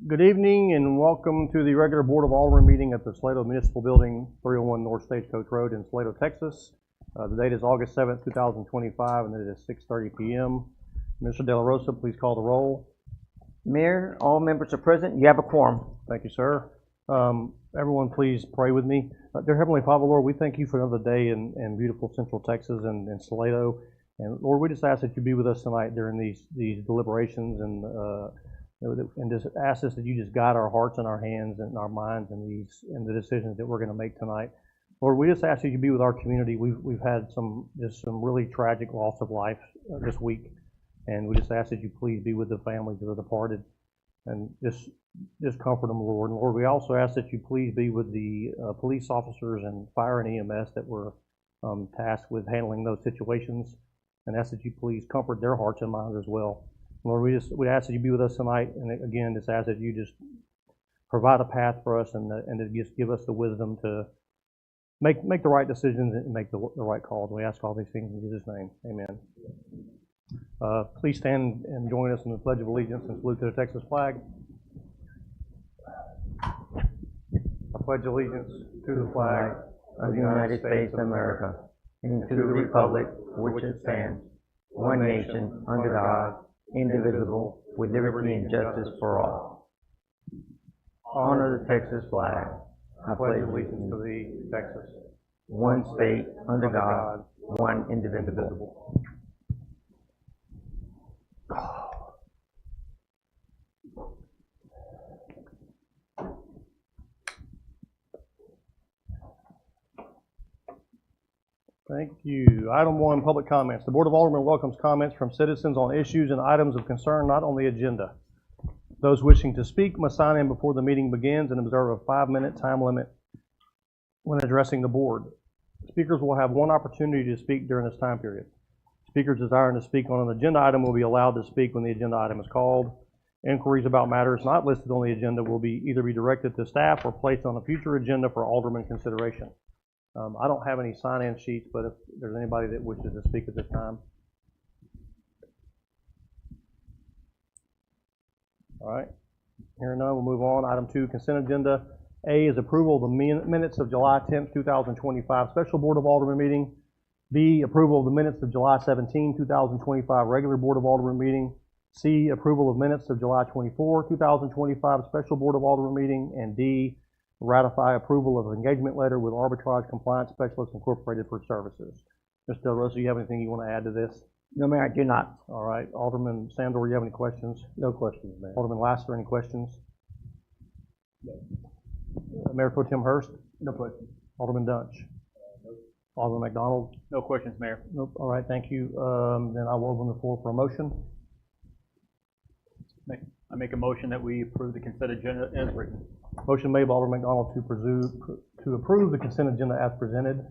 Good evening and welcome to the regular Board of Aldermen meeting at the Salado Municipal Building, 301 North Stagecoach Road in Salado, Texas. The date is August 7th, 2025, and it is 6:30 p.m. Mr. De La Rosa, please call the roll. Mayor, all members are present. You have a quorum. Thank you, sir. Everyone, please pray with me. Dear Heavenly Father, Lord, we thank you for another day in beautiful Central Texas and Salado. And Lord, we just ask that you be with us tonight during these deliberations and just ask us that you just guide our hearts and our hands and our minds in the decisions that we're going to make tonight. Lord, we just ask that you be with our community. We've had some really tragic loss of life this week, and we just ask that you please be with the families that are departed and just comfort them, Lord. And Lord, we also ask that you please be with the police officers and fire and EMS that were tasked with handling those situations, and ask that you please comfort their hearts and minds as well. Lord, we ask that you be with us tonight, and again, just ask that you just provide a path for us and to just give us the wisdom to make the right decisions and make the right calls. We ask all these things in Jesus' name. Amen. Please stand and join us in the Pledge of Allegiance and salute to the Texas flag. I pledge allegiance to the flag of the United States of America and to the republic for which it stands, one nation, under God, indivisible, with liberty and justice for all. Honor the Texas flag. I pledge allegiance to thee, Texas. One state, under God, one indivisible. Thank you. Item 1, public comments. The Board of Aldermen welcomes comments from citizens on issues and items of concern not on the agenda. Those wishing to speak must sign in before the meeting begins and observe a 5-minute time limit when addressing the board. Speakers will have one opportunity to speak during this time period. Speakers desiring to speak on an agenda item will be allowed to speak when the agenda item is called. Inquiries about matters not listed on the agenda will either be directed to staff or placed on a future agenda for Alderman consideration. I don't have any sign-in sheets, but if there's anybody that wishes to speak at this time. All right. Hearing none, we'll move on. Item 2, consent agenda. A is approval of the minutes of July 10th, 2025 special Board of Aldermen meeting. B, approval of the minutes of July 17, 2025 regular Board of Aldermen meeting. C, approval of minutes of July 24, 2025 special Board of Aldermen meeting. And D, ratify approval of engagement letter with Arbitrage Compliance Specialists Incorporated for services. Mr. Del Rosa, you have anything you want to add to this? No, Mayor, I do not. All right. Alderman Sandor, you have any questions? No questions, Mayor. Alderman Laster, any questions? No. Mayor Pro Tem Hurst? No questions. Alderman Dunch? No. Alderman McDonald? No questions, Mayor. Nope. All right, thank you. Then I will open the floor for a motion. I make a motion that we approve the consent agenda as written. Motion made by Alderman McDonald to approve the consent agenda as presented.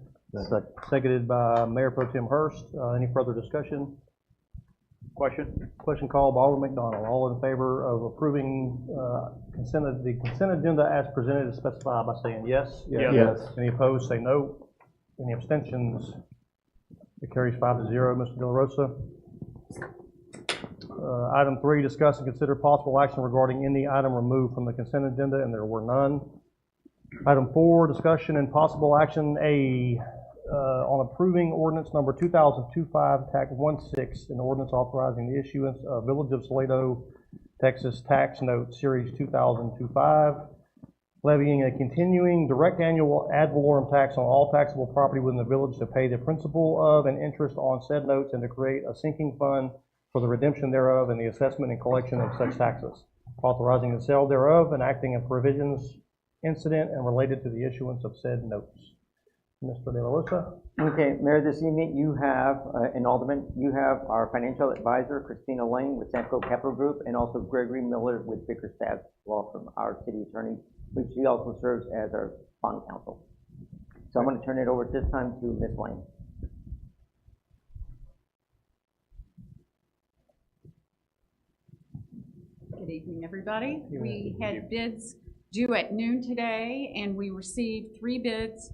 Seconded by Mayor Pro Tem Hurst. Any further discussion? Question? Question called by Alderman McDonald. All in favor of approving the consent agenda as presented is specified by saying yes. Yes. Any opposed, say no. Any abstentions? It carries 5-0. Mr. De La Rosa. Item 3, discuss and consider possible action regarding any item removed from the consent agenda, and there were none. Item 4, discussion and possible action on approving ordinance number 2025 TAC 16, an ordinance authorizing the issuance of Village of Salado, Texas tax note series 2025, levying a continuing direct annual ad valorem tax on all taxable property within the village to pay the principal of and interest on said notes and to create a sinking fund for the redemption thereof and the assessment and collection of such taxes, authorizing the sale thereof and acting in provisions incident and related to the issuance of said notes. Mr. De La Rosa. Okay, Mayor, this evening you have, and Alderman, you have our financial advisor, Christina Lane with Samco Capital Group, and also Gregory Miller with Bickerstaff Law from our city attorney, which she also serves as our bond counsel. So I'm going to turn it over this time to Ms. Lane. Good evening, everybody. We had bids due at noon today, and we received 3 bids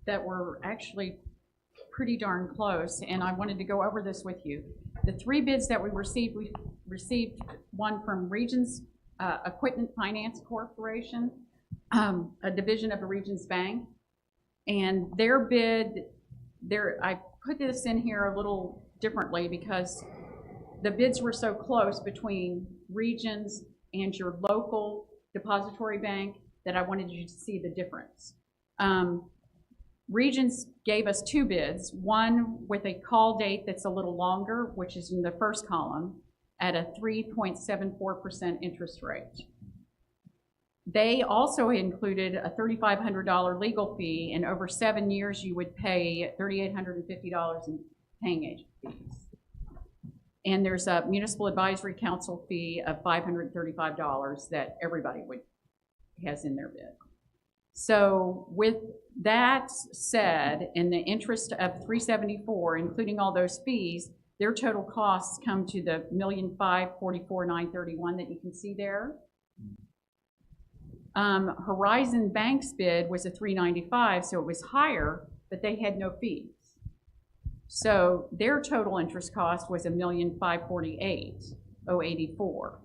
that were actually pretty darn close, and I wanted to go over this with you. The 3 bids that we received one from Regions Equipment Finance Corporation, a division of the Regions Bank. And their bid, I put this in here a little differently because the bids were so close between Regions and your local depository bank that I wanted you to see the difference. Regions gave us two bids, one with a call date that's a little longer, which is in the first column, at a 3.74% interest rate. They also included a $3,500 legal fee, and over 7 years you would pay $3,850 in paying agent fees. And there's a municipal advisory council fee of $535 that everybody has in their bid. So with that said, in the interest of $374, including all those fees, their total costs come to the $1,544,931 that you can see there. Horizon Bank's bid was a $395, so it was higher, but they had no fees. So their total interest cost was $1,548,084.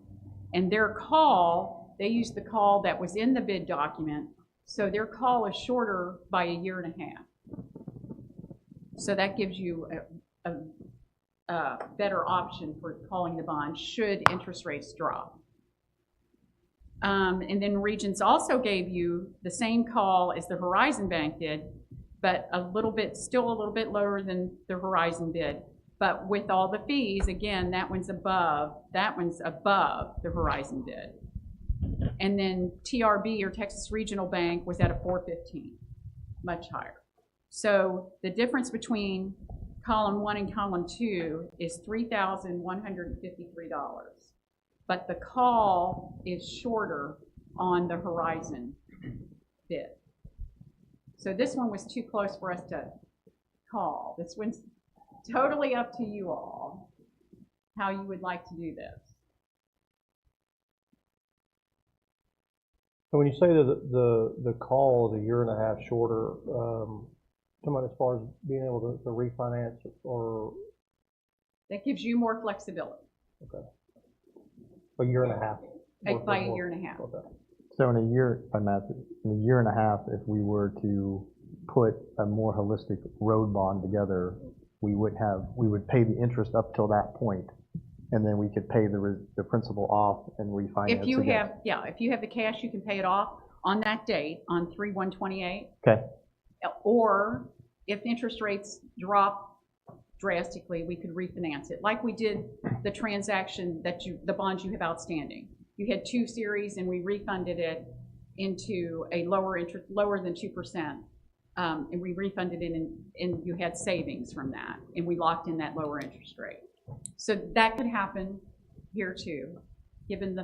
And their call, they used the call that was in the bid document, so their call is shorter by 1.5 years. So that gives you a better option for calling the bond should interest rates drop. And then Regions also gave you the same call as the Horizon Bank did, but still a little bit lower than the Horizon bid. But with all the fees, again, that one's above the Horizon bid. And then TRB, or Texas Regional Bank, was at a 415, much higher. So the difference between column 1 and column 2 is $3,153. But the call is shorter on the Horizon bid. So this one was too close for us to call. This one's totally up to you all, how you would like to do this. So when you say that the call is 1.5 years shorter, come on, as far as being able to refinance or? That gives you more flexibility. Okay. 1.5 years. By 1.5 years. Okay. So in a year, if I math it, in 1.5 years, if we were to put a more holistic road bond together, we would pay the interest up till that point, and then we could pay the principal off and refinance. If you again. if you have the cash, you can pay it off on that date, on 3/1/28. Okay. Or if interest rates drop drastically, we could refinance it, like we did the transaction the bonds you have outstanding. You had 2 series, and we refunded it into a lower than 2%, and we refunded it, and you had savings from that, and we locked in that lower interest rate. So that could happen here too, given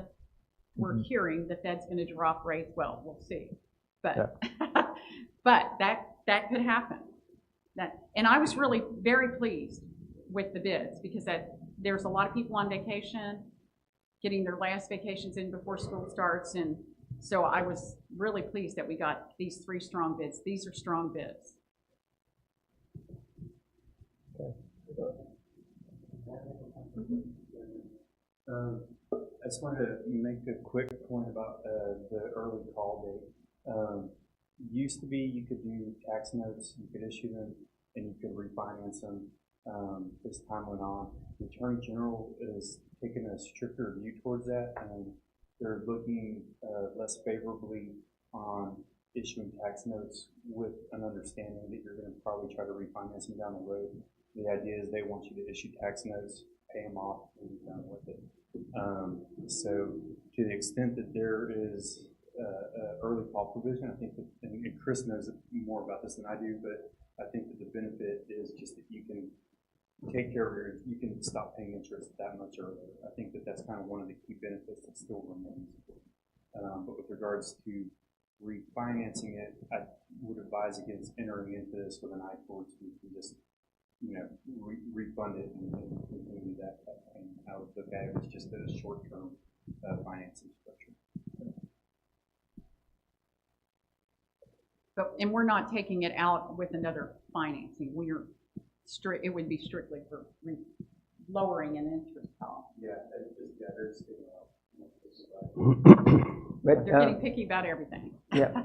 we're hearing the Fed's going to drop rates. Well, we'll see, but Yeah. but that could happen. And I was really very pleased with the bids because there's a lot of people on vacation, getting their last vacations in before school starts, and so I was really pleased that we got these 3 strong bids. These are strong bids. I just wanted to make a quick point about the early call date. Used to be you could do tax notes, you could issue them, and you could refinance them. As time went on, the Attorney General is taking a stricter view towards that, and they're looking less favorably on issuing tax notes with an understanding that you're going to probably try to refinance them down the road. The idea is they want you to issue tax notes, pay them off, and be done with it. So to the extent that there is early call provision, I think that, and Chris knows more about this than I do, but I think that the benefit is just that you can take care of you can stop paying interest that much earlier. I think that that's kind of one of the key benefits that still remains. But with regards to refinancing it, I would advise against entering into this with an eye towards we can just, refund it and continue that payment. I would look at it as just a short-term financing structure. And we're not taking it out with another financing. It would be strictly for lowering an interest cost. Yeah, there's But, They're getting picky about everything. yeah,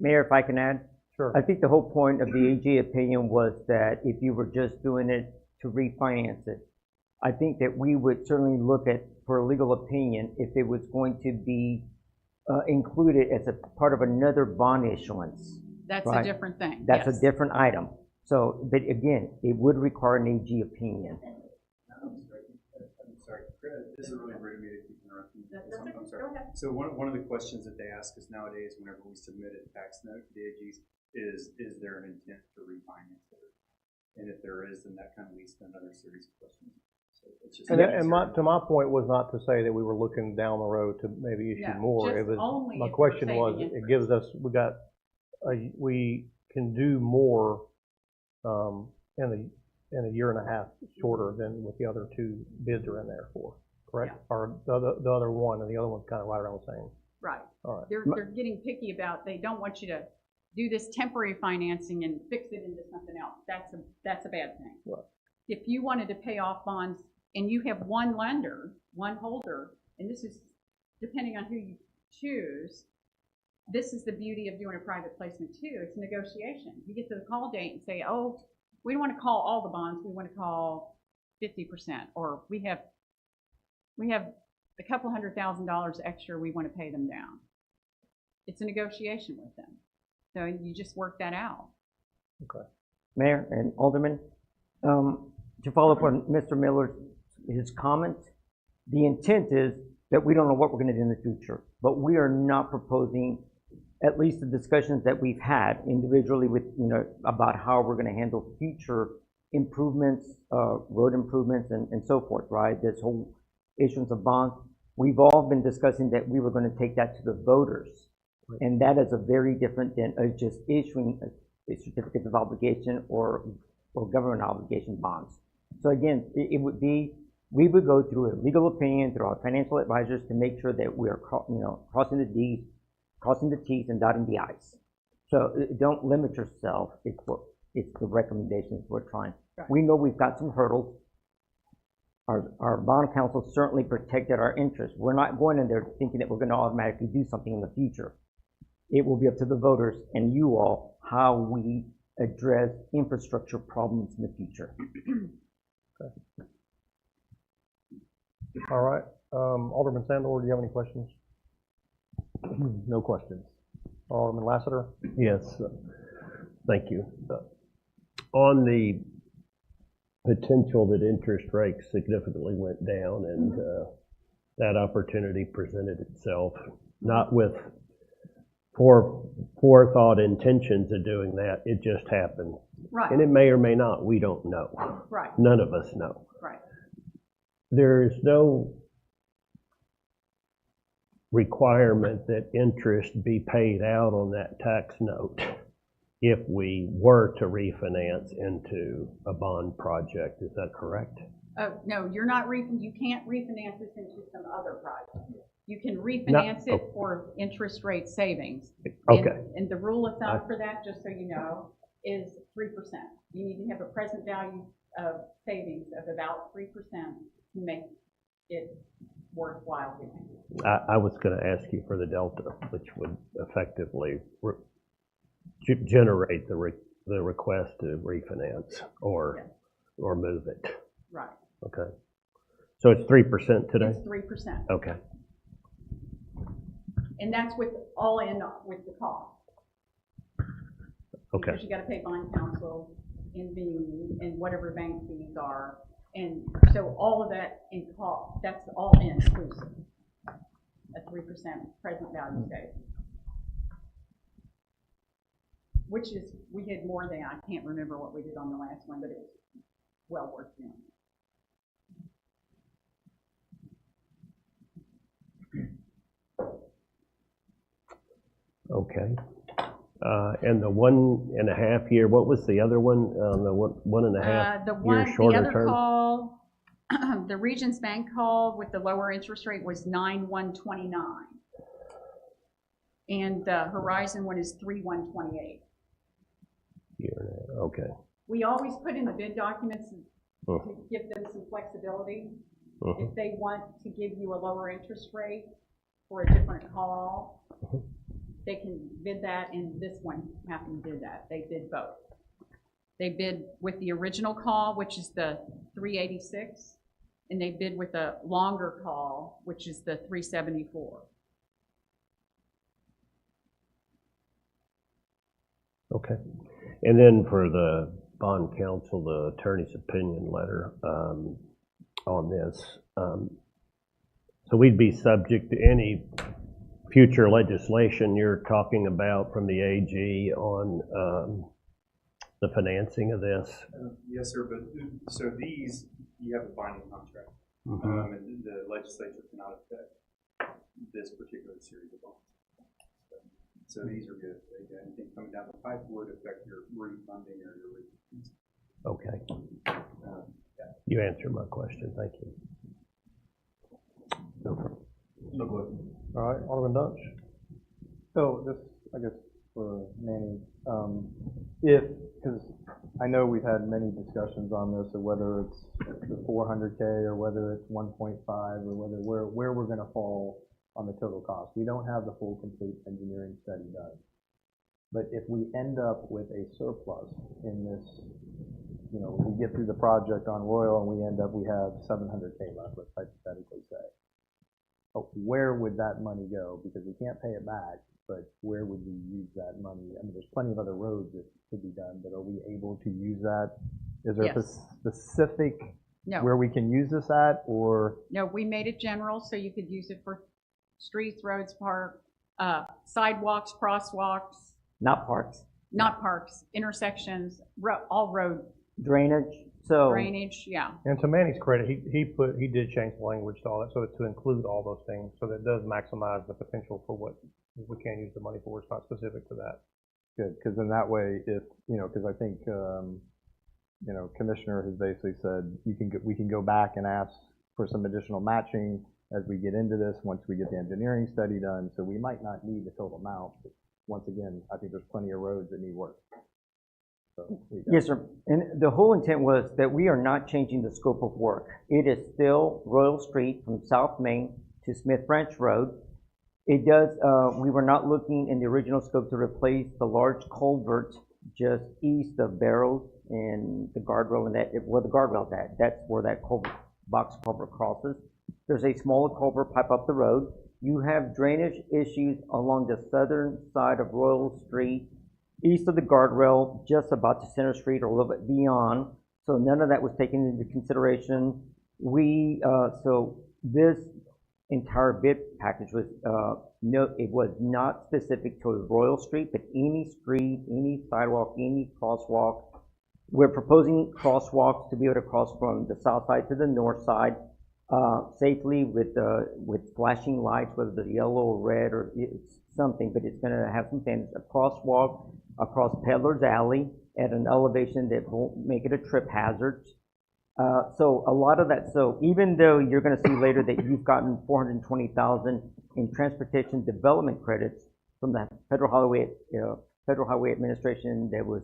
Mayor, if I can add? Sure. I think the whole point of the AG opinion was that if you were just doing it to refinance it, I think that we would certainly look at, for a legal opinion, if it was going to be included as a part of another bond issuance. That's Right. a different thing. That's yes. a different item. So, but again, it would require an AG opinion. I'm sorry, this is really rude of me to keep interrupting. I'm sorry. Go ahead. So one of the questions that they ask us nowadays whenever we submit a tax note to the AGs is there an intent to refinance it? And if there is, then that kind of leads to another series of questions. So it's just. To my point was not to say that we were looking down the road to maybe issue No, more. just It was, only my if we're question saving was, interest. it gives us, we can do more, in a year and a half shorter than what the other two bids are in there for, correct? Or the other one, and the other one's kind of right around the same. Right. All right. They're getting picky about, they don't want you to do this temporary financing and fix it into something else. That's a bad thing. Right. If you wanted to pay off bonds and you have one lender, one holder, and this is depending on who you choose, this is the beauty of doing a private placement too. It's negotiation. You get to the call date and say, oh, we don't want to call all the bonds. We want to call 50%, or we have a couple $100,000 extra. We want to pay them down. It's a negotiation with them. So you just work that out. Okay. Mayor and Alderman, to follow up on Mr. Miller's his comments, the intent is that we don't know what we're going to do in the future, but we are not proposing, at least the discussions that we've had individually with, about how we're going to handle future improvements, road improvements and so forth, right? This whole issuance of bonds. We've all been discussing that we were going to take that to the voters. And that is a very different than just issuing a certificate of obligation or government obligation bonds. So again, it would be, we would go through a legal opinion, through our financial advisors to make sure that we are, crossing the D's, crossing the T's and dotting the I's. So don't limit yourself. It's the recommendations we're trying. Right. We know we've got some hurdles. Our bond counsel certainly protected our interests. We're not going in there thinking that we're going to automatically do something in the future. It will be up to the voters and you all how we address infrastructure problems in the future. Okay. All right. Alderman Sandor, do you have any questions? No questions. Alderman Lassiter? Yes, thank you. On the potential that interest rates significantly went down and that opportunity presented itself, not with forethought intentions of doing that, it just happened. Right. And it may or may not, we don't know. Right. None of us know. Right. There is no requirement that interest be paid out on that tax note if we were to refinance into a bond project. Is that correct? No, you're not you can't refinance this into some other project. You can refinance it for interest rate savings. Okay. And the rule of thumb for that, just so you know, is 3%. You need to have a present value of savings of about 3% to make it worthwhile doing. I was going to ask you for the delta, which would effectively generate the request to refinance or move it. Right. Okay. So it's 3% today? It's 3%. Okay. And that's with all in with the cost. Okay. Because you got to pay bond counsel and whatever bank fees are. And so all of that in cost, that's all inclusive. A 3% present value savings. Which is, we had more than, I can't remember what we did on the last one, but it was well worth doing. Okay. And the 1.5 year, what was the other one? The 1.5 year shorter the other term? call, the Regions Bank call with the lower interest rate was 9/1/29. And the Horizon one is 3/1/28. Okay. We always put in the bid documents to give them some flexibility. If they want to give you a lower interest rate, for a different call, they can bid that, and this one happened to do that. They bid both. They bid with the original call, which is the 386, and they bid with a longer call, which is the 374. Okay. And then for the bond counsel, the attorney's opinion letter on this. So we'd be subject to any future legislation you're talking about from the AG on the financing of this? Yes, sir, but so these, you have a binding contract, and the legislature cannot affect this particular series of bonds. So these are good. Anything coming down the pipe would affect your refunding or your refunds. Okay. You answered my question. Thank you. No good. All right, Alderman Dutch? So this, I guess, for Manny, because I know we've had many discussions on this, of whether it's the 400K or whether it's 1.5 or where we're going to fall on the total cost. We don't have the full complete engineering study done. But if we end up with a surplus in this, we get through the project on Royal and we have 700K left, let's hypothetically say. Where would that money go? Because we can't pay it back, but where would we use that money? I mean, there's plenty of other roads that could be done, but are we able to use that? Is there a specific where we can use this at, or? No, we made it general, so you could use it for streets, roads, sidewalks, crosswalks. Not parks. Not parks, intersections, all road Drainage, so. drainage, yeah. And to Manny's credit, he did change the language to all that, so to include all those things, so that does maximize the potential for what we can use the money for. It's not specific to that. Good, because in that way, if, because I think, Commissioner has basically said, we can go back and ask for some additional matching as we get into this, once we get the engineering study done, so we might not need the total amount. But once again, I think there's plenty of roads that need work. So, Yes, sir. And the whole intent was that we are not changing the scope of work. It is still Royal Street from South Main to Smith Branch Road. It does, we were not looking in the original scope to replace the large culvert just east of Barrows and the guardrail and where the guardrail's at. That's where that box culvert crosses. There's a smaller culvert pipe up the road. You have drainage issues along the southern side of Royal Street, east of the guardrail, just about to Center Street or a little bit beyond. So none of that was taken into consideration. So this entire bid package was, it was not specific to Royal Street, but any street, any sidewalk, any crosswalk. We're proposing crosswalks to be able to cross from the south side to the north side safely with flashing lights, whether they're yellow or red or something, but it's going to have some standards. A crosswalk across Peddler's Alley at an elevation that won't make it a trip hazard. So a lot of that, so even though you're going to see later that you've gotten $420,000 in transportation development credits from the Federal Highway Administration that was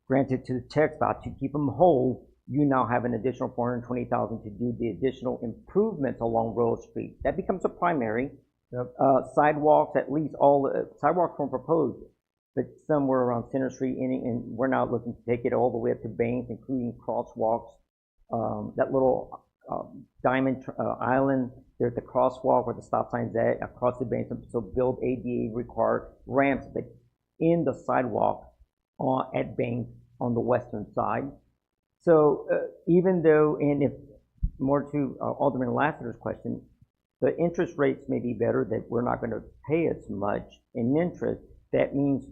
granted to the TxDOT to keep them whole, you now have an additional $420,000 to do the additional improvements along Royal Street. That becomes a primary. Yep. Sidewalks, at least all the sidewalks weren't proposed, but somewhere around Center Street, and we're now looking to take it all the way up to Baines, including crosswalks. That little diamond island there at the crosswalk where the stop sign's at, across the Baines, so build ADA required ramps, but in the sidewalk at Baines on the western side. So even though, and if more to Alderman Lassiter's question, the interest rates may be better, that we're not going to pay as much in interest. That means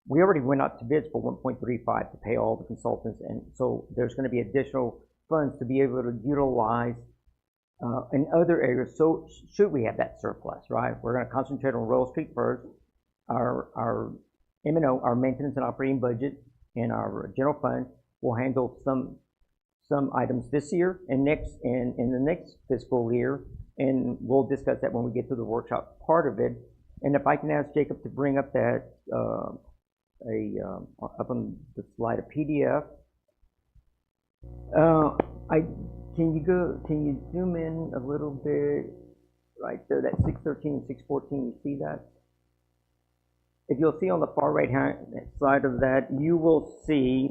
we already went out to bids for 1.35 to pay all the consultants, and so there's going to be additional funds to be able to utilize in other areas. So should we have that surplus, right? We're going to concentrate on Royal Street first, our M&O, our maintenance and operating budget, and our general fund. Will handle some items this year and next, and in the next fiscal year, and we'll discuss that when we get to the workshop part of it. And if I can ask Jacob to bring up that up on the slide a PDF. Can you zoom in a little bit? right there, that 613 and 614, you see that? If you'll see on the far right-hand side of that, you will see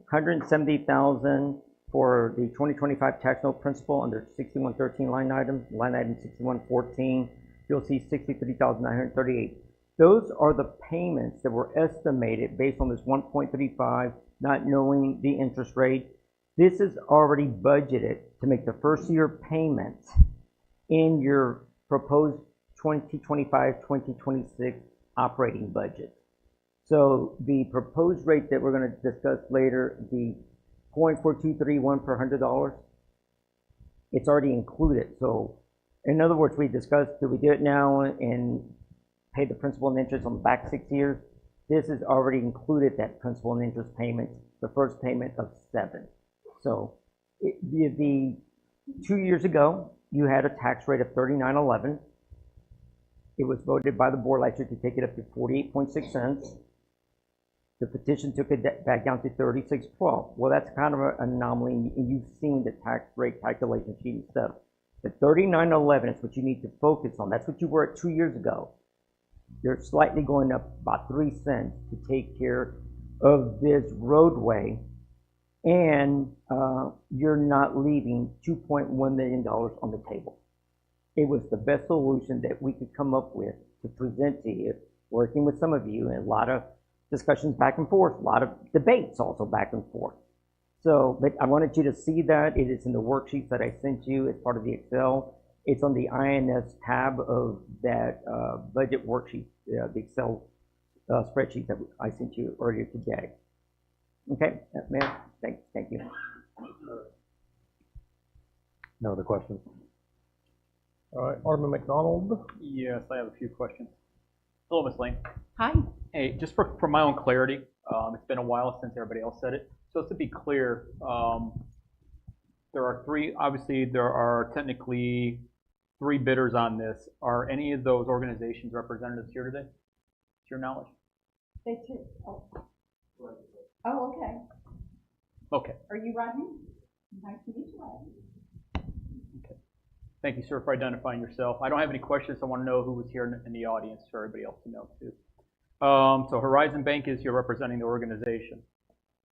170,000 for the 2025 tax note principal under 6113 line item 6114. You'll see 63,938. Those are the payments that were estimated based on this 1.35, not knowing the interest rate. This is already budgeted to make the first year payments in your proposed 2025-2026 operating budget. So the proposed rate that we're going to discuss later, the 0.4231 per $100, it's already included. So in other words, we discussed, do we do it now and pay the principal and interest on the back 6 years? This is already included, that principal and interest payment, the first payment of 7. So the 2 years ago, you had a tax rate of 39.11. It was voted by the board last year to take it up to 48.6 cents. The petition took it back down to 36.12. Well, that's kind of an anomaly, and you've seen the tax rate calculation sheet and stuff. The 39.11 is what you need to focus on. That's what you were at 2 years ago. You're slightly going up about 3 cents to take care of this roadway, and you're not leaving $2.1 million on the table. It was the best solution that we could come up with to present to you, working with some of you, and a lot of discussions back and forth, a lot of debates also back and forth. So, but I wanted you to see that. It is in the worksheets that I sent you as part of the Excel. It's on the INS tab of that budget worksheet, the Excel spreadsheet that I sent you earlier today. Okay, ma'am, thank you. No other questions? All right, Alderman McDonald. Yes, I have a few questions. Hello, Ms. Lane. Hi. Hey, just for my own clarity, it's been a while since everybody else said it. So to be clear, there are technically 3 bidders on this. Are any of those organizations representatives here today, to your knowledge? They too. Oh. Oh, okay. Okay. Are you Rodney? Nice to meet you, Rodney. Okay. Thank you, sir, for identifying yourself. I don't have any questions. I want to know who was here in the audience for everybody else to know, too. So Horizon Bank is here representing the organization.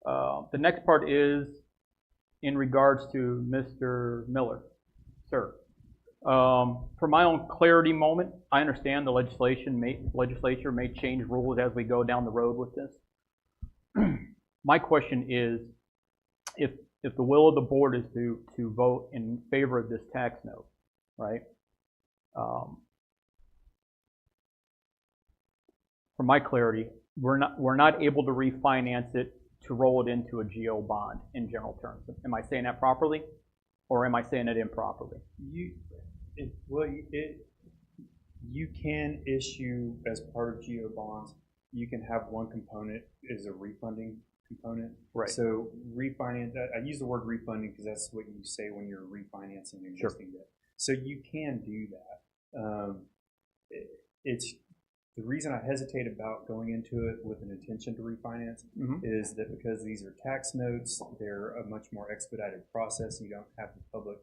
The next part is in regards to Mr. Miller. Sir, for my own clarity moment, I understand the legislature may change rules as we go down the road with this. My question is, if the will of the board is to vote in favor of this tax note, right? For my clarity, we're not able to refinance it to roll it into a GO bond in general terms. Am I saying that properly, or am I saying it improperly? You can issue as part of GO bonds. You can have one component is a refunding component. Right. So refinance. I use the word refunding because that's what you say when you're refinancing existing debt. So you can do that. It's the reason I hesitate about going into it with an intention to refinance is that because these are tax notes, they're a much more expedited process. You don't have the public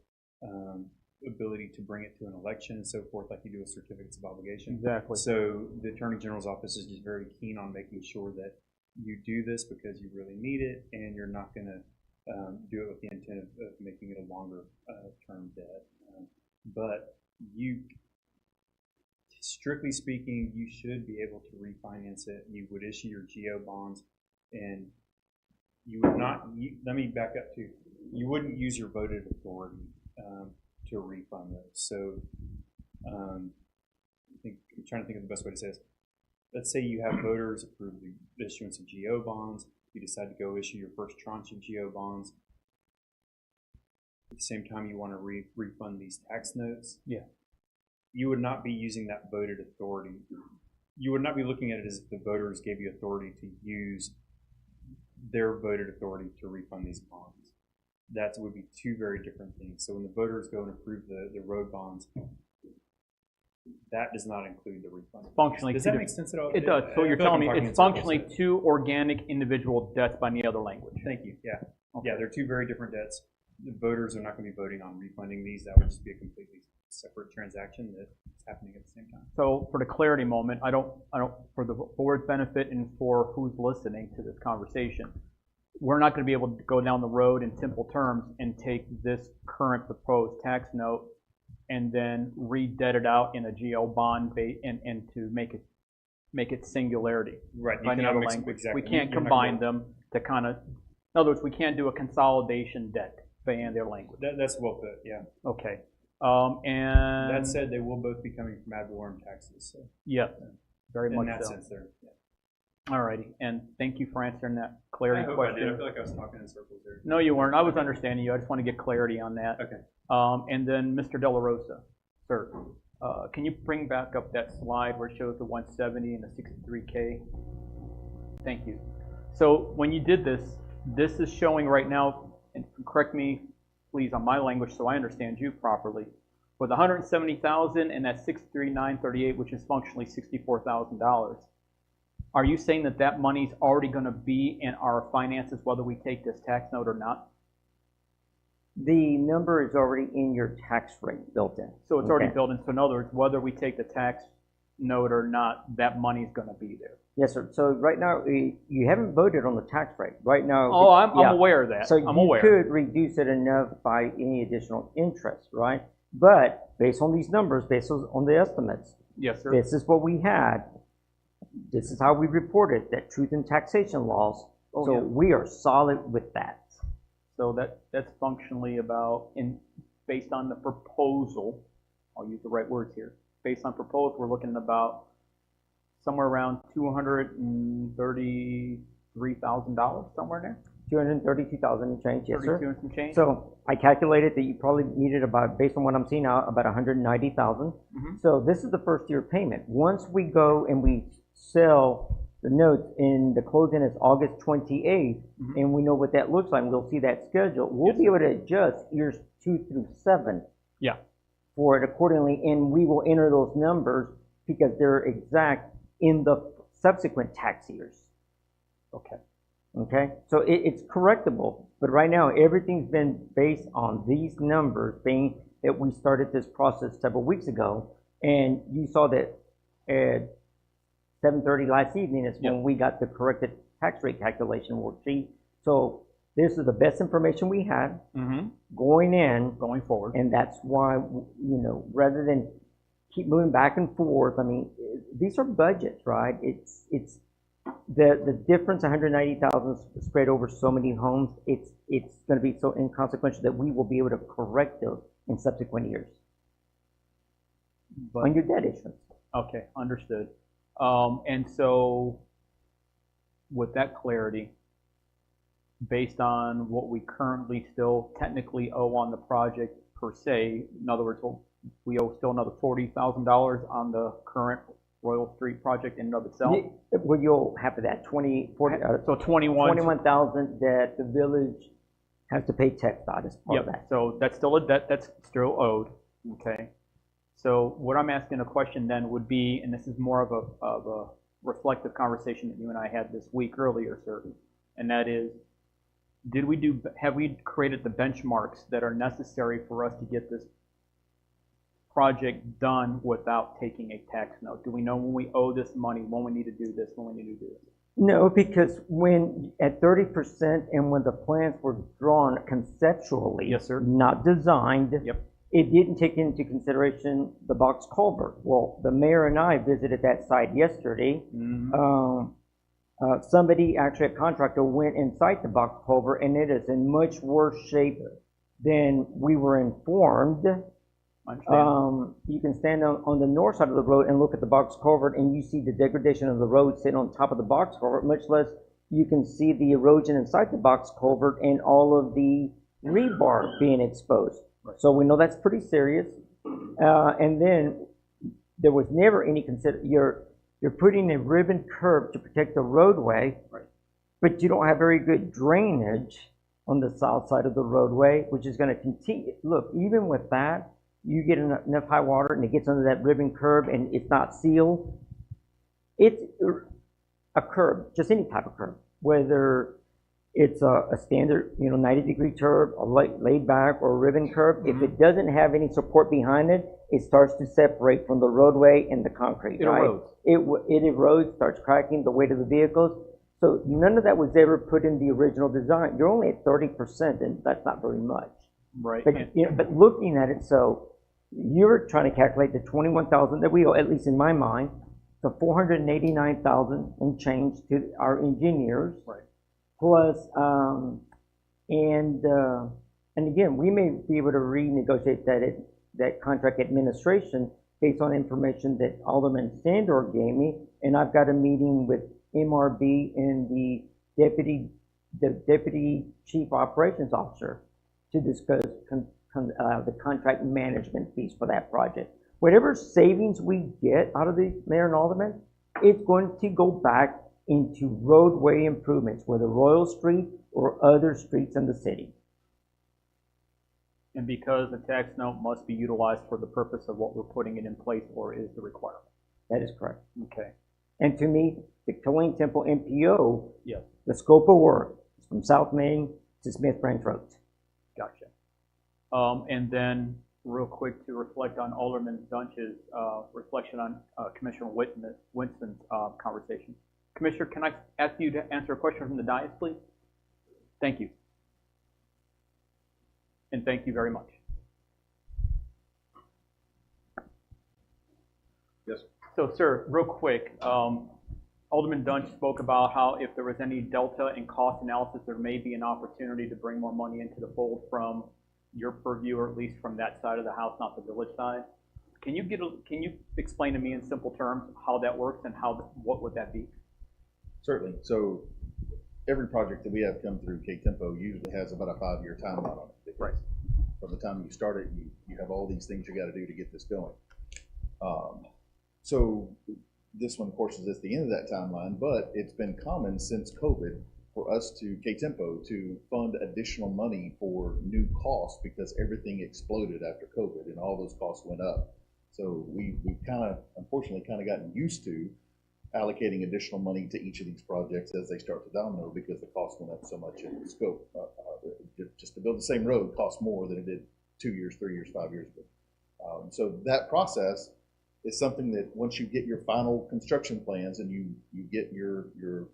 ability to bring it to an election and so forth like you do with certificates of obligation. Exactly. So the Attorney General's office is just very keen on making sure that you do this because you really need it, and you're not going to do it with the intent of making it a longer term debt. But you, strictly speaking, you should be able to refinance it. You would issue your GO bonds, and you would not. Let me back up to. You wouldn't use your voted authority to refund those. So, I'm trying to think of the best way to say this. Let's say you have voters approve the issuance of GO bonds. You decide to go issue your first tranche of GO bonds. At the same time, you want to refund these tax notes. Yeah. You would not be using that voted authority. You would not be looking at it as if the voters gave you authority to use their voted authority to refund these bonds. That would be 2 very different things. So when the voters go and approve the road bonds, that does not include the refund. Functionally, does that make sense at all? It does. So you're telling me it's functionally 2 organic individual debts by any other language. Thank you. Yeah. Okay. Yeah, they're 2 very different debts. The voters are not going to be voting on refunding these. That would just be a completely separate transaction that's happening at the same time. So for the clarity moment, I don't, for the board's benefit and for who's listening to this conversation, we're not going to be able to go down the road in simple terms and take this current proposed tax note and then re-debt it out in a GL bond and to make it singularity. Right. By any other language. We can't combine them to kind of, in other words, we can't do a consolidation debt by any other language. That's well put, yeah. Okay. And That said, they will both be coming from ad valorem taxes, so. yeah, very In much that so. sense, they're, yeah. Alrighty, and thank you for answering that clarity I hope question. I did. I feel like I was talking in circles there. No, you weren't. I was understanding you. I just want to get clarity on that. Okay. And then Mr. De La Rosa, sir, can you bring back up that slide where it shows the 170 and the 63K? Thank you. So when you did this, this is showing right now, and correct me please on my language so I understand you properly, with 170,000 and that 63,938, which is functionally $64,000. Are you saying that that money's already going to be in our finances whether we take this tax note or not? The number is already in your tax rate built in. So it's already Okay. built in. So in other words, whether we take the tax note or not, that money's going to be there. Yes, sir. So right now, you haven't voted on the tax rate. Right now. Oh, I'm yeah. aware of that. So I'm you aware. could reduce it enough by any additional interest, right? But based on these numbers, based on the estimates, Yes, sir. this is what we had. This is how we reported that truth in taxation laws. Oh, So yeah. we are solid with that. So that's functionally about, based on the proposal, I'll use the right words here, based on proposal, we're looking at about somewhere around $233,000, somewhere in there? 232,000 and change, yes, 32 sir. and some change? So I calculated that you probably needed about, based on what I'm seeing now, about 190,000. Mhm. So this is the first year payment. Once we go and we sell the notes, and the closing is August 28th, Mhm. and we know what that looks like, and we'll see that schedule, we'll Yes, be able to adjust years 2 through 7 Yeah. for it accordingly, and we will enter those numbers because they're exact in the subsequent tax years. Okay. Okay, so it's correctable, but right now, everything's been based on these numbers, being that we started this process several weeks ago, and you saw that at 7:30 last evening is when Yep. we got the corrected tax rate calculation worksheet. So this is the best information we had Mm-hmm. going in, Going forward. and that's why, rather than keep moving back and forth, I mean, these are budgets, right? It's the difference, 190,000 spread over so many homes, it's going to be so inconsequential that we will be able to correct those in subsequent years But, on your debt issuance. okay, understood. And so with that clarity, based on what we currently still technically owe on the project per se, in other words, we owe still another $40,000 on the current Royal Street project in and of itself. Well, you'll have that 40, So 21,000 that the village has to pay TxDOT as part of Yep, that. so that's still a debt that's still owed, okay? So what I'm asking a question then would be, and this is more of a reflective conversation that you and I had this week earlier, sir, and that is, have we created the benchmarks that are necessary for us to get this project done without taking a tax note? Do we know when we owe this money, when we need to do this, when we need to do this? No, because when at 30% and when the plans were drawn conceptually, Yes, sir. not designed, Yep. it didn't take into consideration the box culvert. Well, the mayor and I visited that site yesterday. Mhm. Somebody, actually a contractor, went inside the box culvert, and it is in much worse shape than we were informed. I understand. You can stand on the north side of the road and look at the box culvert, and you see the degradation of the road sitting on top of the box culvert, much less you can see the erosion inside the box culvert and all of the rebar being exposed. Right. So we know that's pretty serious. And then there was never any you're putting a ribbon curb to protect the roadway, Right. but you don't have very good drainage on the south side of the roadway, which is going to continue. Look, even with that, you get enough high water and it gets under that ribbon curb and it's not sealed. It's a curb, just any type of curb, whether it's a standard, 90-degree curve, a laid back or ribbon curve. If it doesn't have any support behind it, it starts to separate from the roadway and the concrete, It right? erodes. It erodes, starts cracking the weight of the vehicles. So none of that was ever put in the original design. You're only at 30%, and that's not very much. Right. But, but looking at it, so you're trying to calculate the 21,000 that we owe, at least in my mind, the 489,000 and change to our engineers. Right. Plus, and again, we may be able to renegotiate that contract administration based on information that Alderman Sandor gave me, and I've got a meeting with MRB and the deputy chief operations officer to discuss the contract management fees for that project. Whatever savings we get out of the mayor and alderman, it's going to go back into roadway improvements, whether Royal Street or other streets in the city. And because the tax note must be utilized for the purpose of what we're putting it in place for is the requirement. That is correct. Okay. And to me, Victorian Temple MPO, Yes. the scope of work is from South Main to Smith Branch Road. Gotcha. And then real quick to reflect on Alderman Dunch's reflection on Commissioner Winston's conversation. Commissioner, can I ask you to answer a question from the dais, please? Thank you. And thank you very much. Yes. So, sir, real quick, Alderman Dunch spoke about how if there was any delta in cost analysis, there may be an opportunity to bring more money into the fold from your purview, or at least from that side of the house, not the village side. Can you explain to me in simple terms how that works and what would that be? Certainly. So every project that we have come through K-Tempo usually has about a 5-year timeline on it. Right. From the time you start it, you have all these things you got to do to get this going. So this one, of course, is at the end of that timeline, but it's been common since COVID for us to, K-Tempo, to fund additional money for new costs because everything exploded after COVID and all those costs went up. So we've kind of, unfortunately, gotten used to allocating additional money to each of these projects as they start to domino because the cost went up so much in the scope. Just to build the same road costs more than it did 2 years, 3 years, 5 years ago. So that process is something that once you get your final construction plans and you get your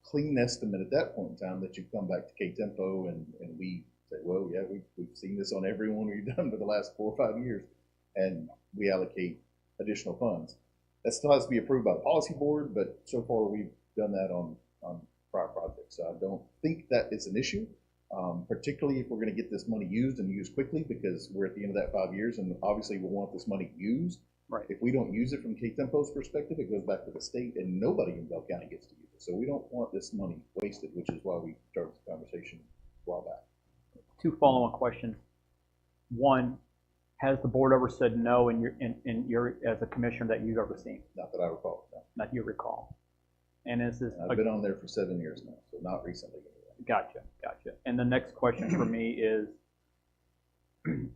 clean estimate at that point in time, that you come back to K-Tempo and we say, well, yeah, we've seen this on every one we've done for the last 4 or 5 years, and we allocate additional funds. That still has to be approved by the policy board, but so far we've done that on prior projects. So I don't think that is an issue, particularly if we're going to get this money used and used quickly, because we're at the end of that 5 years, and obviously we'll want this money used. Right. If we don't use it from K-Tempo's perspective, it goes back to the state, and nobody in Bell County gets to use it. So we don't want this money wasted, which is why we started the conversation a while back. 2 follow-on questions. One, has the board ever said no in your as a commissioner that you've ever seen? Not that I recall. No. Not you recall. And is this? I've been on there for 7 years now, so not recently. Gotcha. And the next question for me is,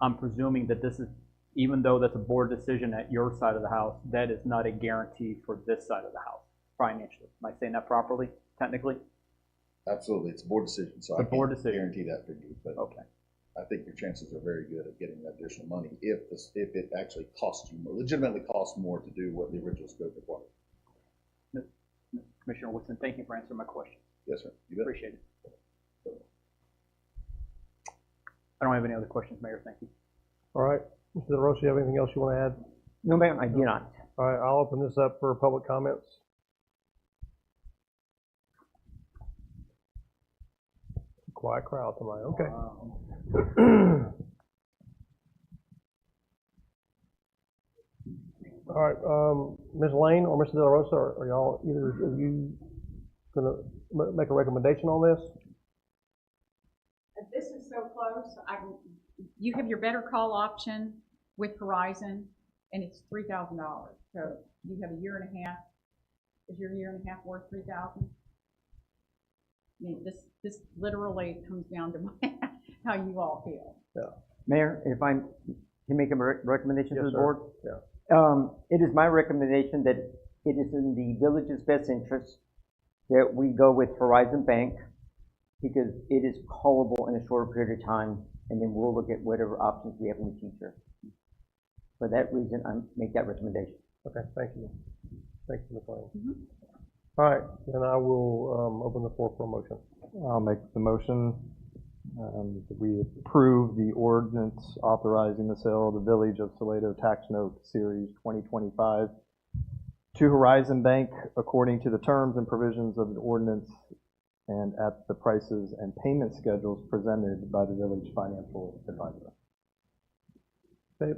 I'm presuming that this is, even though that's a board decision at your side of the house, that is not a guarantee for this side of the house financially. Am I saying that properly, technically? Absolutely, it's a board decision, so I can't guarantee that for you. But okay. I think your chances are very good at getting that additional money if it actually costs you more, legitimately costs more to do what the original scope required. Commissioner Woodson, thank you for answering my question. Yes, sir. You bet. Appreciate it. I don't have any other questions, Mayor. Thank you. All right. Mr. DeRosa, you have anything else you want to add? No, ma'am, I do not. All right, I'll open this up for public comments. Quiet crowd tonight. Okay. All right, Ms. Lane or Mr. De La Rosa, are y'all, either of you gonna make a recommendation on this? This is so close. You have your better call option with Horizon, and it's $3,000. So you have a year and a half. Is your year and a half worth $3,000? I mean, this literally comes down to how you all feel. Yeah. Mayor, if I can make a recommendation to the board? Yeah. It is my recommendation that it is in the village's best interest that we go with Horizon Bank because it is callable in a shorter period of time, and then we'll look at whatever options we have in the future. For that reason, I make that recommendation. Okay, thank you. Thank you, Ms. Lane. All right, then I will open the floor for a motion. I'll make the motion that we approve the ordinance authorizing the sale of the Village of Salado Tax Note Series 2025 to Horizon Bank according to the terms and provisions of the ordinance and at the prices and payment schedules presented by the village financial advisor. Okay, a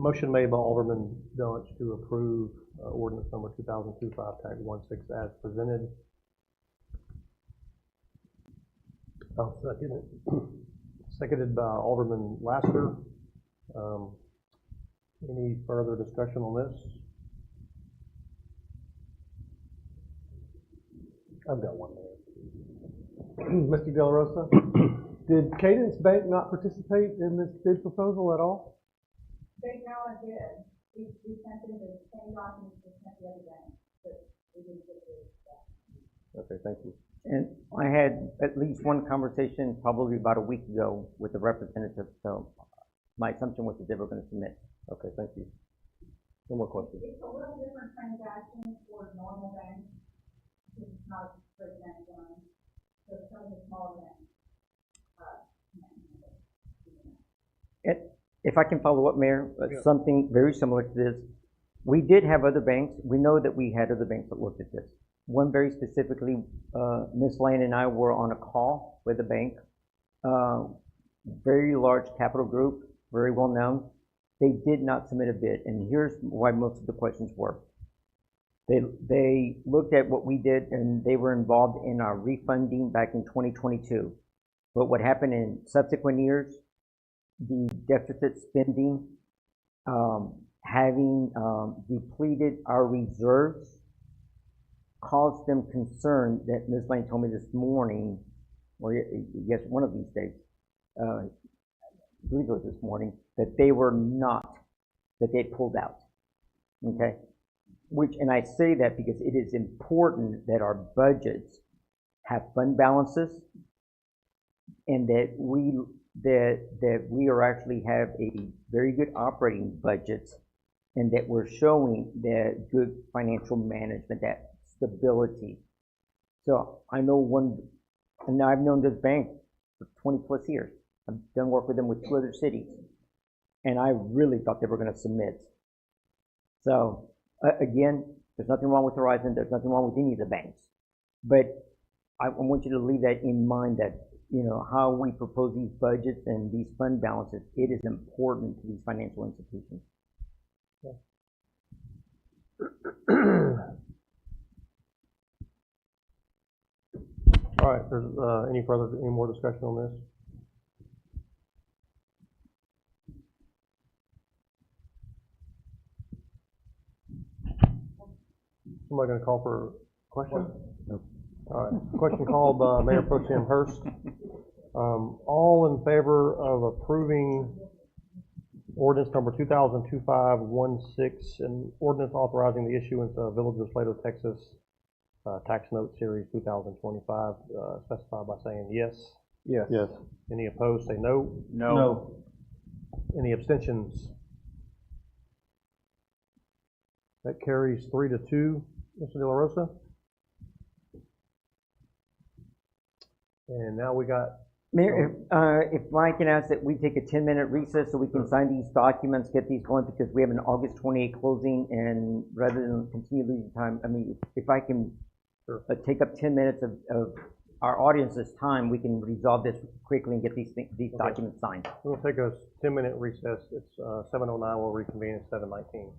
motion made by Alderman Delich to approve ordinance number 2025 Tag 16 as presented. I'll second it. Seconded by Alderman Laster. Any further discussion on this? I've got one there. Mr. De La Rosa, did Cadence Bank not participate in this bid proposal at all? They now did. We sent them the same documents we sent the other bank, but we didn't get the. Okay, thank you. And I had at least one conversation probably about a week ago with the representative, so my assumption was that they were going to submit. Okay, thank you. No more questions. It's a little different transaction for normal banks, because it's not a straight bank line, so it's only a smaller bank. If I can follow up, Mayor, something very similar to this. We did have other banks. We know that we had other banks that looked at this. One very specifically, Ms. Lane and I were on a call with a bank, very large capital group, very well known. They did not submit a bid, and here's why most of the questions were. They looked at what we did, and they were involved in our refunding back in 2022. But what happened in subsequent years, the deficit spending, having depleted our reserves, caused them concern that Ms. Lane told me this morning, or yes, one of these days, I believe it was this morning, that they were not, that they pulled out. Okay? And I say that because it is important that our budgets have fund balances and that we are actually have a very good operating budget and that we're showing that good financial management, that stability. So I know and I've known this bank for 20 plus years. I've done work with them with 2 other cities. And I really thought they were going to submit. So again, there's nothing wrong with Horizon. There's nothing wrong with any of the banks. But I want you to leave that in mind that, you know, how we propose these budgets and these fund balances, it is important to these financial institutions. All right, there's any more discussion on this? Somebody going to call for a question? Nope. All right, question called by Mayor Pro Tem Hurst. All in favor of approving ordinance number 2025-16, an ordinance authorizing the issuance of Village of Salado, Texas tax note series 2025, specify by saying yes. Yes. Yes. Any opposed, say no. No. Any abstentions? That carries 3-2. Mr. De La Rosa? And now we got... Mayor, if I can ask that we take a 10-minute recess so we can sign these documents, get these going, because we have an August 28 closing, and rather than continue losing time, I mean, if I can take up 10 minutes of our audience's time, we can resolve this quickly and get these documents signed. We'll take a 10-minute recess. It's 7:09. We'll reconvene at 7:19.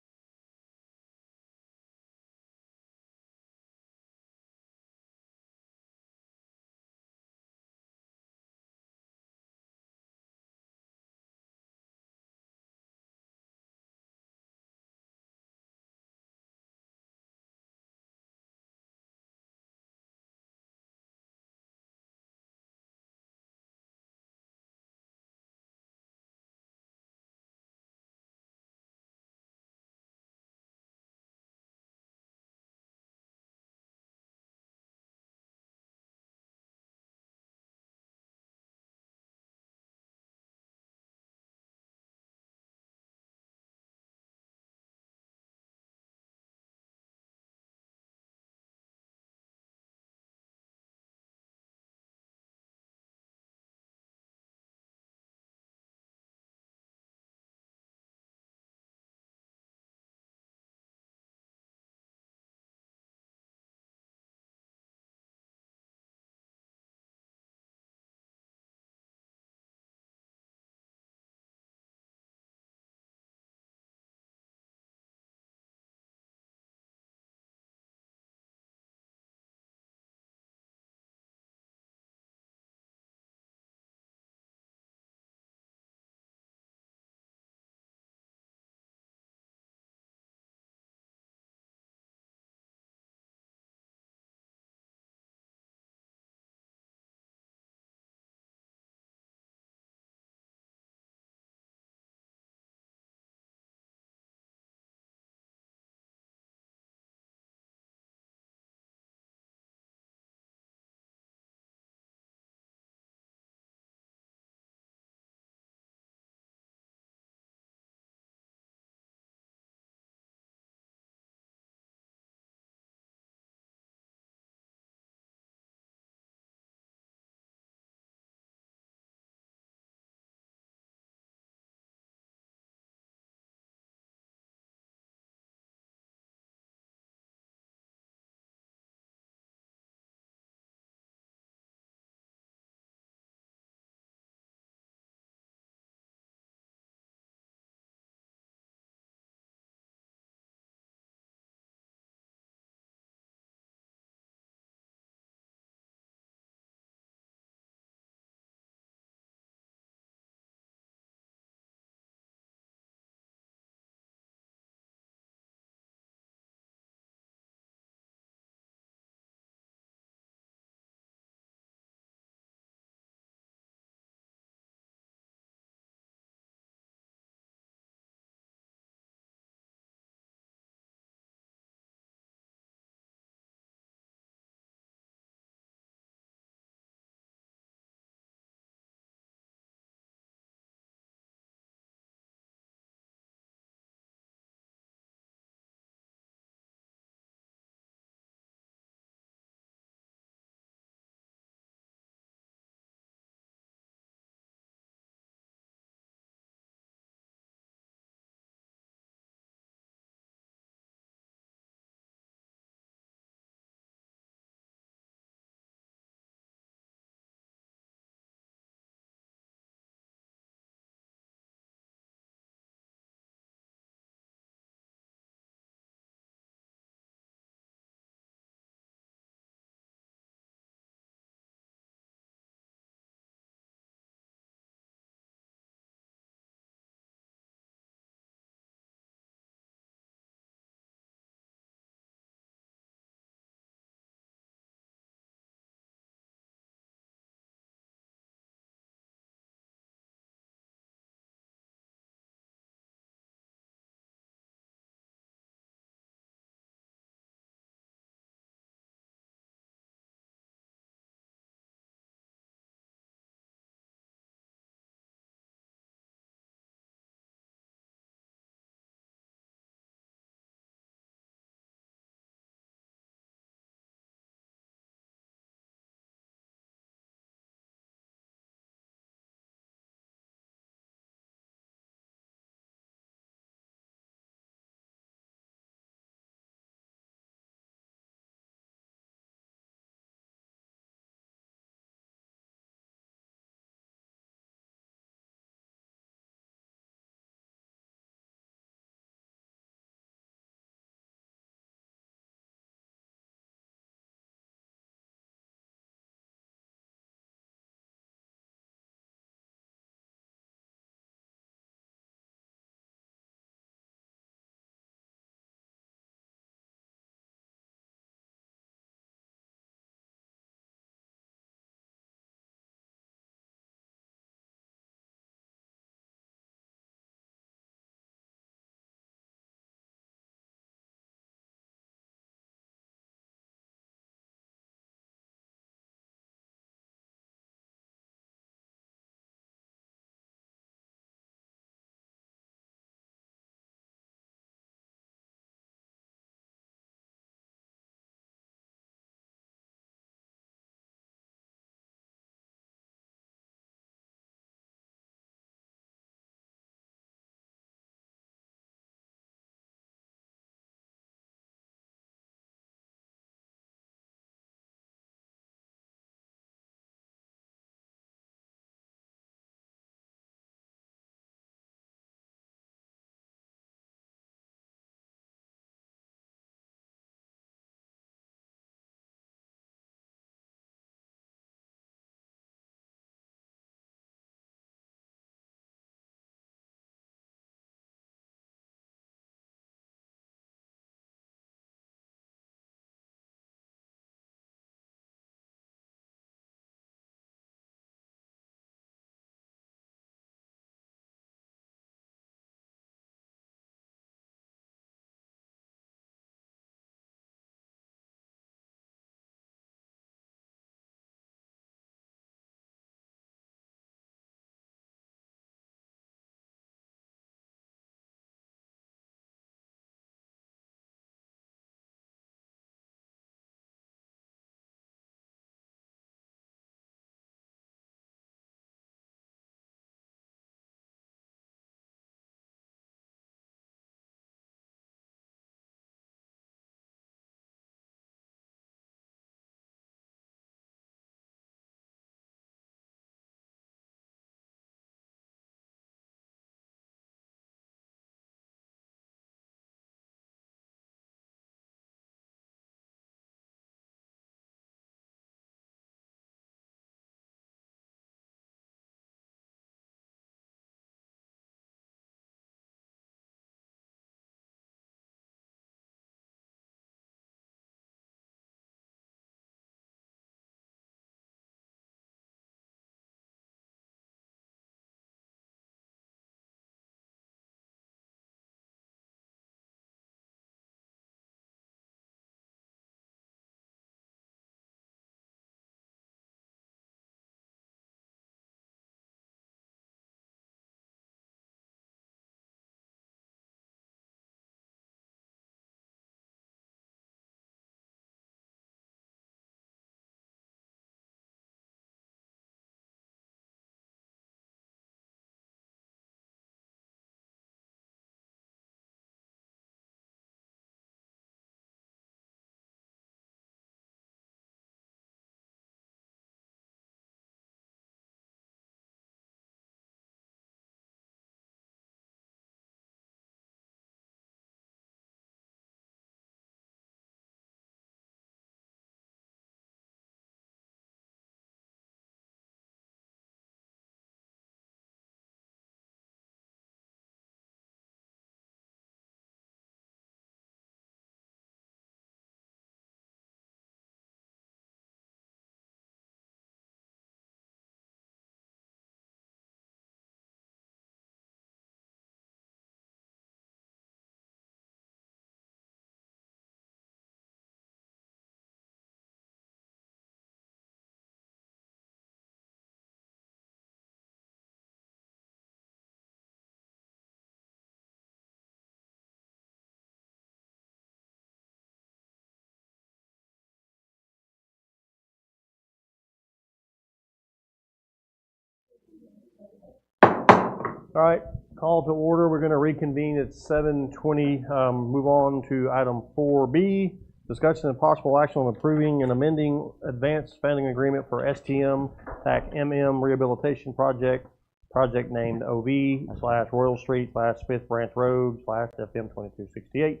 All right, call to order. We're going to reconvene at 7:20. Move on to item 4B, discussion and possible action on approving and amending advanced funding agreement for STM TAC MM Rehabilitation Project, project named OV/Royal Street/Fifth Branch Road /FM 2268,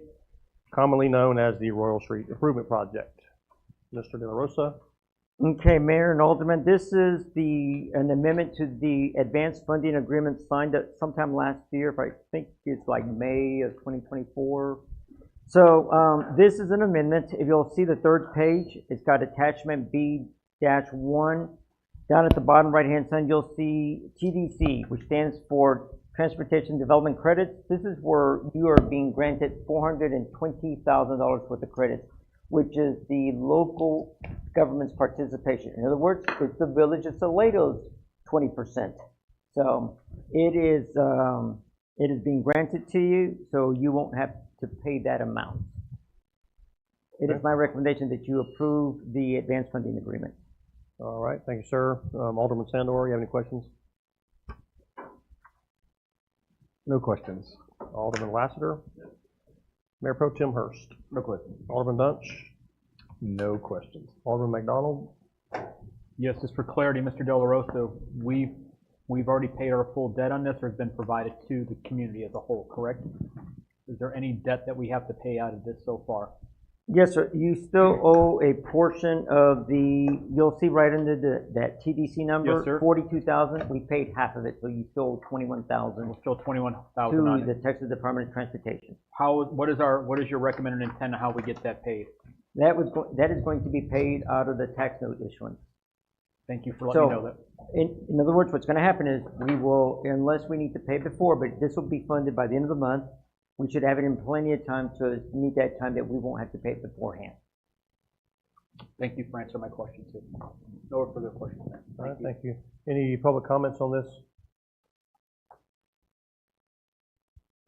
commonly known as the Royal Street Improvement Project. Mr. De La Rosa. Okay, Mayor and Alderman, this is an amendment to the advanced funding agreement signed sometime last year, if I think it's like May of 2024. So this is an amendment. If you'll see the third page, it's got attachment B-1. Down at the bottom right-hand side, you'll see TDC, which stands for Transportation Development Credits. This is where you are being granted $420,000 worth of credits, which is the local government's participation. In other words, it's the Village of Salado's 20%. So it is being granted to you, so you won't have to pay that amount. It is my recommendation that you approve the advanced funding agreement. All right, thank you, sir. Alderman Sandor, you have any questions? No questions. Alderman Lassiter? Mayor Pro Tem Hurst? No questions. Alderman Bunch? No questions. Alderman McDonald? Yes, just for clarity, Mr. De La Rosa, we've already paid our full debt on this, or has been provided to the community as a whole, correct? Is there any debt that we have to pay out of this so far? Yes, sir. You still owe a portion of you'll see right under that TDC number, Yes, sir. 42,000. We paid half of it, so you still owe 21,000 Still 21,000 to on the it. Texas Department of Transportation. What is your recommended intent on how we get that paid? That is going to be paid out of the tax note issuance. Thank you for letting me know that. In other words, what's going to happen is we will, unless we need to pay before, but this will be funded by the end of the month. We should have it in plenty of time to meet that time that we won't have to pay it beforehand. Thank you for answering my question too. No further questions. All right, thank you. Any public comments on this?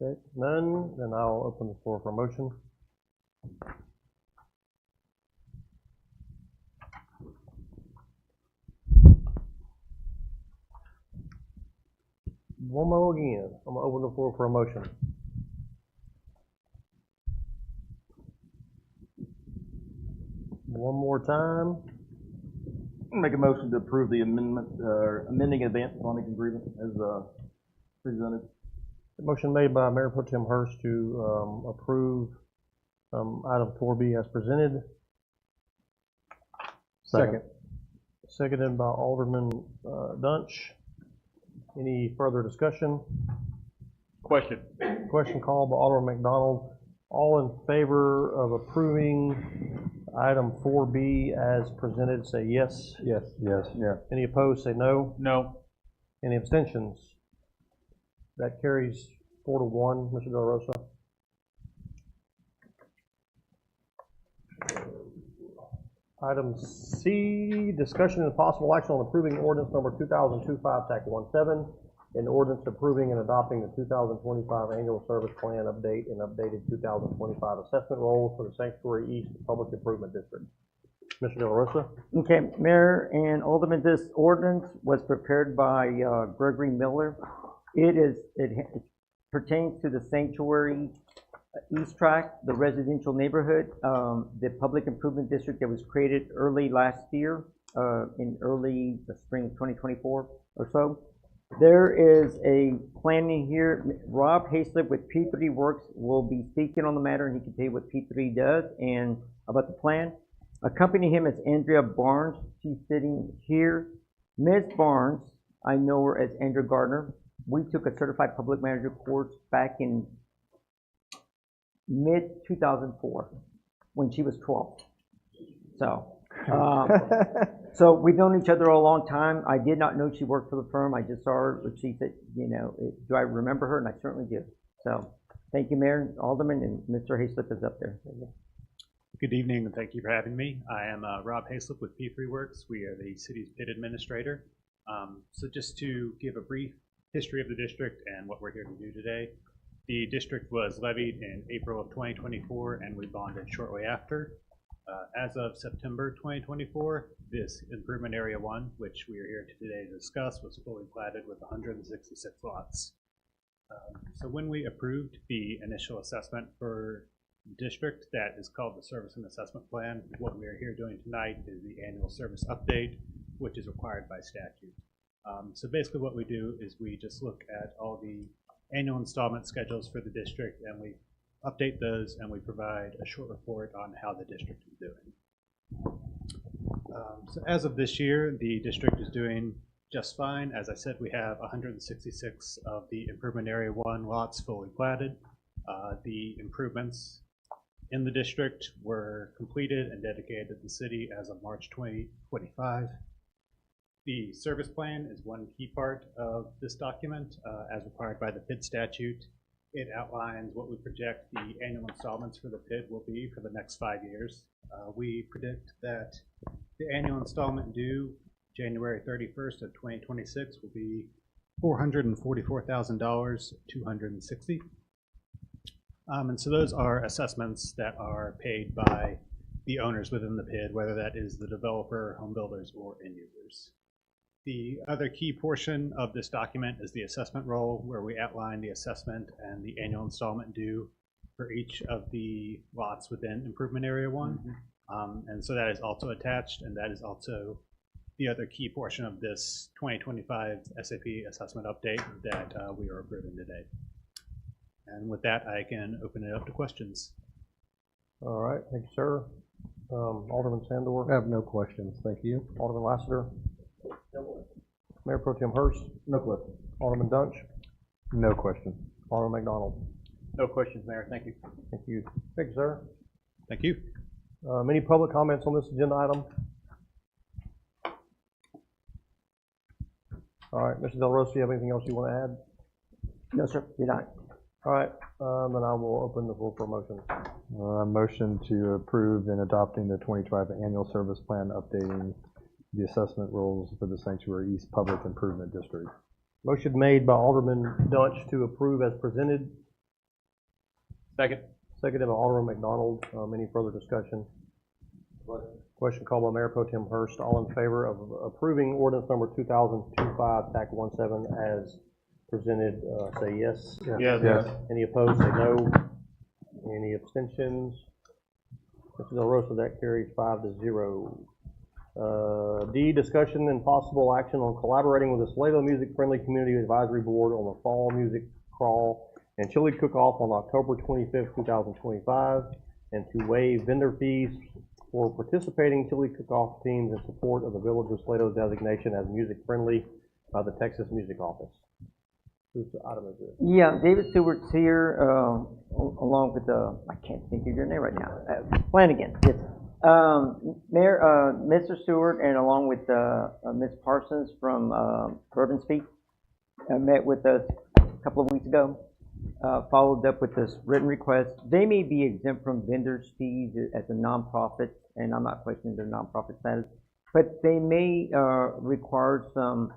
Okay, none, then I'll open the floor for a motion. One more again. I'm gonna open the floor for a motion. One more time. Make a motion to approve the amendment, amending advanced funding agreement as presented. Motion made by Mayor Pro Tem Hurst to approve item 4B as presented. Second. Seconded by Alderman Dunch. Any further discussion? Question. Question called by Alderman McDonald. All in favor of approving item 4B as presented, say yes. Yes. Yes. Yeah. Any opposed, say no. No. Any abstentions? That carries 4-1, Mr. De La Rosa. Item C, discussion and possible action on approving ordinance number 2025 TAC 17, an ordinance approving and adopting the 2025 annual service plan update and updated 2025 assessment rolls for the Sanctuary East Public Improvement District. Mr. De La Rosa. Okay, Mayor and Alderman, this ordinance was prepared by Gregory Miller. It pertains to the Sanctuary East Tract, the residential neighborhood, the public improvement district that was created early last year, in the spring of 2024 or so. There is a plan in here. Rob Hayslip with P3 Works will be speaking on the matter, and he can tell you what P3 does and about the plan. Accompanying him is Andrea Barnes. She's sitting here. Ms. Barnes, I know her as Andrea Gardner. We took a certified public manager course back in mid-2004 when she was 12. So, so we've known each other a long time. I did not know she worked for the firm. I just saw her, but she said, you know, do I remember her? And I certainly do. So thank you, Mayor, Alderman, and Mr. Hayslip is up there. Good evening, and thank you for having me. I am Rob Hayslip with P3 Works. We are the city's bid administrator. So just to give a brief history of the district and what we're here to do today. The district was levied in April of 2024, and we bonded shortly after. As of September 2024, this improvement area 1, which we are here today to discuss, was fully platted with 166 lots. So when we approved the initial assessment for district, that is called the Service and Assessment Plan. What we are here doing tonight is the annual service update, which is required by statute. So basically what we do is we just look at all the annual installment schedules for the district, and we update those, and we provide a short report on how the district is doing. So as of this year, the district is doing just fine. As I said, we have 166 of the improvement area 1 lots fully platted. The improvements in the district were completed and dedicated to the city as of March 2025. The service plan is one key part of this document, as required by the PID statute. It outlines what we project the annual installments for the PID will be for the next 5 years. We predict that the annual installment due January 31st of 2026 will be $444,260. And so those are assessments that are paid by the owners within the PID, whether that is the developer, home builders, or end users. The other key portion of this document is the assessment roll, where we outline the assessment and the annual installment due for each of the lots within improvement area 1. And so that is also attached, and that is also the other key portion of this 2025 SAP assessment update that we are approving today. And with that, I can open it up to questions. All right, thank you, sir. Alderman Sandor. I have no questions, thank you. Alderman Lassiter. Mayor Pro Tem Hurst. No question. Alderman Dunch. No question. Alderman McDonald. No questions, Mayor. Thank you. Thank you. Thank you, sir. Thank you. Any public comments on this agenda item? All right, Mr. Del Rosa, do you have anything else you want to add? No, sir, you're not. All right, then I will open the floor for a motion. Motion to approve in adopting the 2025 annual service plan, updating the assessment rules for the Sanctuary East Public Improvement District. Motion made by Alderman Dunch to approve as presented. Second. Seconded by Alderman McDonald. Any further discussion? Question called by Mayor Pro Tem Hurst. All in favor of approving ordinance number 2025 TAC 17 as presented, say yes. Yes. Any opposed, say no. Any abstentions? Mr. Del Rosa, that carries 5-0. D, discussion and possible action on collaborating with the Salado Music Friendly Community Advisory Board on the Fall Music Crawl and Chili Cook-Off on October 25th, 2025, and to waive vendor fees for participating Chili Cook-Off teams in support of the Village of Salado's designation as music friendly by the Texas Music Office. Whose item is this? Yeah, David Stewart's here, along with I can't think of your name right now, Flanagan, yes. Mayor, Mr. Stewart, and along with Ms. Parsons from Urban Speak, met with us a couple of weeks ago, followed up with this written request. They may be exempt from vendors' fees as a nonprofit, and I'm not questioning their nonprofit status, but they may require some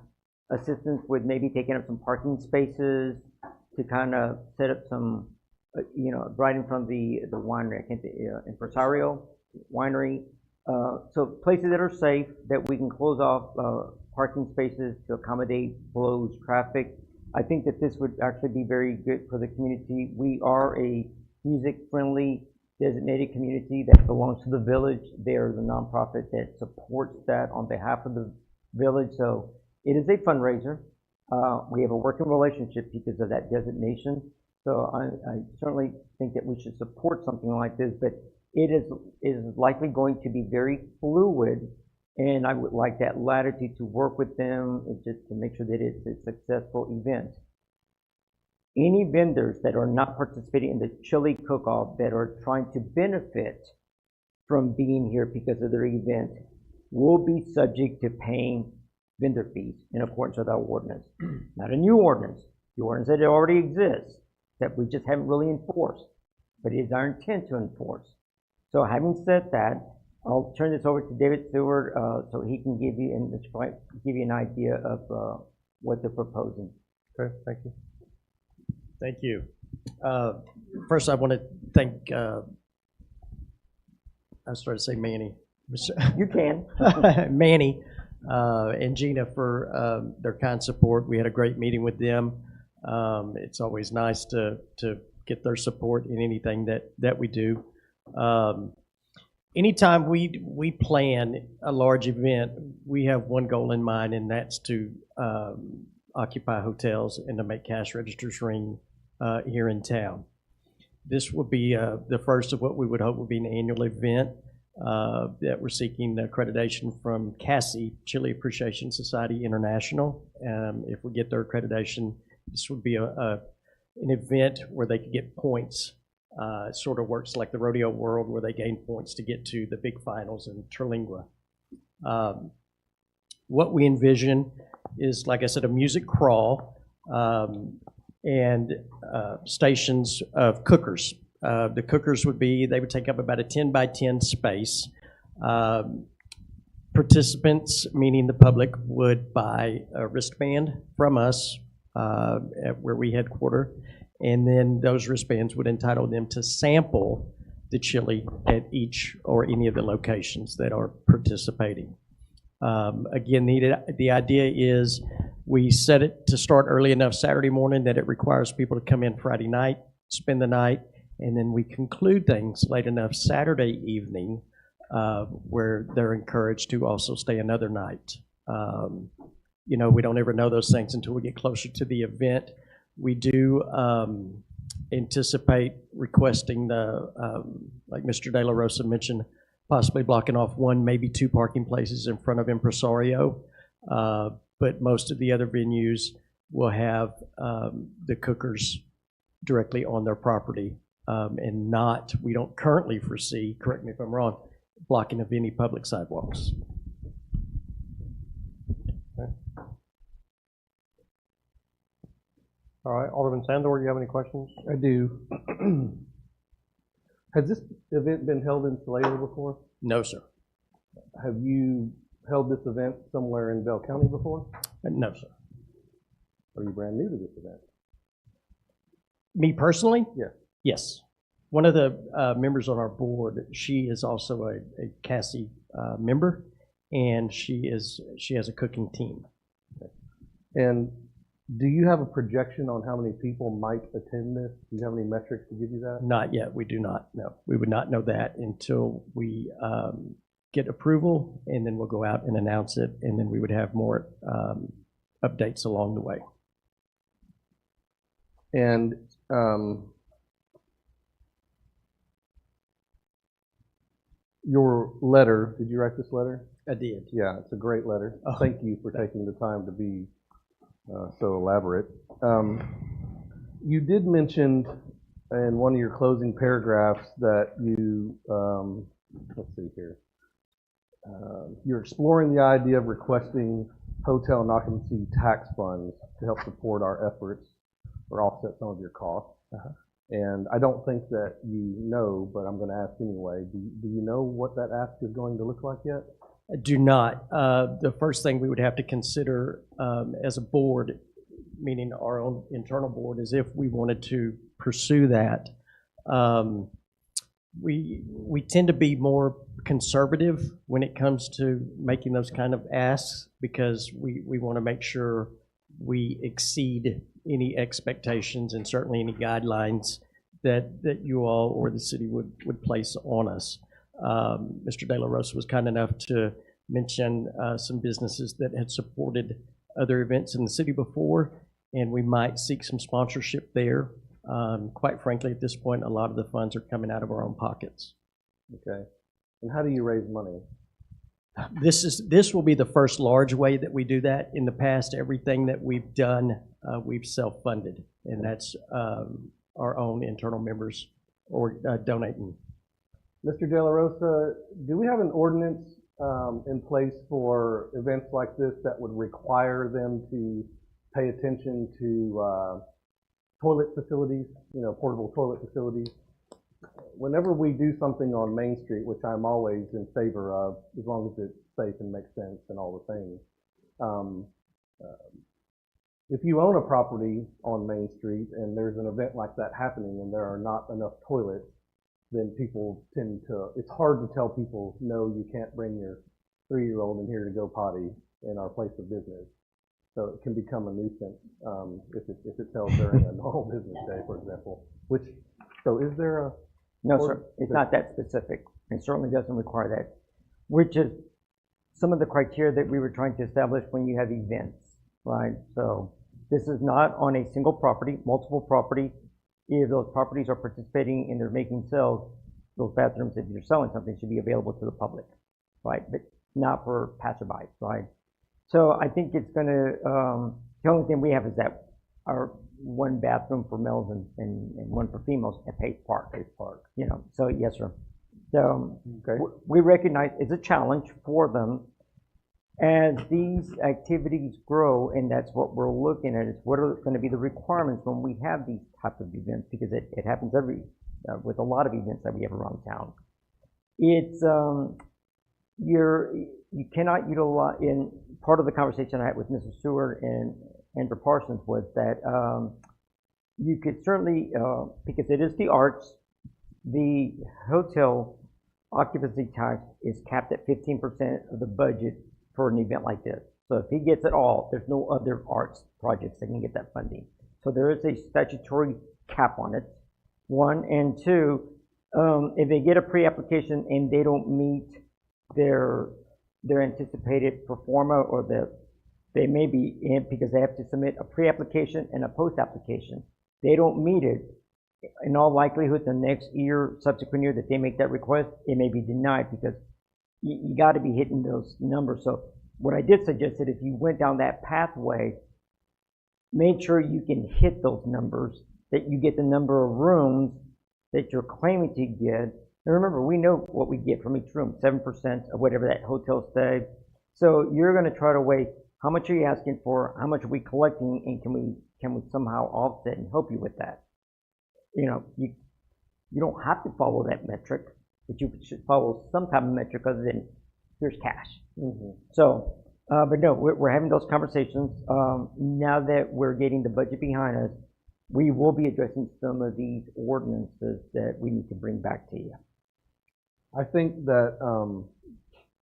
assistance with maybe taking up some parking spaces to kind of set up some, right in front of the winery, I can't think, Impresario Winery. So places that are safe, that we can close off parking spaces to accommodate flows, traffic. I think that this would actually be very good for the community. We are a music-friendly designated community that belongs to the village. They're the nonprofit that supports that on behalf of the village. So it is a fundraiser. We have a working relationship because of that designation. So I certainly think that we should support something like this, but it is likely going to be very fluid, and I would like that latitude to work with them just to make sure that it's a successful event. Any vendors that are not participating in the chili cook-off that are trying to benefit from being here because of their event will be subject to paying vendor fees in accordance with our ordinance. Not a new ordinance, the ordinance that already exists, that we just haven't really enforced, but it is our intent to enforce. So having said that, I'll turn this over to David Stewart so he can give you an idea of what they're proposing. Okay, thank you. Thank you. First, I want to thank I started to say Manny. You can. Manny and Gina for their kind support. We had a great meeting with them. It's always nice to get their support in anything that we do. Anytime we plan a large event, we have one goal in mind, and that's to occupy hotels and to make cash registers ring here in town. This will be the first of what we would hope will be an annual event that we're seeking accreditation from CASI, Chili Appreciation Society International. If we get their accreditation, this would be an event where they could get points. It sort of works like the rodeo world where they gain points to get to the big finals in Terlingua. What we envision is, like I said, a music crawl and stations of cookers. The cookers they would take up about a 10 by 10 space. Participants, meaning the public, would buy a wristband from us at where we headquarter, and then those wristbands would entitle them to sample the chili at each or any of the locations that are participating. Again, the idea is we set it to start early enough Saturday morning that it requires people to come in Friday night, spend the night, and then we conclude things late enough Saturday evening where they're encouraged to also stay another night. We don't ever know those things until we get closer to the event. We do anticipate requesting like Mr. De La Rosa mentioned, possibly blocking off one, maybe two parking places in front of Impresario. But most of the other venues will have the cookers directly on their property and we don't currently foresee, correct me if I'm wrong, blocking of any public sidewalks. Okay. All right, Alderman Sandor, do you have any questions? I do. Has this event been held in Salado before? No, sir. Have you held this event somewhere in Bell County before? No, sir. Are you brand new to this event? Me personally? Yes. Yes. One of the members on our board, she is also a CASI member, and she has a cooking team. Okay. And do you have a projection on how many people might attend this? Do you have any metrics to give you that? Not yet. We do not know. We would not know that until we get approval, and then we'll go out and announce it, and then we would have more updates along the way. And your letter, did you write this letter? I did. Yeah, it's a great letter. Oh, thank you for taking the time to be so elaborate. You did mention in one of your closing paragraphs that you, let's see here, you're exploring the idea of requesting hotel and occupancy tax funds to help support our efforts or offset some of your costs. And I don't think that you know, but I'm going to ask anyway. Do you know what that ask is going to look like yet? I do not. The first thing we would have to consider as a board, meaning our own internal board, is if we wanted to pursue that. We tend to be more conservative when it comes to making those kind of asks because we want to make sure we exceed any expectations and certainly any guidelines that you all or the city would place on us. Mr. De La Rosa was kind enough to mention some businesses that had supported other events in the city before, and we might seek some sponsorship there. Quite frankly, at this point, a lot of the funds are coming out of our own pockets. Okay. And how do you raise money? This will be the first large way that we do that. In the past, everything that we've done, we've self-funded, and that's our own internal members or donating. Mr. De La Rosa, do we have an ordinance in place for events like this that would require them to pay attention to toilet facilities, portable toilet facilities? Whenever we do something on Main Street, which I'm always in favor of, as long as it's safe and makes sense and all the things, if you own a property on Main Street and there's an event like that happening and there are not enough toilets, then people tend to, it's hard to tell people, no, you can't bring your 3-year-old in here to go potty in our place of business. So it can become a nuisance if it's held during a normal business day, for example. So is there a? No, sir, it's not that specific. It certainly doesn't require that, which is some of the criteria that we were trying to establish when you have events, right? So this is not on a single property, multiple properties. If those properties are participating and they're making sales, those bathrooms, if you're selling something, should be available to the public, right? But not for passerbys, right? So I think it's gonna, the only thing we have is that our one bathroom for males and one for females at Pace Park. You know, so yes, sir. So we recognize it's a challenge for them as these activities grow, and that's what we're looking at, is what are going to be the requirements when we have these type of events, because it happens with a lot of events that we have around town. It's, you cannot utilize, in part of the conversation I had with Mrs. Stewart and Andrew Parsons was that you could certainly, because it is the arts, the hotel occupancy tax is capped at 15% of the budget for an event like this. So if he gets it all, there's no other arts projects that can get that funding. So there is a statutory cap on it, one. And two, if they get a pre-application and they don't meet their anticipated pro forma, or they may be in, because they have to submit a pre-application and a post-application. They don't meet it, in all likelihood, the next year, subsequent year that they make that request, it may be denied, because you got to be hitting those numbers. So what I did suggest that if you went down that pathway, make sure you can hit those numbers, that you get the number of rooms that you're claiming to get. And remember, we know what we get from each room, 7% of whatever that hotel stay. So you're going to try to weigh how much are you asking for, how much are we collecting, and can we somehow offset and help you with that? You know, you don't have to follow that metric, but you should follow some type of metric other than here's cash. So, but no, we're having those conversations. Now that we're getting the budget behind us, we will be addressing some of these ordinances that we need to bring back to you. I think that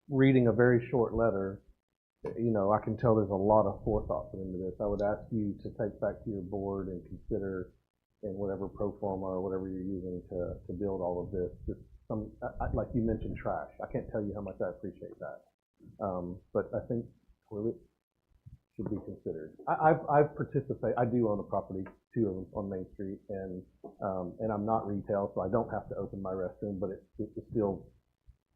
reading a very short letter, you know, I can tell there's a lot of forethought put into this. I would ask you to take back to your board and consider, in whatever pro forma or whatever you're using to build all of this, just some, like you mentioned, trash. I can't tell you how much I appreciate that. But I think toilets should be considered. I've participated. I do own a property, 2 of them on Main Street, and I'm not retail, so I don't have to open my restroom. But it's still,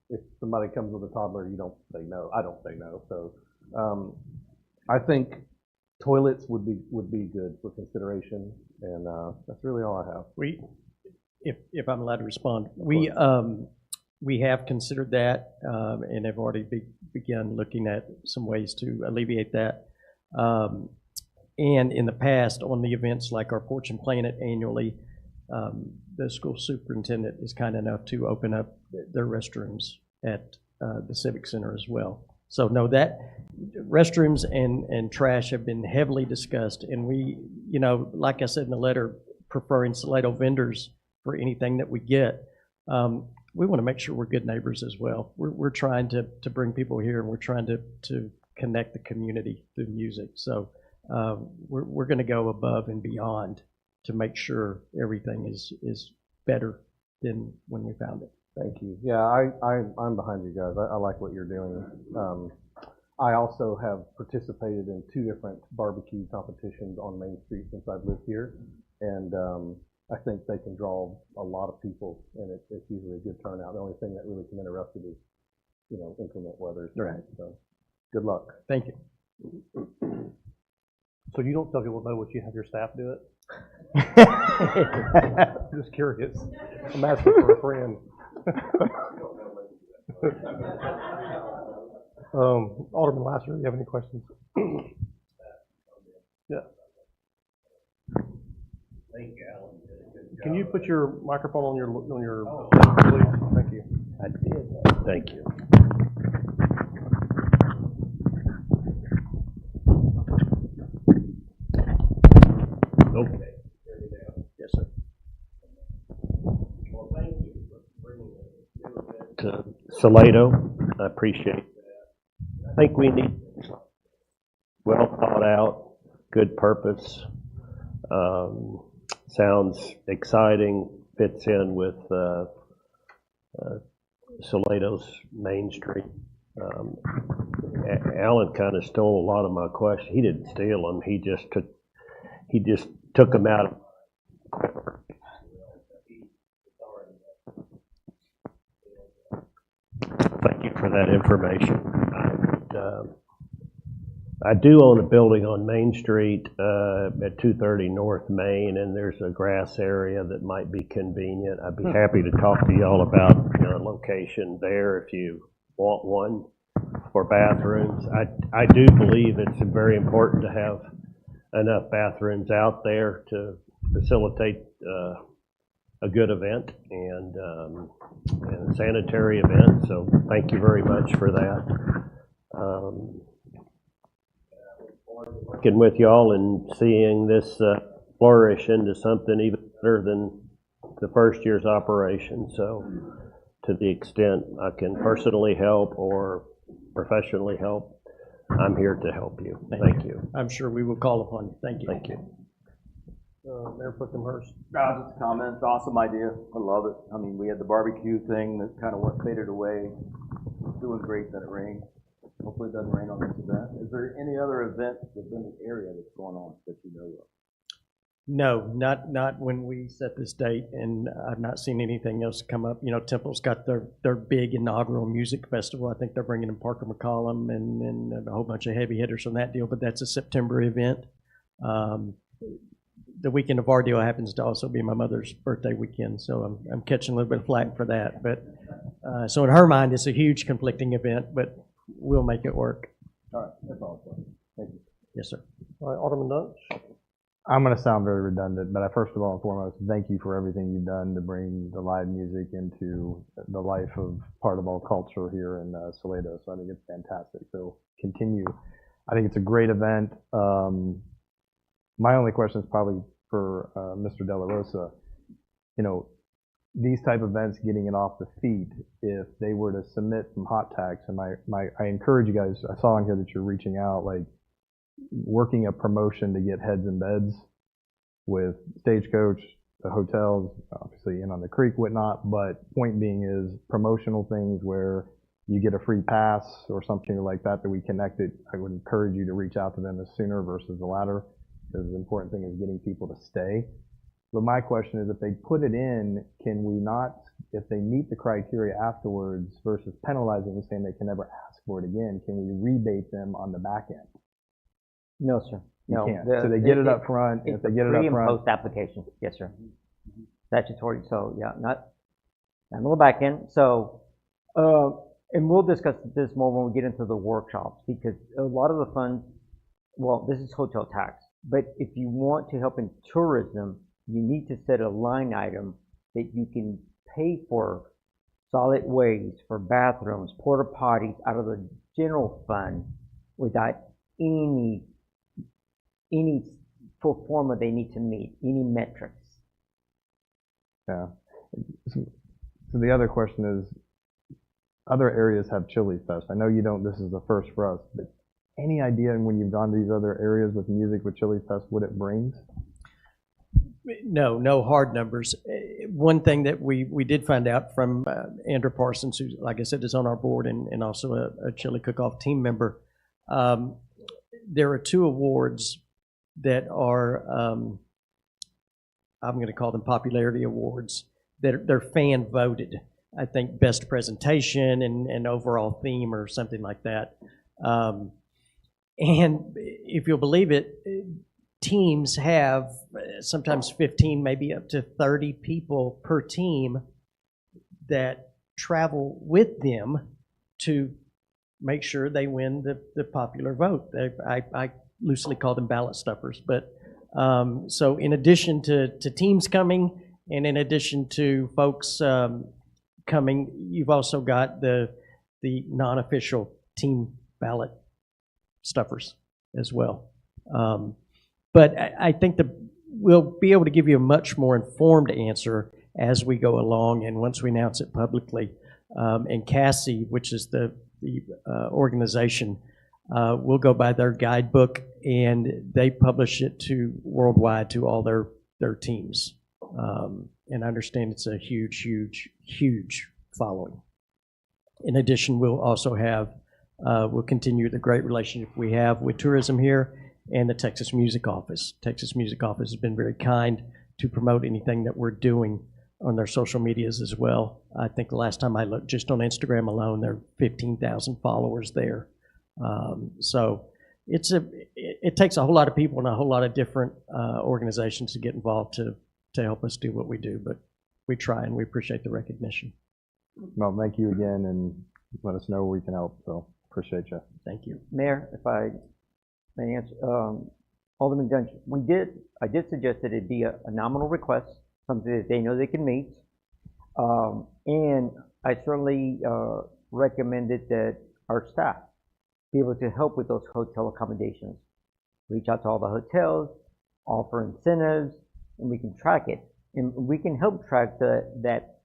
if somebody comes with a toddler, you don't say no. I don't say no. So I think toilets would be good for consideration, and that's really all I have. If I'm allowed to respond, we have considered that and have already begun looking at some ways to alleviate that. And in the past, on the events like our Porch and Planet annually, the school superintendent is kind enough to open up their restrooms at the Civic Center as well. So no, that restrooms and trash have been heavily discussed, and we, you know, like I said in the letter, preferring Salado vendors for anything that we get. We want to make sure we're good neighbors as well. We're trying to bring people here, and we're trying to connect the community through music. So we're going to go above and beyond to make sure everything is better than when we found it. Thank you. Yeah, I'm behind you guys. I like what you're doing. I also have participated in 2 different barbecue competitions on Main Street since I've lived here, and I think they can draw a lot of people, and it's usually a good turnout. The only thing that really can interrupt it is, you know, inclement weather. Right. So, good luck. Thank you. So you don't tell people no, but you have your staff do it? I'm just curious. I'm asking for a friend. Alderman Lasser, do you have any questions? Yeah. Thank you, Alan. Can you put your microphone on your please? Thank you. I did. Thank you. Okay. Yes, sir. Well, thank you for Salado. I appreciate that. I think we need well thought out, good purpose. Sounds exciting, fits in with Salado's Main Street. Alan kind of stole a lot of my questions. He didn't steal them. He just took them out of. Thank you for that information. I do own a building on Main Street at 230 North Main, and there's a grass area that might be convenient. I'd be happy to talk to y'all about a location there if you want one for bathrooms. I do believe it's very important to have enough bathrooms out there to facilitate a good event and a sanitary event, so thank you very much for that. Working with y'all and seeing this flourish into something even better than the first year's operation. So to the extent I can personally help or professionally help, I'm here to help you. Thank you. I'm sure we will call upon you. Thank you. Thank you. Mayor Pro Tem Hurst. Just a comment. It's an awesome idea. I love it. I mean, we had the barbecue thing that kind of went faded away. It's doing great that it rained. Hopefully it doesn't rain on this event. Is there any other events within the area that's going on that you know of? No, not when we set this date, and I've not seen anything else come up. You know, Temple's got their big inaugural music festival. I think they're bringing in Parker McCollum and a whole bunch of heavy hitters on that deal, but that's a September event. The weekend of our deal happens to also be my mother's birthday weekend, so I'm catching a little bit of flack for that. But so in her mind, it's a huge conflicting event, but we'll make it work. All right, that's all. Thank you. Yes, sir. All right, Alderman Dunch. I'm going to sound very redundant, but first of all and foremost, thank you for everything you've done to bring the live music into the life of part of our culture here in Salado. So I think it's fantastic. So continue. I think it's a great event. My only question is probably for Mr. De La Rosa. You know, these type of events, getting it off the feet, if they were to submit some hot tags, and I encourage you guys, I saw on here that you're reaching out, like working a promotion to get heads and beds with Stagecoach, the hotels, obviously in on the creek, whatnot, but point being is promotional things where you get a free pass or something like that we connected. I would encourage you to reach out to them as sooner versus the latter, because the important thing is getting people to stay. But my question is, if they put it in, can we not, if they meet the criteria afterwards versus penalizing and saying they can never ask for it again, can we rebate them on the back end? No, sir. No. You can't. So they get it up front. If they get it up Pre and front. post application. Yes, sir. Statutory. So yeah, not on the back end. So, and we'll discuss this more when we get into the workshops, because a lot of the funds, well, this is hotel tax, but if you want to help in tourism, you need to set a line item that you can pay for solid waste, for bathrooms, porta potties out of the general fund without any pro forma they need to meet, any metrics. Yeah. So the other question is, other areas have Chili Fest. I know you don't, this is the first for us, but any idea when you've gone to these other areas with music with Chili Fest, what it brings? No hard numbers. One thing that we did find out from Andrew Parsons, who, like I said, is on our board and also a Chili Cook-Off team member, there are 2 awards that are, I'm going to call them popularity awards, they're fan voted. I think best presentation and overall theme or something like that. And if you'll believe it, teams have sometimes 15, maybe up to 30 people per team that travel with them to make sure they win the popular vote. I loosely call them ballot stuffers. But so in addition to teams coming, and in addition to folks coming, you've also got the non-official team ballot stuffers as well. But I think we'll be able to give you a much more informed answer as we go along and once we announce it publicly. And Cassie, which is the organization, will go by their guidebook, and they publish it to worldwide to all their teams. And I understand it's a huge, huge, huge following. In addition, we'll also have, we'll continue the great relationship we have with tourism here and the Texas Music Office. Texas Music Office has been very kind to promote anything that we're doing on their social medias as well. I think the last time I looked, just on Instagram alone, there are 15,000 followers there. So it takes a whole lot of people and a whole lot of different organizations to get involved to help us do what we do, but we try and we appreciate the recognition. Well, thank you again, and let us know where we can help, so appreciate you. Thank you. Mayor, if I may answer, Alderman Dunge, I did suggest that it be a nominal request, something that they know they can meet. And I certainly recommended that our staff be able to help with those hotel accommodations. Reach out to all the hotels, offer incentives, and we can track it. And we can help track that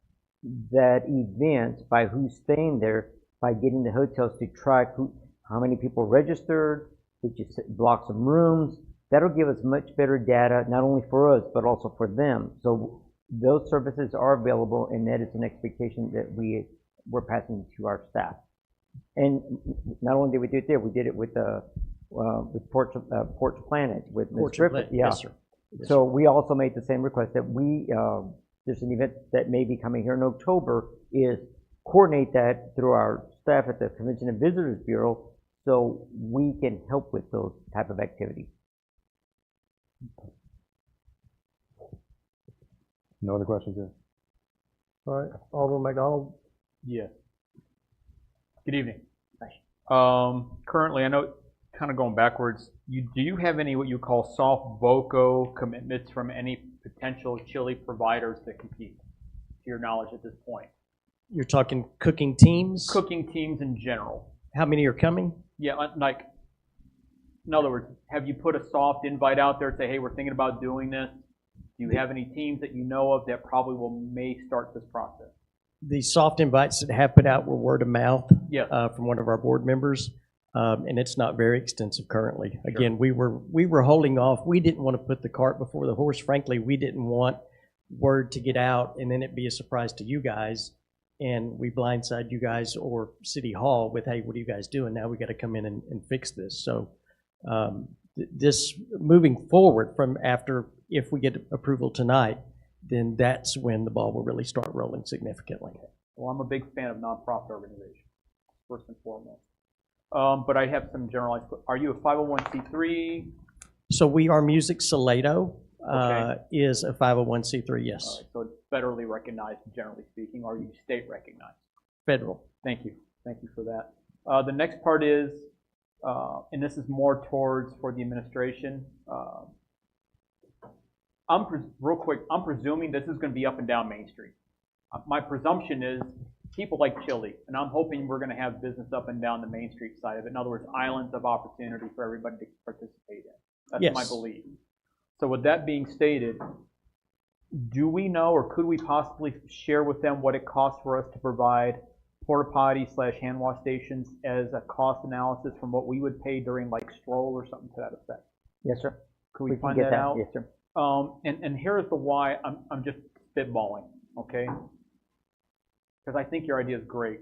event by who's staying there, by getting the hotels to track how many people registered, did you block some rooms. That'll give us much better data, not only for us, but also for them. So those services are available, and that is an expectation that we're passing to our staff. And not only did we do it there, we did it with Porch Planet, with Ms. Griffith. Yeah. Yes, sir. Yes, so we also made the same request that there's an event that may be coming here in October, is coordinate that through our staff at the Convention and Visitors Bureau so we can help with those type of activities. No other questions here? All right, Alderman McDonald? Yes. Good evening. Currently, I know, kind of going backwards, do you have any what you call soft VOCO commitments from any potential chili providers that compete, to your knowledge at this point? You're talking cooking teams? Cooking teams in general. How many are coming? Yeah, like, in other words, have you put a soft invite out there and say, hey, we're thinking about doing this? Do you have any teams that you know of that probably may start this process? The soft invites that have put out were word of mouth. Yes. From one of our board members, and it's not very extensive currently. Again, we were holding off. We didn't want to put the cart before the horse. Frankly, we didn't want word to get out and then it be a surprise to you guys, and we blindside you guys or City Hall with, hey, what are you guys doing? Now we got to come in and fix this. So this moving forward from after, if we get approval tonight, then that's when the ball will really start rolling significantly. Well, I'm a big fan of nonprofit organizations, first and foremost. But I have some generalized. Are you a 501c3? So we are Music Salado, Okay. is a 501c3, yes. All right, so it's federally recognized, generally speaking. Are you state recognized? Federal. Thank you. Thank you for that. The next part is, and this is more towards for the administration. Real quick, I'm presuming this is going to be up and down Main Street. My presumption is people like chili, and I'm hoping we're going to have business up and down the Main Street side of it. In other words, islands of opportunity for everybody to participate in. That's Yes. my belief. So with that being stated, do we know or could we possibly share with them what it costs for us to provide porta potty / hand wash stations as a cost analysis from what we would pay during like stroll or something to that effect? Yes, sir. Could we can find get that out? Yes, sir. And here's the why I'm just spitballing, okay? Because I think your idea is great.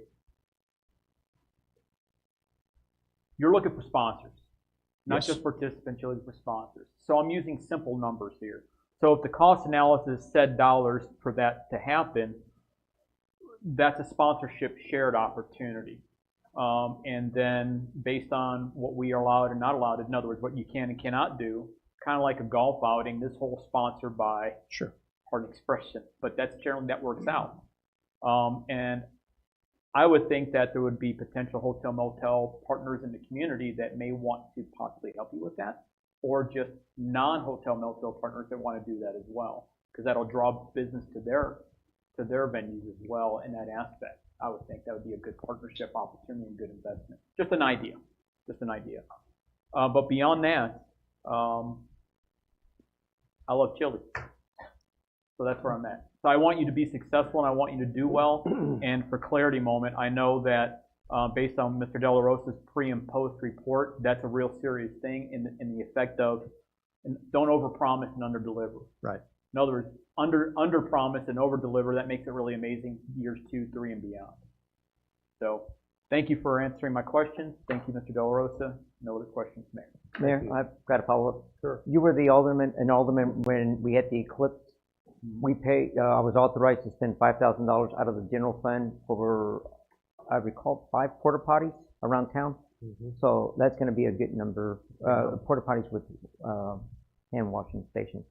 You're looking for sponsors, not Yes. just participants, you're looking for sponsors. So I'm using simple numbers here. So if the cost analysis said dollars for that to happen, that's a sponsorship shared opportunity. And then based on what we are allowed and not allowed, in other words, what you can and cannot do, kind of like a golf outing, this whole sponsored by, Sure. hard expression, but that's generally that works out. And I would think that there would be potential hotel motel partners in the community that may want to possibly help you with that, or just non-hotel motel partners that want to do that as well, because that'll draw business to their venues as well in that aspect. I would think that would be a good partnership opportunity and good investment. Just an idea. But beyond that, I love chili. So that's where I'm at. So I want you to be successful and I want you to do well. And for clarity moment, I know that based on Mr. De La Rosa's pre and post report, that's a real serious thing in the effect of don't overpromise and underdeliver. Right. In other words, underpromise and overdeliver. That makes it really amazing years 2, 3, and beyond. So thank you for answering my questions. Thank you, Mr. De La Rosa. No other questions, Mayor. Mayor, I've got a follow-up. Sure. You were the alderman when we had the eclipse. We paid, I was authorized to spend $5,000 out of the general fund for, I recall, 5 porta potties around town. So that's going to be a good number, porta potties with hand washing stations.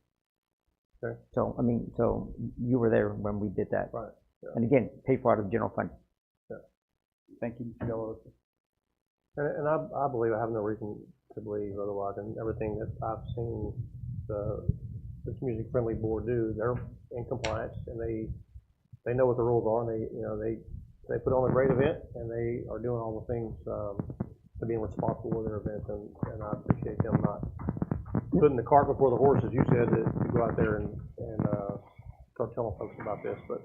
Okay. So, I mean, so you were there when we did that. Right. Yeah. And again, paid for out of the general fund. Thank you, Mr. De La Rosa. And I believe, I have no reason to believe otherwise, and everything that I've seen this music-friendly board do, they're in compliance, and they know what the rules are, and they put on a great event, and they are doing all the things to being responsible with their event, and I appreciate them not putting the cart before the horse, as you said, to go out there and start telling folks about this, but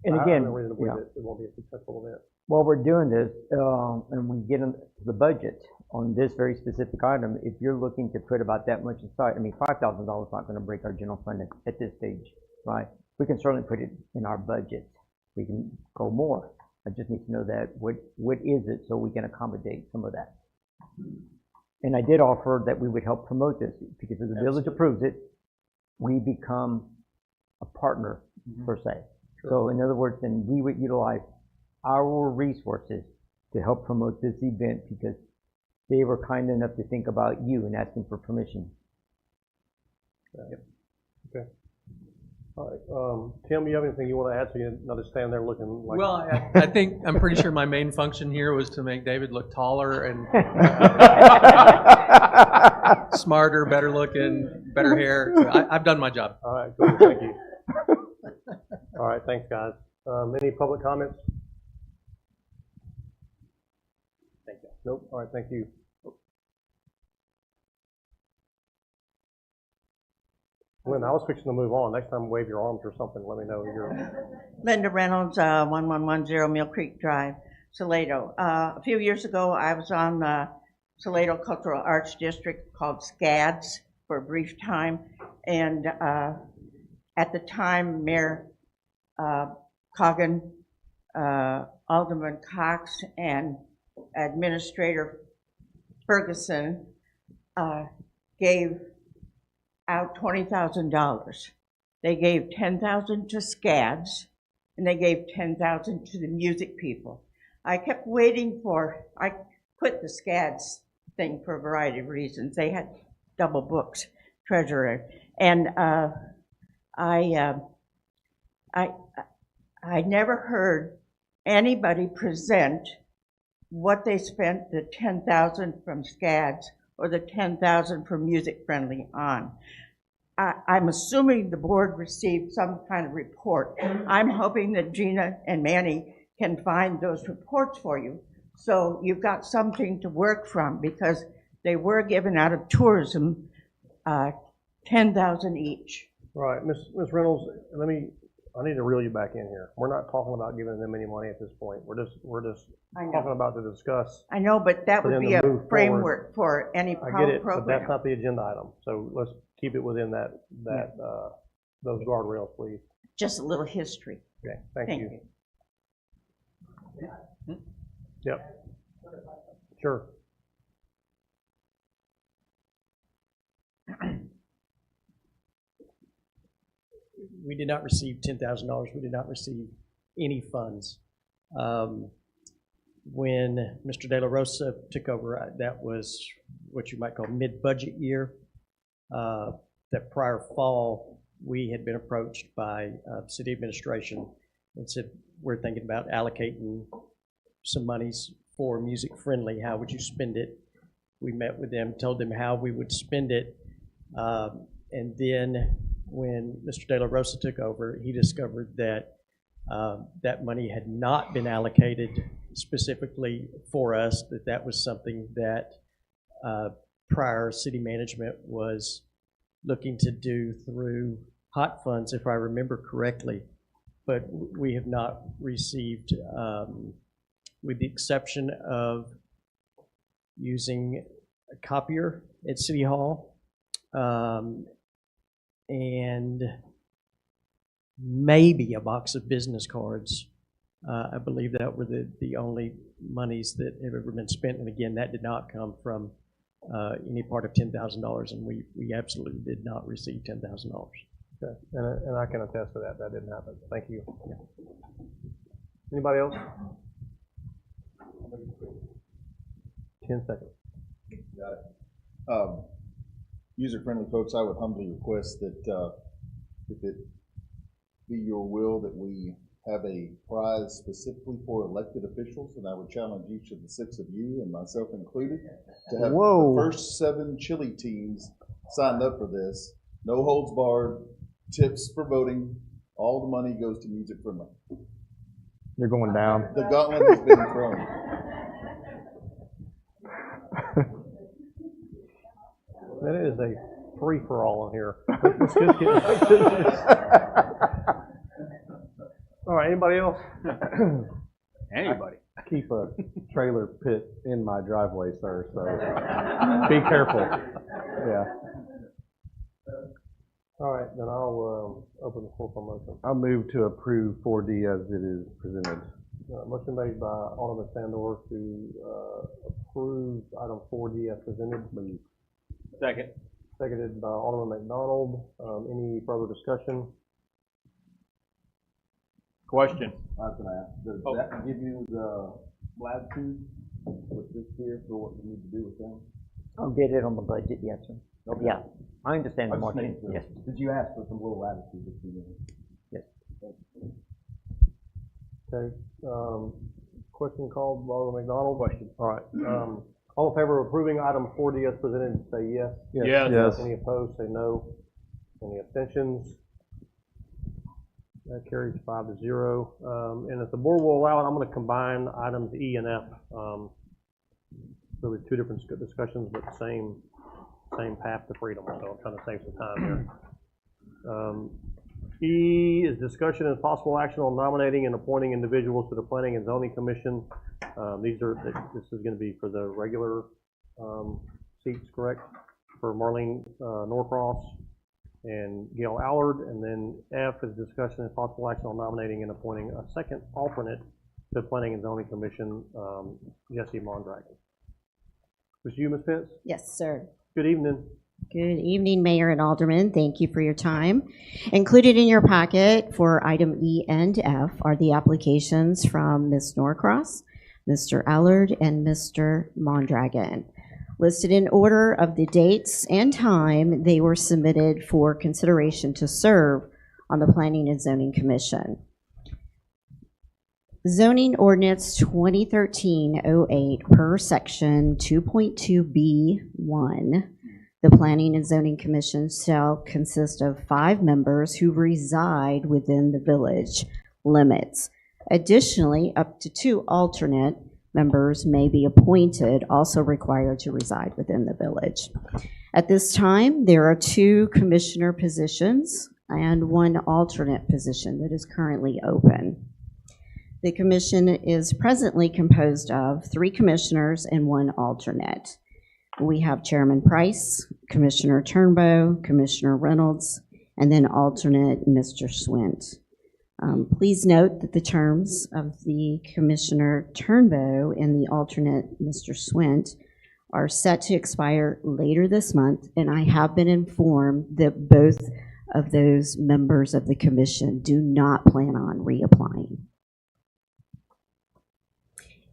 And I again, have no reason to believe that it won't be a successful event. while we're doing this, and we get into the budget on this very specific item, if you're looking to put about that much aside, I mean, $5,000 is not going to break our general fund at this stage, right? We can certainly put it in our budget. We can go more. I just need to know that what is it so we can accommodate some of that. And I did offer that we would help promote this because if the village approves it, we become a partner per se. Sure. So in other words, then we would utilize our resources to help promote this event because they were kind enough to think about you and asking for permission. Okay. All right. Tim, you have anything you want to add so you not just stand there looking like... Well, I think, I'm pretty sure my main function here was to make David look taller and smarter, better looking, better hair. So I've done my job. All right, good. Thank you. All right, thanks, guys. Any public comments? Thank you. Nope. All right, thank you. Lynn, I was fixing to move on. Next time, wave your arms or something. Let me know you're... Linda Reynolds, 1110 Mill Creek Drive, Salado. A few years ago, I was on the Salado Cultural Arts District called SCADS for a brief time. And at the time, Mayor Coggin, Alderman Cox, and Administrator Ferguson gave out $20,000. They gave $10,000 to SCADS, and they gave $10,000 to the music people. I kept waiting I quit the SCADS thing for a variety of reasons. They had double booked treasurer, and I never heard anybody present what they spent the $10,000 from SCADS or the $10,000 from Music Friendly on. I'm assuming the board received some kind of report. I'm hoping that Gina and Manny can find those reports for you. So you've got something to work from because they were given out of tourism $10,000 each. Right, Ms. Reynolds, I need to reel you back in here. We're not talking about giving them any money at this point. We're just talking about to discuss. I know, but that would be a framework for any I get it, program. but that's not the agenda item. So let's keep it within those guardrails, please. Just a little history. Okay, thank you. Yep. Sure. We did not receive $10,000. We did not receive any funds. When Mr. De La Rosa took over, that was what you might call mid-budget year. That prior fall, we had been approached by city administration and said, we're thinking about allocating some monies for music friendly. How would you spend it? We met with them, told them how we would spend it. And then when Mr. De La Rosa took over, he discovered that that money had not been allocated specifically for us, that was something that prior city management was looking to do through hot funds, if I remember correctly, but we have not received, with the exception of using a copier at City Hall, and maybe a box of business cards. I believe that were the only monies that have ever been spent, and again, that did not come from any part of $10,000, and we absolutely did not receive $10,000. Okay, and I can attest to that. That didn't happen. Thank you. Anybody else? 10 seconds. Got it. User-friendly folks, I would humbly request that if it be your will that we have a prize specifically for elected officials, and I would challenge each of the 6 of you, and myself included, to have the first 7 chili teams signed up for this. No holds barred, tips for voting. All the money goes to Music Friendly. You're going down. The gauntlet has been thrown. That is a free-for-all in here. Let's just get all right, anybody else? Anybody? I keep a trailer pit in my driveway, sir, so be careful. Yeah. All right, then I'll open the floor for motion. I'll move to approve 4D as it is presented. Motion made by Alderman Sandor to approve item 4D as presented. Second. Seconded by Alderman McDonald. Any further discussion? Question. I was gonna ask, does that give you the latitude with this here for what you need to do with them? I'll get it on the budget, yes, sir. Okay. Yeah, I understand the I just motion, need to- yes. Did you ask for some little latitude if you know? Yes. Okay. Question called by Alderman McDonald. Question. All right. All in favor of approving item 4D as presented, say yes. Yes. Yes. Any opposed, say no. Any abstentions? That carries 5-0. And if the board will allow it, I'm going to combine items E and F. Really 2 different discussions, but same path to freedom. So I'm trying to save some time here. E is discussion and possible action on nominating and appointing individuals to the Planning and Zoning Commission. This is going to be for the regular seats, correct? For Marlene Norcross and Gail Allard. And then F is discussion and possible action on nominating and appointing a second alternate to the Planning and Zoning Commission, Jesse Mondragon. Was you, Ms. Pitts? Yes, sir. Good evening. Good evening, Mayor and Alderman. Thank you for your time. Included in your packet for item E and F are the applications from Ms. Norcross, Mr. Allard, and Mr. Mondragon. Listed in order of the dates and time they were submitted for consideration to serve on the Planning and Zoning Commission. Zoning Ordinance 2013-08 per section 2.2B1. The Planning and Zoning Commission shall consist of 5 members who reside within the village limits. Additionally, up to 2 alternate members may be appointed, also required to reside within the village. At this time, there are 2 commissioner positions and 1 alternate position that is currently open. The commission is presently composed of 3 commissioners and 1 alternate. We have Chairman Price, Commissioner Turnbow, Commissioner Reynolds, and then alternate Mr. Swint. Please note that the terms of the Commissioner Turnbow and the alternate Mr. Swint are set to expire later this month, and I have been informed that both of those members of the commission do not plan on reapplying.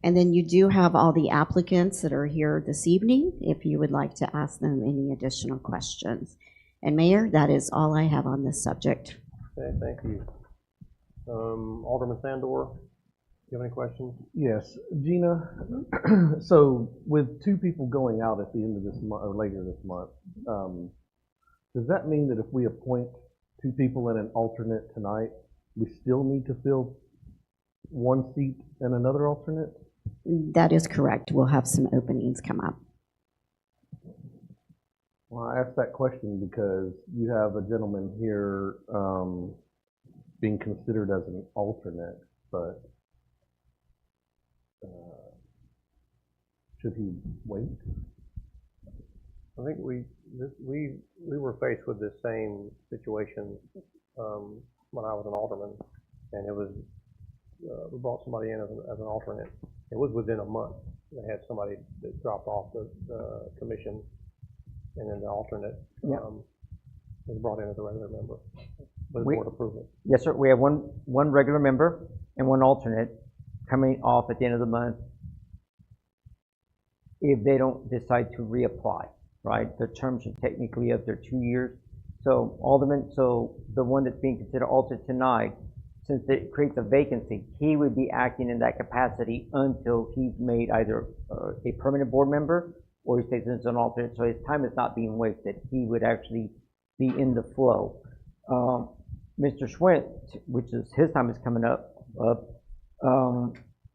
And then you do have all the applicants that are here this evening, if you would like to ask them any additional questions. And Mayor, that is all I have on this subject. Okay, thank you. Alderman Sandor, do you have any questions? Yes, Gina, so with 2 people going out at the end of this month, or later this month, does that mean that if we appoint 2 people and an alternate tonight, we still need to fill 1 seat and another alternate? That is correct. We'll have some openings come up. Well, I asked that question because you have a gentleman here being considered as an alternate, but should he wait? I think we were faced with this same situation when I was an alderman, and it was we brought somebody in as an alternate. It was within a month. They had somebody that dropped off the commission, and then the alternate was brought in as a regular member with board approval. Yes, sir. We have one regular member and one alternate coming off at the end of the month if they don't decide to reapply, right? The terms are technically up there 2 years. So Alderman, so the one that's being considered alternate tonight, since it creates a vacancy, he would be acting in that capacity until he's made either a permanent board member or he stays as an alternate. So his time is not being wasted. He would actually be in the flow. Mr. Schwint, which is his time is coming up,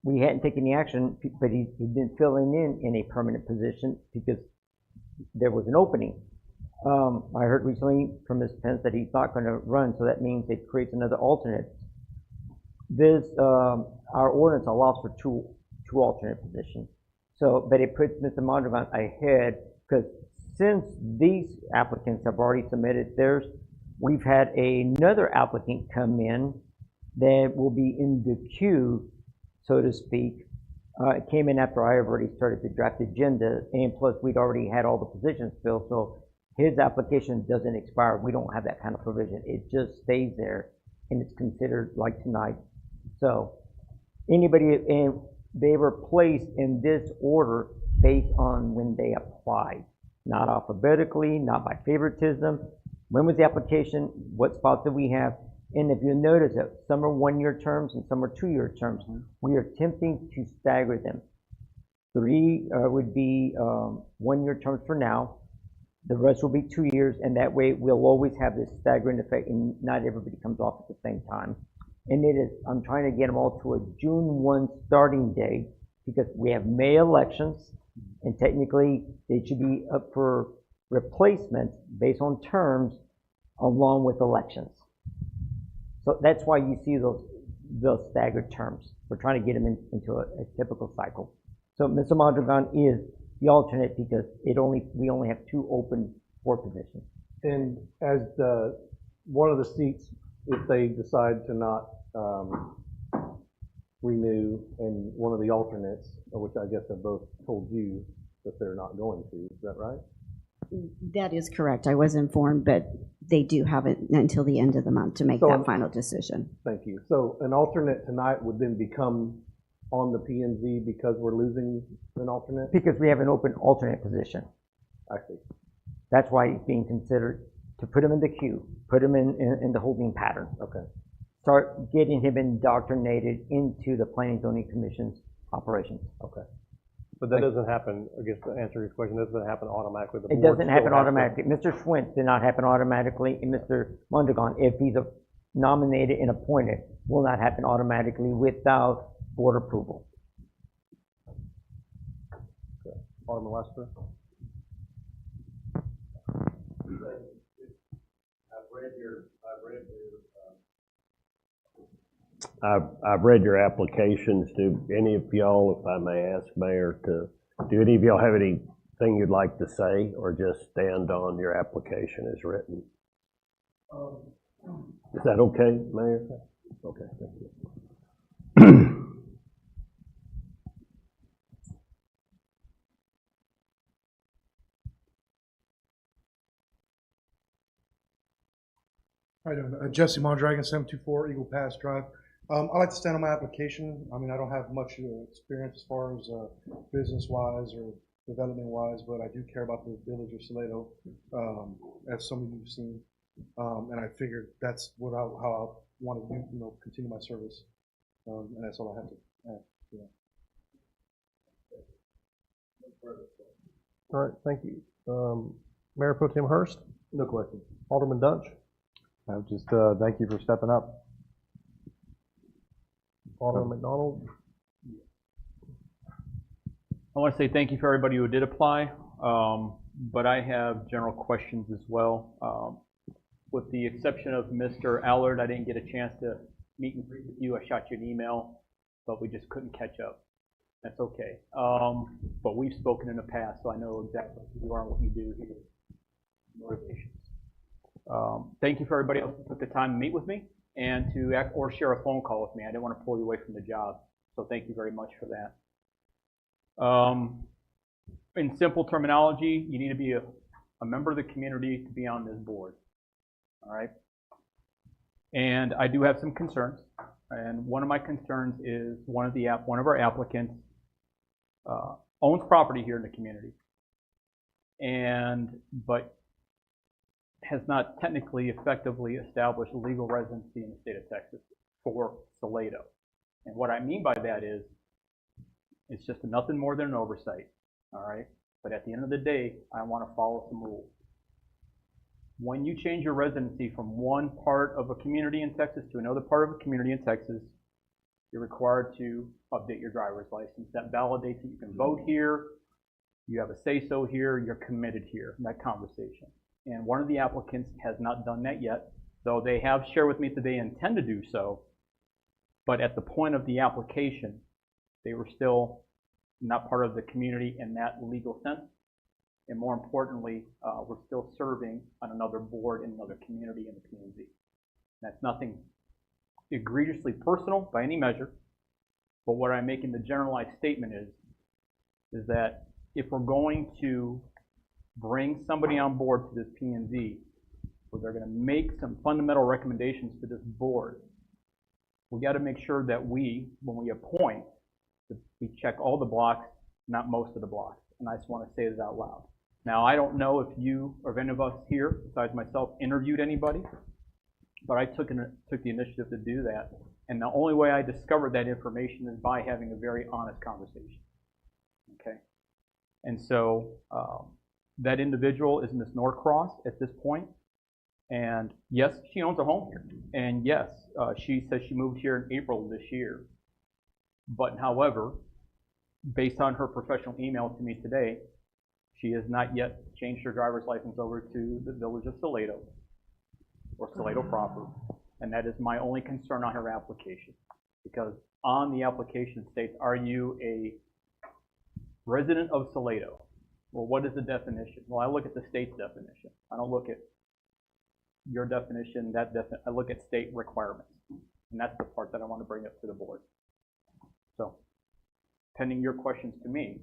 we hadn't taken any action, but he's been filling in a permanent position because there was an opening. I heard recently from Ms. Pence that he's not going to run, so that means it creates another alternate. This, our ordinance allows for two alternate positions. So, but it puts Mr. Mondragon ahead because since these applicants have already submitted theirs, we've had another applicant come in that will be in the queue, so to speak. It came in after I have already started the draft agenda, and plus we'd already had all the positions filled, so his application doesn't expire. We don't have that kind of provision. It just stays there, and it's considered like tonight. So anybody, and they were placed in this order based on when they applied, not alphabetically, not by favoritism. When was the application? What spots did we have? And if you notice that some are 1-year terms and some are 2-year terms, we are attempting to stagger them. 3 would be 1-year terms for now. The rest will be 2 years, and that way we'll always have this staggering effect, and not everybody comes off at the same time. And it is, I'm trying to get them all to a June 1 starting date because we have May elections, and technically they should be up for replacement based on terms along with elections. So that's why you see those staggered terms. We're trying to get them into a typical cycle. So Mr. Mondragon is the alternate because we only have 2 open board positions. And as one of the seats, if they decide to not renew, and one of the alternates, which I guess have both told you that they're not going to, is that right? That is correct. I was informed, but they do have it until the end of the month to make that final decision. Thank you. So an alternate tonight would then become on the P&Z because we're losing an alternate? Because we have an open alternate position. I see. That's why it's being considered to put him in the queue, put him in the holding pattern. Okay. Start getting him indoctrinated into the Planning and Zoning Commission's operations. Okay. But that doesn't happen, I guess to answer your question, that doesn't happen automatically. It doesn't happen automatically. Mr. Schwint did not happen automatically, and Mr. Mondragon, if he's nominated and appointed, will not happen automatically without board approval. Okay. Alderman Lester? I've read your applications. Do any of y'all, if I may ask, Mayor, do any of y'all have anything you'd like to say, or just stand on your application as written? Is that okay, Mayor? Okay, thank you. How you doing? Jesse Mondragon, 724 Eagle Pass Drive. I'd like to stand on my application. I mean, I don't have much experience as far as business-wise or development-wise, but I do care about the Village of Salado, as some of you have seen. And I figured that's how I want to continue my service. And that's all I have to add. Yeah. All right, thank you. Mayor Pro Tem Hurst? No question. Alderman Dunch? Just thank you for stepping up. Alderman McDonald? I want to say thank you for everybody who did apply. but I have general questions as well. With the exception of Mr. Allard, I didn't get a chance to meet and greet with you. I shot you an email, but we just couldn't catch up. That's okay. But we've spoken in the past, so I know exactly who you are and what you do here. Motivations. Thank you for everybody else who took the time to meet with me and to act or share a phone call with me. I didn't want to pull you away from the job, so thank you very much for that. In simple terminology, you need to be a member of the community to be on this board. All right? And I do have some concerns. And one of my concerns is one of our applicants owns property here in the community, but has not technically effectively established legal residency in the state of Texas for Salado. And what I mean by that is, it's just nothing more than an oversight, all right? But at the end of the day, I want to follow some rules. When you change your residency from one part of a community in Texas to another part of a community in Texas, you're required to update your driver's license. That validates that you can vote here, you have a say-so here, you're committed here, in that conversation. And one of the applicants has not done that yet, though they have shared with me that they intend to do so. But at the point of the application, they were still not part of the community in that legal sense. And more importantly, we're still serving on another board in another community in the PNZ. That's nothing egregiously personal by any measure, but what I'm making the generalized statement is that if we're going to bring somebody on board to this PNZ, where they're going to make some fundamental recommendations to this board, we got to make sure that when we appoint, that we check all the blocks, not most of the blocks. And I just want to say that out loud. Now, I don't know if you or if any of us here, besides myself, interviewed anybody, but I took the initiative to do that. And the only way I discovered that information is by having a very honest conversation. Okay? And so that individual is Ms. Norcross at this point. And yes, she owns a home here. And yes, she says she moved here in April of this year. But however, based on her professional email to me today, she has not yet changed her driver's license over to the Village of Salado, or Salado proper. And that is my only concern on her application. Because on the application it states, are you a resident of Salado? Well, what is the definition? Well, I look at the state's definition. I don't look at your definition, I look at state requirements. And that's the part that I want to bring up to the board. So, pending your questions to me,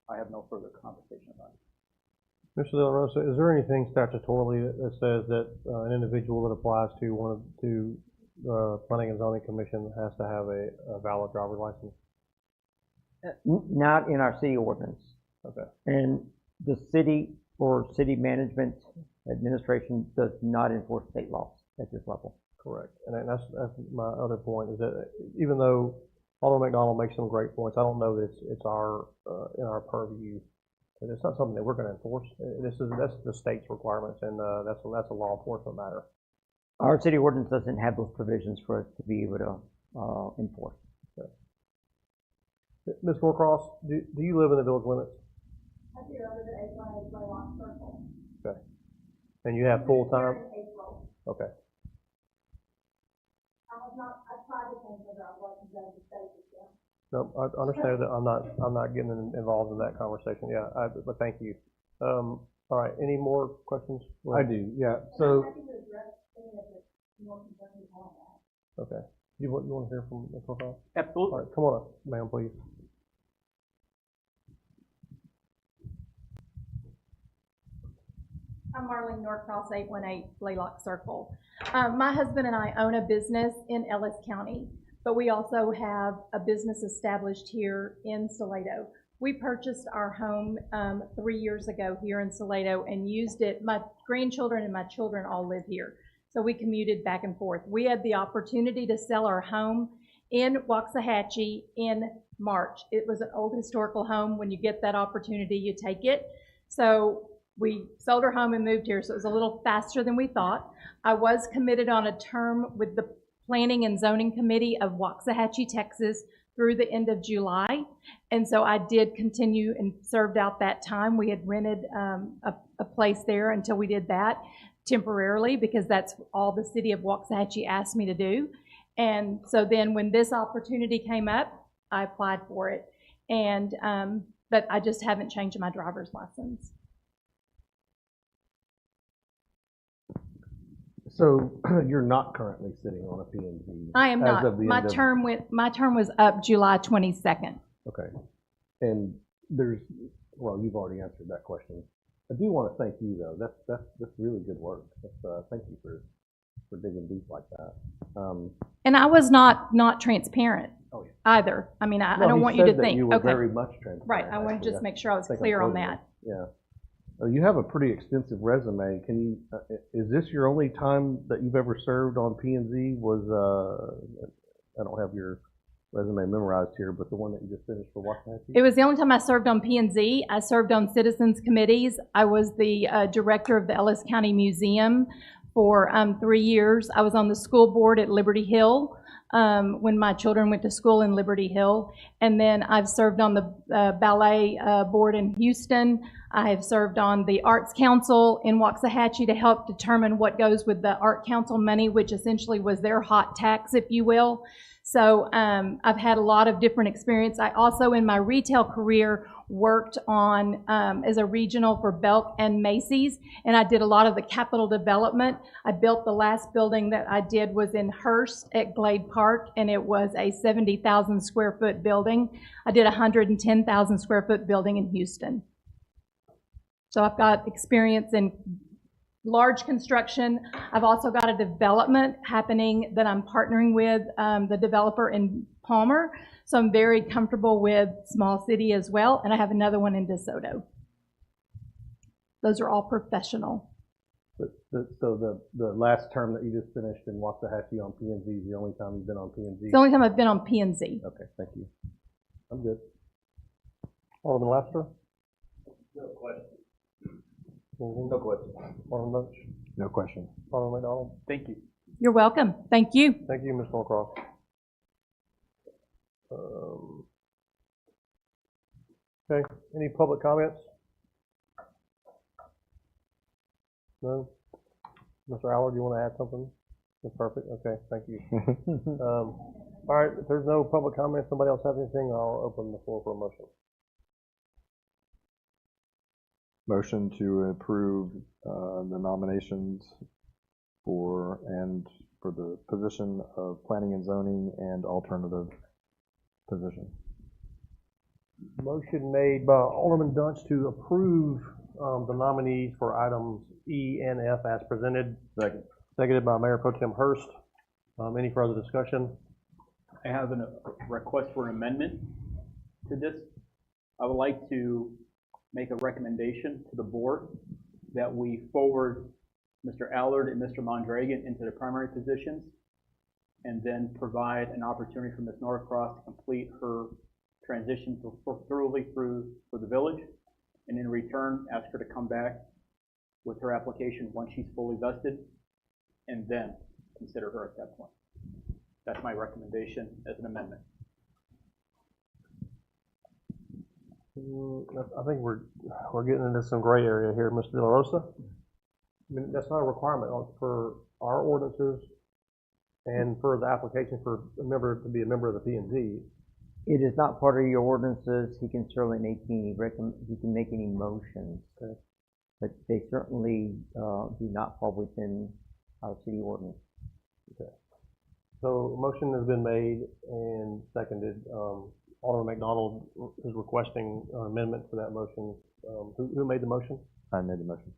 I have no further conversation about it. Mr. De La Rosa, is there anything statutorily that says that an individual that applies to Planning and Zoning Commission has to have a valid driver's license? Not in our city ordinance. Okay. And the city or city management administration does not enforce state laws at this level. Correct. And that's my other point, is that even though Alderman McDonald makes some great points, I don't know that it's our in our purview. It's not something that we're going to enforce. That's the state's requirements, and that's a law enforcement matter. Our city ordinance doesn't have those provisions for us to be able to enforce. Okay. Ms. Norcross, do you live in the village limits? I do. I live at 818 Blaylock Circle. Okay. And you have full time? Okay. I tried to think about what to do to state it. No, I understand that. I'm not getting involved in that conversation. Yeah, but thank you. All right. Any more questions? I do. Yeah. So. Okay. You want to hear from Ms. Norcross? Absolutely. All right. Come on up, ma'am, please. I'm Marlene Norcross, 818 Blaylock Circle. My husband and I own a business in Ellis County, but we also have a business established here in Salado. We purchased our home 3 years ago here in Salado and used it. My grandchildren and my children all live here, so we commuted back and forth. We had the opportunity to sell our home in Waxahachie in March. It was an old historical home. When you get that opportunity, you take it. So we sold our home and moved here, so it was a little faster than we thought. I was committed on a term with the Planning and Zoning Committee of Waxahachie, Texas, through the end of July. And so I did continue and served out that time. We had rented a place there until we did that temporarily, because that's all the city of Waxahachie asked me to do. And so then when this opportunity came up, I applied for it. And but I just haven't changed my driver's license. So you're not currently sitting on a P&Z? I am not. My term was up July 22nd. Okay. And well, you've already answered that question. I do want to thank you, though. That's really good work. Thank you for digging deep like that. And I was not transparent either. I mean, I don't want you to think. You were okay. very much transparent. Right. I want to just make sure I was clear on that. Yeah. You have a pretty extensive resume. Can you? Is this your only time that you've ever served on P&Z? I don't have your resume memorized here, but the one that you just finished for Waxahachie? It was the only time I served on P&Z. I served on citizens committees. I was the director of the Ellis County Museum for 3 years. I was on the school board at Liberty Hill when my children went to school in Liberty Hill. And then I've served on the ballet board in Houston. I have served on the Arts Council in Waxahachie to help determine what goes with the Art Council money, which essentially was their hot tax, if you will. So I've had a lot of different experience. I also, in my retail career, worked on as a regional for Belk and Macy's, and I did a lot of the capital development. I built the last building that I did was in Hearst at Glade Park, and it was a 70,000 square foot building. I did a 110,000 square foot building in Houston. So I've got experience in large construction. I've also got a development happening that I'm partnering with the developer in Palmer. So I'm very comfortable with small city as well. And I have another one in DeSoto. Those are all professional. So the last term that you just finished in Waxahachie on P&Z is the only time you've been on P&Z? It's the only time I've been on P&Z. Okay, thank you. I'm good. Alderman Lester? No question. No question. Alderman Roach? No question. Alderman McDonald? Thank you. You're welcome. Thank you. Thank you, Ms. Norcross. Okay, any public comments? No? Mr. Allard, you want to add something? That's perfect. Okay, thank you. All right, if there's no public comments, somebody else have anything, I'll open the floor for a motion. Motion to approve the nominations for the position of planning and zoning and alternative position. Motion made by Alderman Dunst to approve the nominees for items E and F as presented. Second. Seconded by Mayor Pro Tem Hurst. Any further discussion? I have a request for an amendment to this. I would like to make a recommendation to the board that we forward Mr. Allard and Mr. Mondragon into the primary positions, and then provide an opportunity for Ms. Norcross to complete her transition thoroughly through for the village, and in return ask her to come back with her application once she's fully vested, and then consider her at that point. That's my recommendation as an amendment. I think we're getting into some gray area here, Mr. De La Rosa. I mean, that's not a requirement for our ordinances and for the application for a member to be a member of the P&Z. It is not part of your ordinances. He can certainly make any motions, but they certainly do not fall within our city ordinance. Okay. So a motion has been made and seconded. Alderman McDonald is requesting an amendment to that motion. Who made the motion? I made the motion.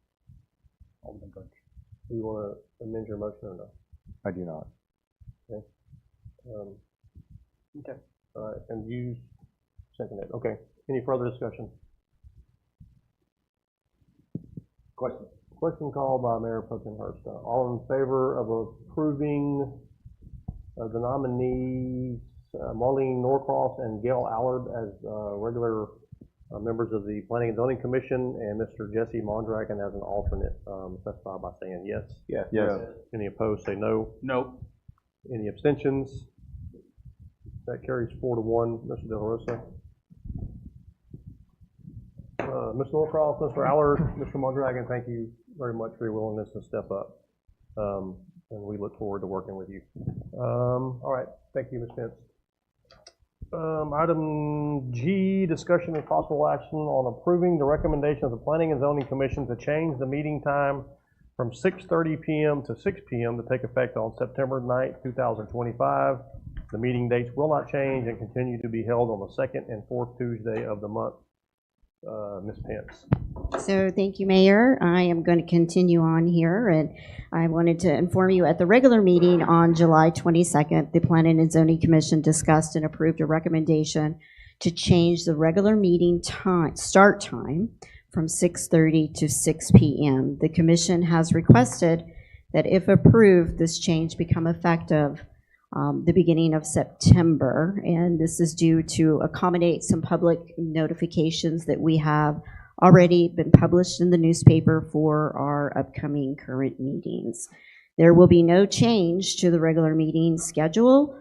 Alderman Bunch. Do you want to amend your motion or no? I do not. Okay. Okay. All right, and you seconded. Okay. Any further discussion? Question. Question called by Mayor Pro Tem Hurst. All in favor of approving the nominees Marlene Norcross and Gail Allard as regular members of the Planning and Zoning Commission, and Mr. Jesse Mondragon as an alternate, specify by saying yes. Yes. Any opposed, say no. No. Any abstentions? That carries 4-1. Mr. De La Rosa. Mr. Norcross, Mr. Allard, Mr. Mondragon, thank you very much for your willingness to step up. And we look forward to working with you. All right, thank you, Ms. Pence. Item G, discussion and possible action on approving the recommendation of the Planning and Zoning Commission to change the meeting time from 6:30 p.m. to 6 p.m. to take effect on September 9th, 2025. The meeting dates will not change and continue to be held on the second and fourth Tuesday of the month. Ms. Pence. So thank you, Mayor. I am going to continue on here, and I wanted to inform you at the regular meeting on July 22nd, the Planning and Zoning Commission discussed and approved a recommendation to change the regular meeting time, start time from 6:30 to 6 p.m. The commission has requested that if approved, this change become effective the beginning of September, and this is due to accommodate some public notifications that we have already been published in the newspaper for our upcoming current meetings. There will be no change to the regular meeting schedule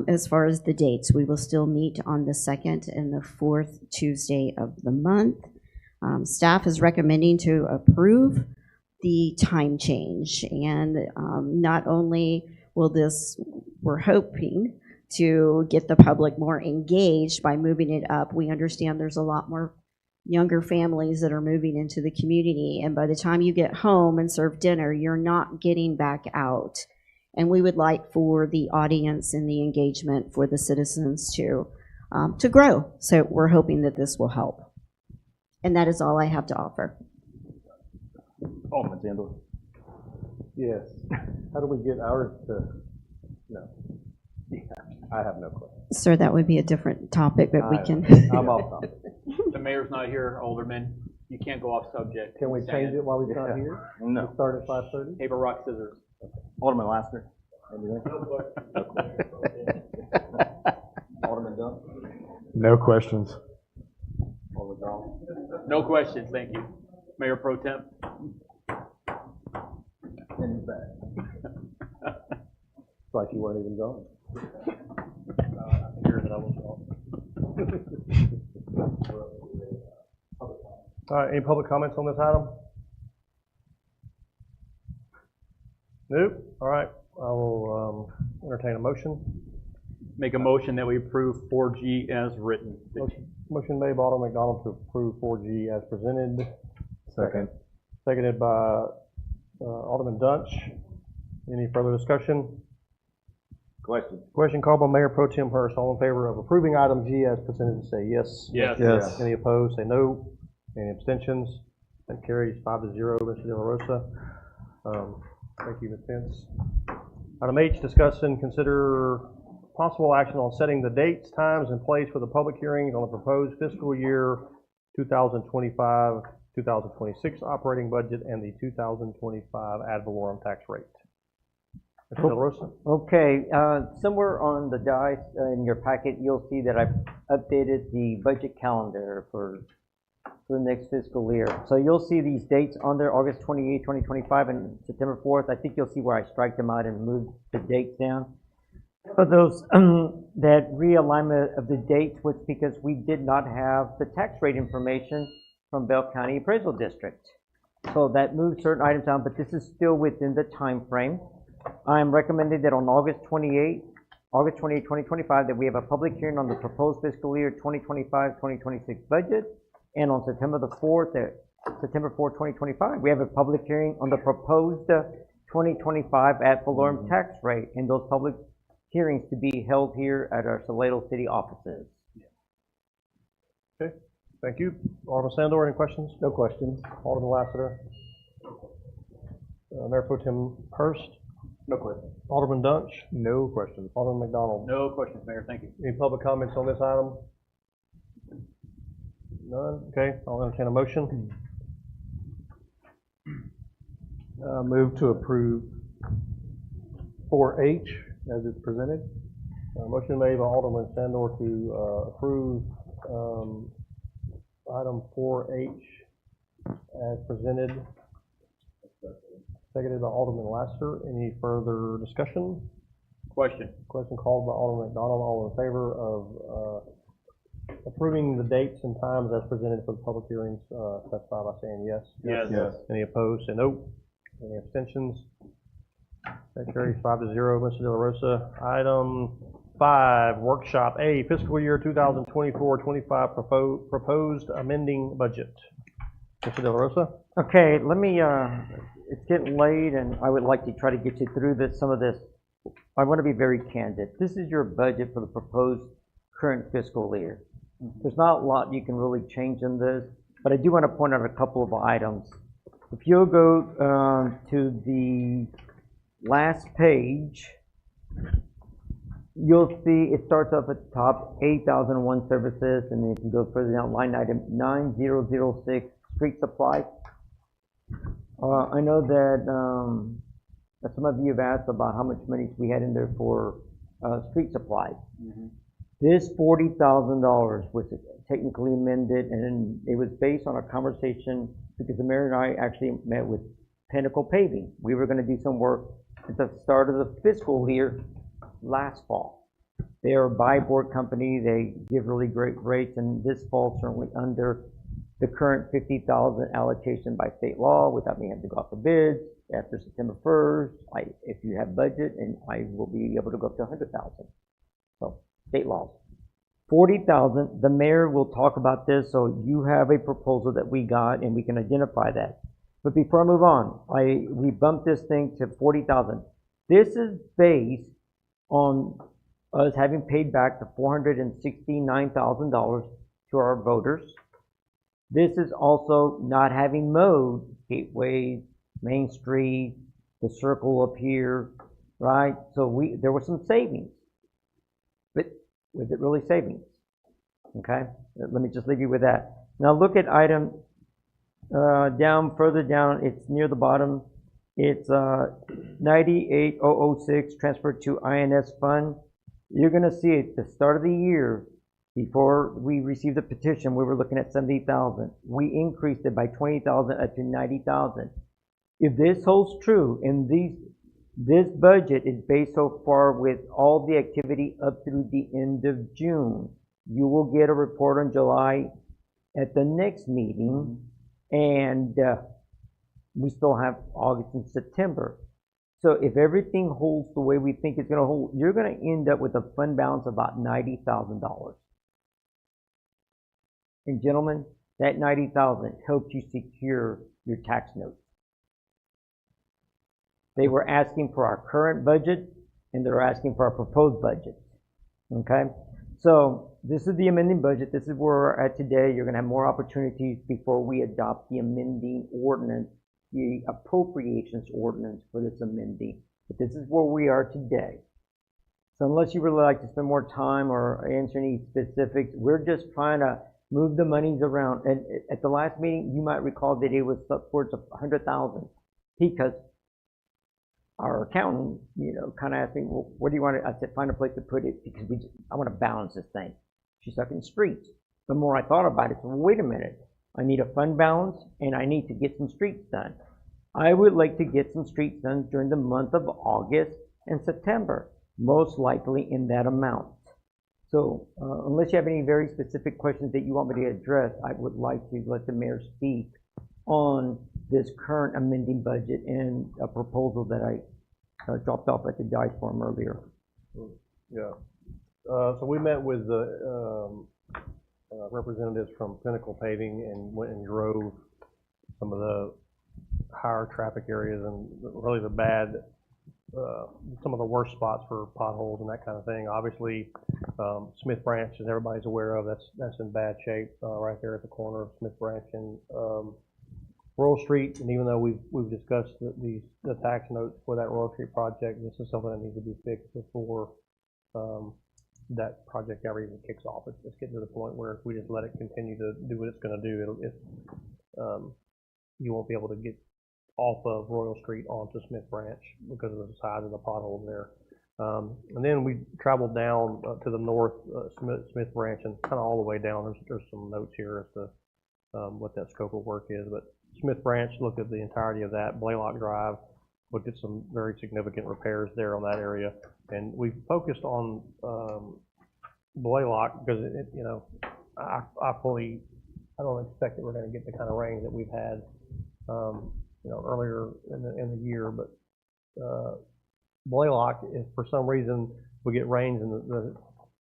as far as the dates. We will still meet on the second and the fourth Tuesday of the month. Staff is recommending to approve the time change, and not only will this, we're hoping to get the public more engaged by moving it up. We understand there's a lot more younger families that are moving into the community, and by the time you get home and serve dinner, you're not getting back out. And we would like for the audience and the engagement for the citizens to grow. So we're hoping that this will help. And that is all I have to offer. Alderman Sandor. Yes. How do we get ours to, no. Yeah, I have no question. Sir, that would be a different topic, but we can. I'm off topic. The mayor's not here, Alderman. You can't go off subject. Can we change it while he's not here? No. We start at 5:30? Paper, rock, scissors. Alderman Lassner. Anything? Alderman Dunn. No questions. Alderman Donald. No questions, thank you. Mayor Pro Temp. And he's back. It's like you weren't even gone. All right, any public comments on this item? Nope. All right, I will entertain a motion. Make a motion that we approve 4G as written. Motion made by Alderman McDonald to approve 4G as presented. Second. Seconded by Alderman Dunch. Any further discussion? Question. Question called by Mayor Pro Tem Hurst. All in favor of approving item G as presented, say yes. Yes. Yes. Any opposed, say no. Any abstentions? That carries 5-0, Mr. De La Rosa. Thank you, Ms. Pence. Item H, discuss and consider possible action on setting the dates, times, and place for the public hearings on the proposed fiscal year 2025-2026 operating budget and the 2025 ad valorem tax rate. Mr. De La Rosa. Okay, somewhere on the dice in your packet, you'll see that I've updated the budget calendar for the next fiscal year. So you'll see these dates on there, August 28, 2025 and September 4th. I think you'll see where I strike them out and move the dates down. For those, that realignment of the dates was because we did not have the tax rate information from Bell County Appraisal District. So that moved certain items down, but this is still within the time frame. I'm recommending that on August 28, 2025, that we have a public hearing on the proposed fiscal year 2025-2026 budget. And on September 4th, 2025, we have a public hearing on the proposed 2025 ad valorem tax rate, and those public hearings to be held here at our Salado City offices. Okay, thank you. Alderman Sandor, any questions? No questions. Alderman Lassiter. Mayor Pro Tem Hurst. No questions. Alderman Dunch. No questions. Alderman McDonald. No questions, Mayor, thank you. Any public comments on this item? None? Okay, I'll entertain a motion. Move to approve 4H as it's presented. Motion made by Alderman Sandor to approve item 4H as presented. Seconded by Alderman Lassiter. Any further discussion? Question. Question called by Alderman McDonald. All in favor of approving the dates and times as presented for the public hearings, specify by saying yes. Yes. Yes. Any opposed, say no. Any abstentions? That carries 5-0. Mr. De La Rosa. Item 5, workshop A, fiscal year 2024-25 proposed amending budget. Mr. De La Rosa. Okay, let me, it's getting late and I would like to try to get you through some of this. I want to be very candid. This is your budget for the proposed current fiscal year. There's not a lot you can really change in this, but I do want to point out a couple of items. If you'll go to the last page, you'll see it starts off at the top, 8,001 services, and then if you go further down, line item 9006, street supplies. I know that some of you have asked about how much money we had in there for street supplies. This $40,000 was technically amended, and it was based on a conversation because the mayor and I actually met with Pinnacle Paving. We were going to do some work at the start of the fiscal year last fall. They are a buy-board company. They give really great rates, and this falls certainly under the current $50,000 allocation by state law without me having to go out for bids after September 1st. If you have budget, and I will be able to go up to $100,000. So state laws. $40,000. The mayor will talk about this, so you have a proposal that we got, and we can identify that. But before I move on, we bumped this thing to $40,000. This is based on us having paid back the $469,000 to our voters. This is also not having mowed gateways, Main Street, the circle up here, right? So there was some savings. But was it really savings? Okay, let me just leave you with that. Now look at item further down, it's near the bottom. It's 98006 transferred to INS fund. You're going to see at the start of the year, before we received the petition, we were looking at 70,000. We increased it by 20,000 up to 90,000. If this holds true, and this budget is based so far with all the activity up through the end of June, you will get a report on July at the next meeting, and we still have August and September. So if everything holds the way we think it's going to hold, you're going to end up with a fund balance of about $90,000. And gentlemen, that $90,000 helped you secure your tax notes. They were asking for our current budget, and they're asking for our proposed budget. Okay? So this is the amending budget. This is where we're at today. You're going to have more opportunities before we adopt the amending ordinance, the appropriations ordinance for this amending. But this is where we are today. So unless you really like to spend more time or answer any specifics, we're just trying to move the monies around. And at the last meeting, you might recall that it was upwards of $100,000 because our accountant, kind of asked me, well, what do you want to, I said, find a place to put it because I want to balance this thing. She's stuck in streets. The more I thought about it, I said, well, wait a minute. I need a fund balance and I need to get some streets done. I would like to get some streets done during the month of August and September, most likely in that amount. So unless you have any very specific questions that you want me to address, I would like to let the mayor speak on this current amending budget and a proposal that I dropped off at the dice form earlier. Yeah. So we met with the representatives from Pinnacle Paving and went and drove some of the higher traffic areas and really the bad, some of the worst spots for potholes and that kind of thing. Obviously, Smith Branch, as everybody's aware of, that's in bad shape right there at the corner of Smith Branch and Royal Street. And even though we've discussed the tax notes for that Royal Street project, this is something that needs to be fixed before that project ever even kicks off. It's getting to the point where if we just let it continue to do what it's going to do, you won't be able to get off of Royal Street onto Smith Branch because of the size of the potholes there. And then we traveled down to the north, Smith Branch, and kind of all the way down. There's some notes here as to what that scope of work is. But Smith Branch, looked at the entirety of that, Blaylock Drive, looked at some very significant repairs there on that area. And we focused on Blaylock because, you know, I don't expect that we're going to get the kind of rain that we've had, you know, earlier in the year. But Blaylock, if for some reason we get rains and the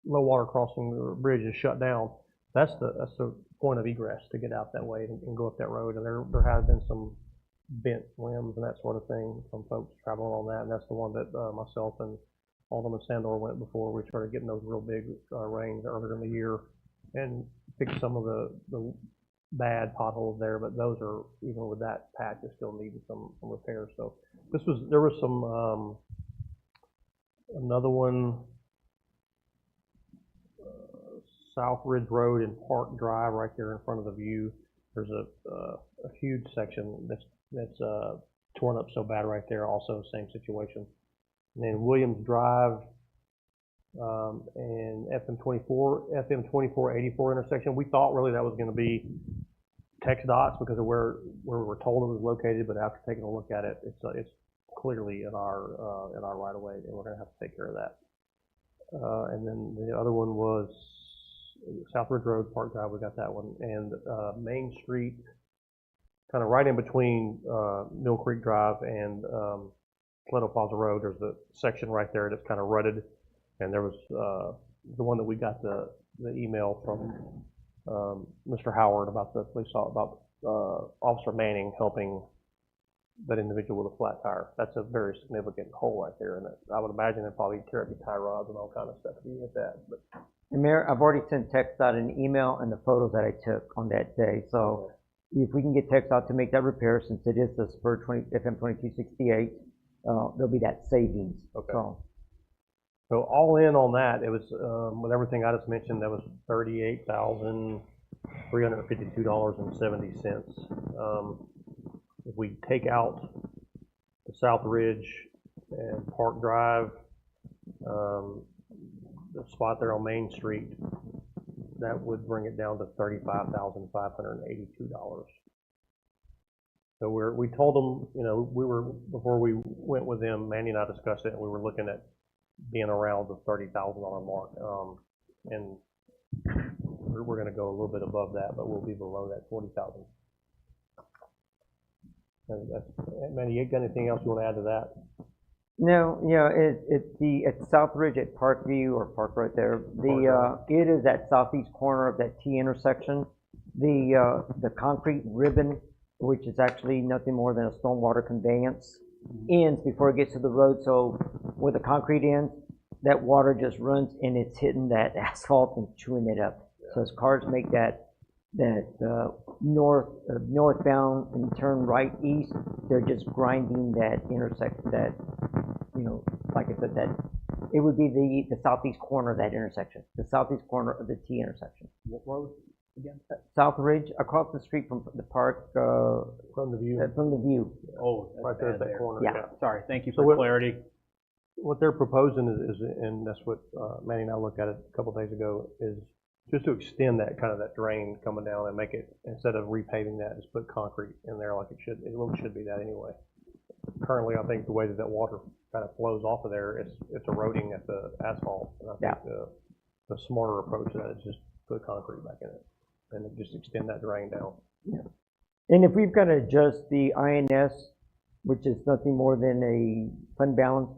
low water crossing the bridge is shut down, that's the point of egress to get out that way and go up that road. And there has been some bent limbs and that sort of thing, some folks traveling on that, and that's the one that myself and Alderman Sandor went before we started getting those real big rains earlier in the year and fixed some of the bad potholes there, but those are, even with that patch, it still needed some repairs. So there was some, another one, South Ridge Road and Park Drive right there in front of the view. There's a huge section that's torn up so bad right there, also same situation. And then Williams Drive and FM 2484 intersection, we thought really that was going to be text dots because of where we were told it was located, but after taking a look at it, it's clearly in our right of way, and we're going to have to take care of that. And then the other one was South Ridge Road, Park Drive, we got that one, and Main Street, kind of right in between Mill Creek Drive and Salado Plaza Road. There's a section right there that's kind of rutted, and there was the one that we got the email from Mr. Howard about the police about Officer Manning helping that individual with a flat tire. That's a very significant hole right there, and I would imagine it probably carry tie rods and all kind of stuff if you hit that. But And Mayor, I've already sent text out an email and the photos that I took on that day. So if we can get text out to make that repair, since it is the spur FM 2268, there'll be that savings. Okay. So all in on that, it was with everything I just mentioned, that was $38,352.70. If we take out the South Ridge and Park Drive, the spot there on Main Street, that would bring it down to $35,582. So we told them, you know, before we went with them, Mandy and I discussed it, and we were looking at being around the $30,000 mark, and we're going to go a little bit above that, but we'll be below that $40,000. Mandy, you got anything else you want to add to that? no, you know, it's South Ridge at Parkview or Park right there. It is that southeast corner of that T intersection. The concrete ribbon, which is actually nothing more than a stormwater conveyance, ends before it gets to the road. So where the concrete ends, that water just runs and it's hitting that asphalt and chewing it up. So as cars make that northbound and turn right east, they're just grinding that intersection. That, you know, like I said, that it would be the southeast corner of that intersection, the southeast corner of the T intersection. What road again? South Ridge, across the street from the park. From the view. From the view. Oh, right there at that corner. Yeah. Sorry. Thank you for clarity. What they're proposing is, and that's what Manny and I looked at it a couple of days ago, is just to extend that kind of that drain coming down and make it, instead of repaving that, just put concrete in there like it should. It really should be that anyway. Currently, I think the way that water kind of flows off of there, it's eroding at the asphalt. And I think the smarter approach to that is just put concrete back in it and just extend that drain down. Yeah. And if we've got to adjust the INS, which is nothing more than a fund balance,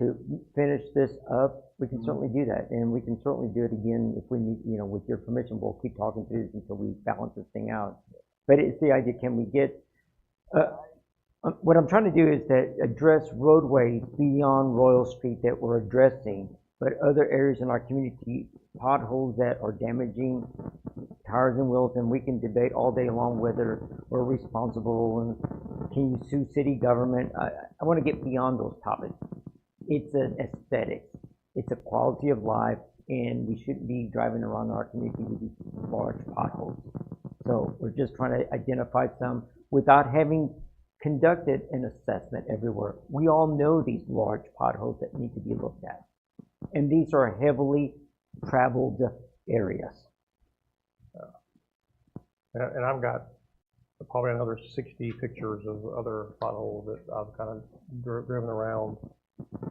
to finish this up, we can certainly do that. And we can certainly do it again if we need, you know, with your permission. We'll keep talking through this until we balance this thing out. But it's the idea, can we get, what I'm trying to do is that address roadways beyond Royal Street that we're addressing, but other areas in our community, potholes that are damaging tires and wheels, and we can debate all day long whether we're responsible and can you sue city government. I want to get beyond those topics. It's an aesthetic. It's a quality of life, and we shouldn't be driving around our community with these large potholes. So we're just trying to identify some without having conducted an assessment everywhere. We all know these large potholes that need to be looked at. And these are heavily traveled areas. And I've got probably another 60 pictures of other potholes that I've kind of driven around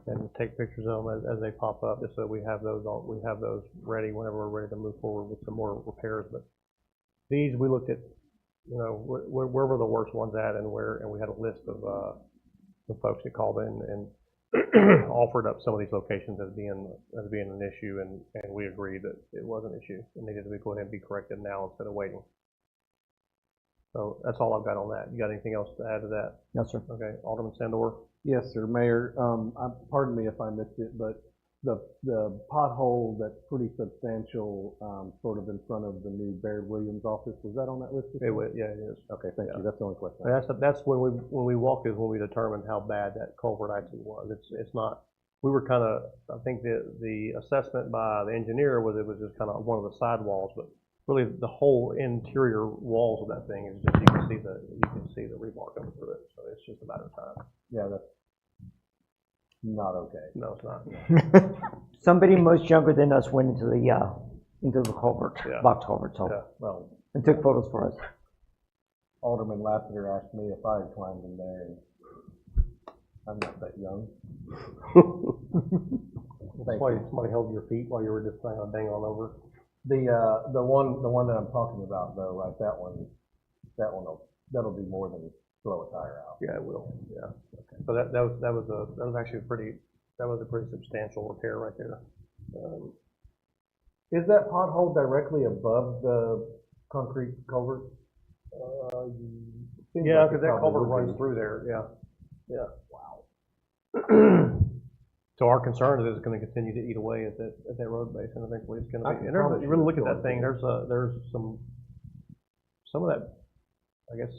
and take pictures of them as they pop up, just so we have those ready whenever we're ready to move forward with some more repairs. But these, we looked at, you know, where were the worst ones at, and we had a list of the folks that called in and offered up some of these locations as being an issue, and we agreed that it was an issue and needed to go ahead and be corrected now instead of waiting. So that's all I've got on that. You got anything else to add to that? No, sir. Okay, Alderman Sandor. Yes, sir, Mayor. Pardon me if I missed it, but the pothole that's pretty substantial, sort of in front of the new Baird Williams office, was that on that list? Yeah, it is. Okay, thank you. That's the only question. That's when we walked is when we determined how bad that culvert actually was. It's not. We were kind of. I think the assessment by the engineer was it was just kind of one of the side walls, but really the whole interior walls of that thing is just you can see the rebar coming through it. So it's just a matter of time. Yeah, that's not okay. No, it's not. Somebody much younger than us went into the culvert, box culvert, well, and took photos for us. Alderman Lassiter asked me if I had climbed in there, and I'm not that young. Somebody held your feet while you were just dangling over. The one that I'm talking about though, right? That'll do more than blow a tire out. Yeah, it will. Yeah. Okay. So that was actually a pretty substantial repair right there. Is that pothole directly above the concrete culvert? Yeah, because that culvert runs through there. Yeah. Yeah. Wow. So our concern is it's going to continue to eat away at that road base, and eventually it's going to be. And you really look at that thing. There's some of that, I guess,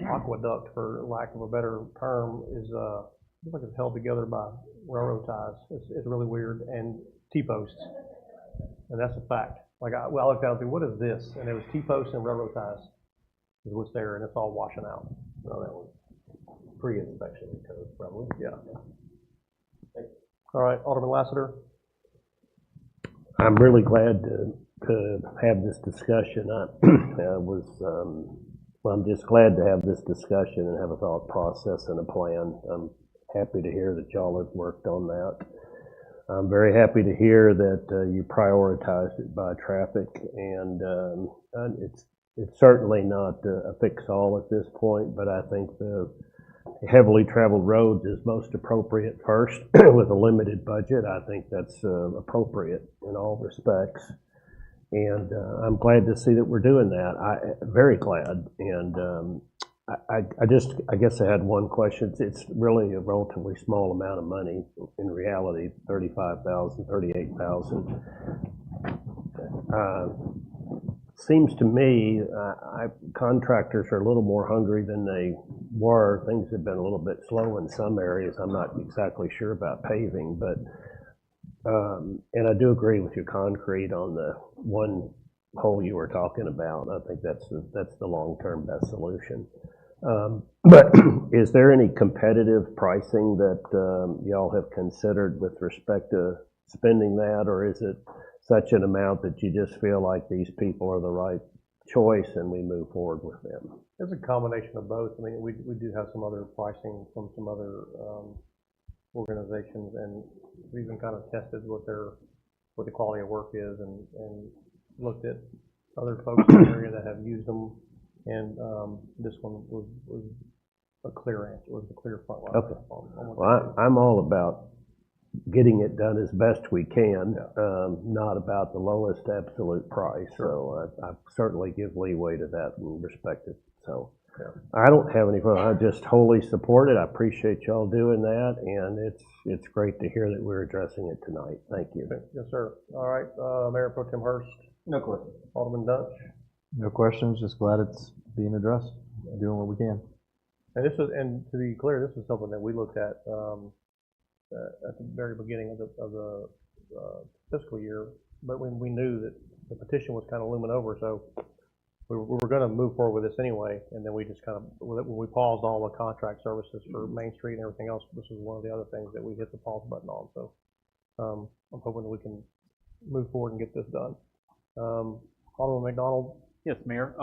aqueduct, for lack of a better term, is looks like it's held together by railroad ties. It's really weird, and T-posts, and that's a fact. Like I looked out and said, what is this? And it was T-posts and railroad ties is what's there, and it's all washing out. So that was pre-inspection code, probably. Yeah. All right, Alderman Lassiter. I'm really glad to have this discussion. I'm just glad to have this discussion and have a thought process and a plan. I'm happy to hear that y'all have worked on that. I'm very happy to hear that you prioritized it by traffic, and it's certainly not a fix-all at this point, but I think the heavily traveled roads is most appropriate first. With a limited budget, I think that's appropriate in all respects. And I'm glad to see that we're doing that. Very glad. And I guess I had one question. It's really a relatively small amount of money. In reality, $35,000, $38,000. Seems to me contractors are a little more hungry than they were. Things have been a little bit slow in some areas. I'm not exactly sure about paving, but and I do agree with your concrete on the one hole you were talking about. I think that's the long-term best solution. But is there any competitive pricing that y'all have considered with respect to spending that, or is it such an amount that you just feel like these people are the right choice and we move forward with them? It's a combination of both. I mean, we do have some other pricing from some other organizations, and we've even kind of tested what the quality of work is, and looked at other folks in the area that have used them, and this one was a clear answer. It was a clear front line. Okay. Well, I'm all about getting it done as best we can, not about the lowest absolute price. Sure. So I certainly give leeway to that and respect it. So I don't have any problem. I just wholly support it. I appreciate y'all doing that, and it's great to hear that we're addressing it tonight. Thank you. Yes, sir. All right, Mayor Pro Tem Hurst. No question. Alderman Dutch. No questions. Just glad it's being addressed. Doing what we can. And to be clear, this is something that we looked at the very beginning of the fiscal year, but when we knew that the petition was kind of looming over, so we were going to move forward with this anyway, and then we just kind of, when we paused all the contract services for Main Street and everything else, this was one of the other things that we hit the pause button on. So I'm hoping that we can move forward and get this done. Alderman McDonald, Yes, Mayor.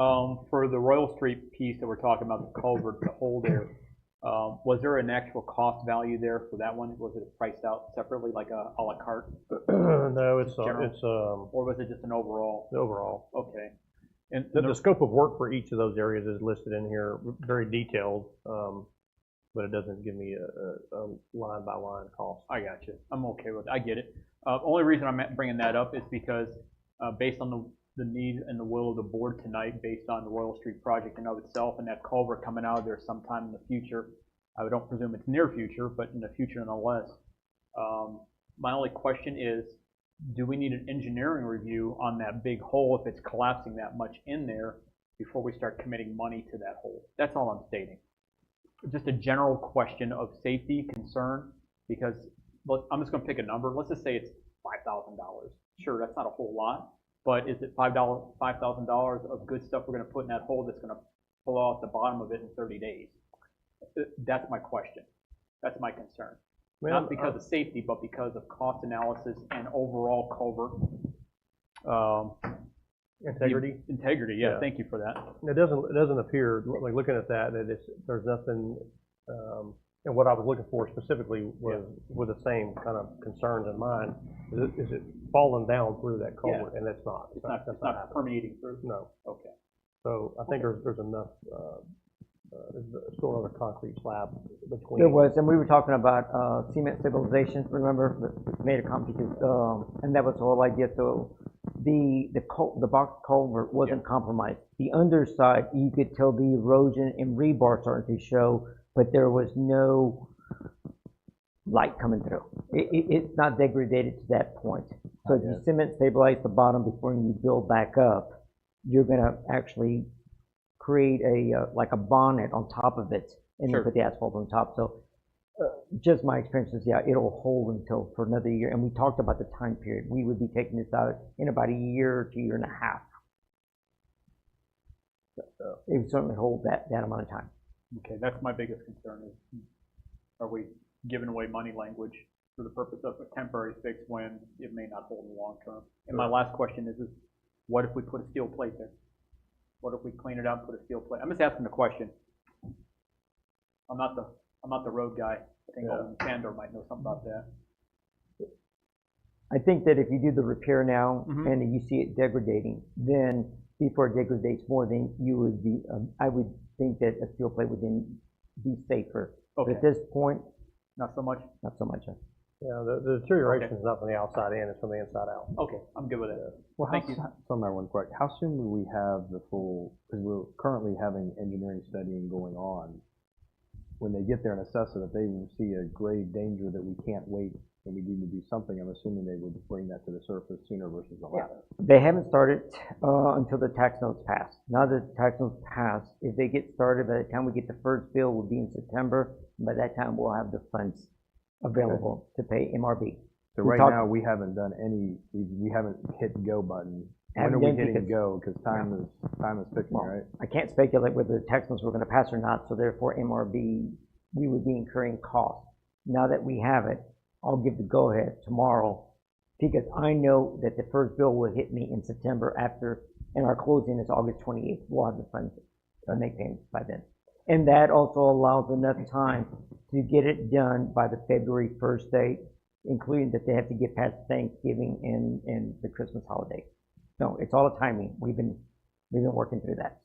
For the Royal Street piece that we're talking about, the culvert, the hole there, was there an actual cost value there for that one? Was it priced out separately, like a la carte? No, it's, General? Or was it just an overall? overall. Okay. And The scope of work for each of those areas is listed in here, very detailed, but it doesn't give me a line by line cost. I got you. I'm okay with it. I get it. Only reason I'm bringing that up is because based on the need and the will of the board tonight, based on the Royal Street project in of itself and that culvert coming out of there sometime in the future, I don't presume it's near future, but in the future nonetheless. My only question is, do we need an engineering review on that big hole if it's collapsing that much in there before we start committing money to that hole? That's all I'm stating. Just a general question of safety concern, because I'm just going to pick a number. Let's just say it's $5,000. Sure, that's not a whole lot, but is it $5,000 of good stuff we're going to put in that hole that's going to pull off the bottom of it in 30 days? That's my question. That's my concern. Well, not because of safety, but because of cost analysis and overall culvert Integrity? Integrity, yeah, Yeah. thank you for that. It doesn't appear, like looking at that there's nothing, and what I was looking for specifically was with the same kind of concerns in mind. Is it falling down through that culvert? And it's not. It's not happening. permeating through? No. Okay. So I think there's enough, there's still another concrete slab between. There was, and we were talking about cement stabilization, remember, made a comment, and that was the whole idea. So the box culvert wasn't compromised. The underside, you could tell the erosion and rebar starting to show, but there was no light coming through. It's not degraded to that point. So if you cement stabilize the bottom before you build back up, you're gonna actually create like a bonnet on top of it, and then put the asphalt on top. So just my experience is, it'll hold until for another year. And we talked about the time period. We would be taking this out in about a year to year and a half. So it would certainly hold that amount of time. Okay, that's my biggest concern is, are we giving away money language for the purpose of a temporary fix when it may not hold in the long term? And my last question is what if we put a steel plate there? What if we clean it out and put a steel plate? I'm just asking the question. I'm not the road guy. I think Alderman Sandor might know something about that. I think that if you do the repair now and you see it degrading, then before it degrades more, then you would be, I would think that a steel plate would then be safer. Okay. But at this point, not so much? Not so much. Yeah, the deterioration is not from the outside in, it's from the inside out. Okay, I'm good with it. Well, Thank you. Some one quick. How soon will we have the full, because we're currently having engineering studying going on. When they get there and assess it, if they see a grave danger that we can't wait and we need to do something, I'm assuming they would bring that to the surface sooner versus the latter. they haven't started until the tax notes pass. Now that the tax notes pass, if they get started, by the time we get the first bill, will be in September. By that time, we'll have the funds available to pay MRB. So right now, we haven't done any, we haven't hit the go button. When are we hitting go? Because time is ticking, right? I can't speculate whether the tax notes were going to pass or not, so therefore MRB, we would be incurring costs. Now that we have it, I'll give the go-ahead tomorrow, because I know that the first bill will hit me in September after, and our closing is August 28th. We'll have the funds to make payments by then. And that also allows enough time to get it done by the February 1st date, including that they have to get past Thanksgiving and the Christmas holiday. No, it's all a timing. We've been working through that.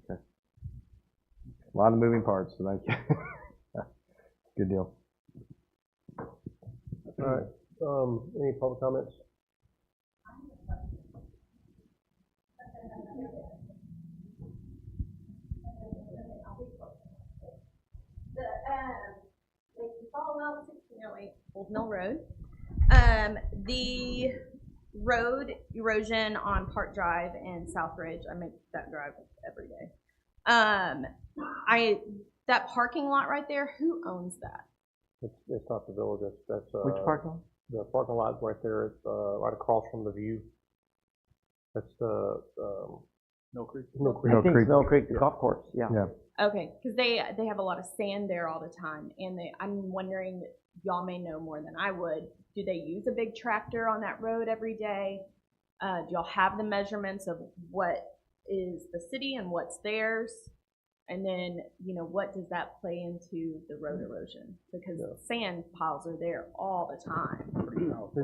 Okay. A lot of moving parts, so thank you. Good deal. All right, any public comments? Follow out 1608 Old Mill Road. The road erosion on Park Drive and South Ridge, I make that drive every day. That parking lot right there, who owns that? It's not the village, that's Which parking lot? The parking lot right there, it's right across from the view. That's the, Mill Creek? Mill Creek. I think it's Mill Creek Golf Course, yeah. Okay, because they have a lot of sand there all the time, and I'm wondering, y'all may know more than I would, do they use a big tractor on that road every day? Do y'all have the measurements of what is the city and what's theirs? And then, what does that play into the road erosion? Because sand piles are there all the time.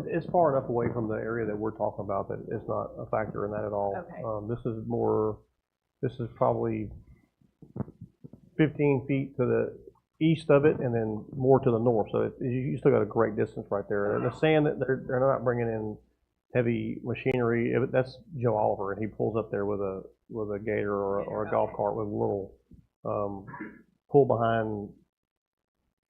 It's far enough away from the area that we're talking about that it's not a factor in that at all. Okay. This is probably 15 feet to the east of it and then more to the north. So you still got a great distance right there. The sand, that they're not bringing in heavy machinery. That's Joe Oliver, and he pulls up there with a gator or a golf cart with a little pull behind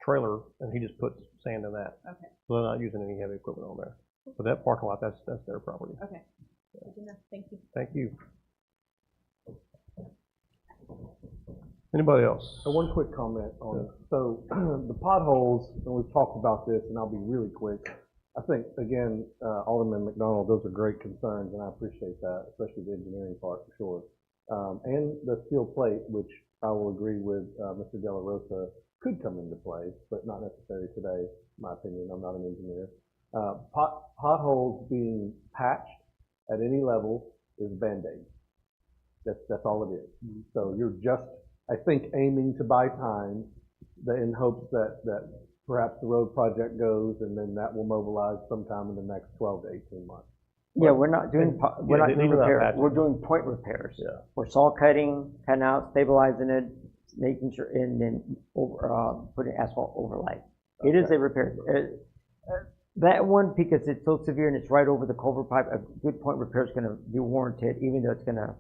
trailer, and he just puts sand in that. Okay. So they're not using any heavy equipment on there. But that parking lot, that's their property. Okay. Good enough. Thank you. Thank you. Anybody else? One quick comment on, so the potholes, and we've talked about this, and I'll be really quick. I think, again, Alderman McDonald, those are great concerns, and I appreciate that, especially the engineering part, for sure. And the steel plate, which I will agree with Mr. De La Rosa, could come into play, but not necessarily today, in my opinion. I'm not an engineer. Potholes being patched at any level is Band-Aid. That's all it is. So you're just, I think, aiming to buy time in hopes that perhaps the road project goes, and then that will mobilize sometime in the next 12 to 18 months. Yeah, we're not doing repairs. We're doing point repairs. Yeah. We're saw cutting out, stabilizing it, making sure, and then putting asphalt overlay. Okay. It is a repair. That one, because it's so severe and it's right over the culvert pipe, a good point repair is going to be warranted, even though it's going to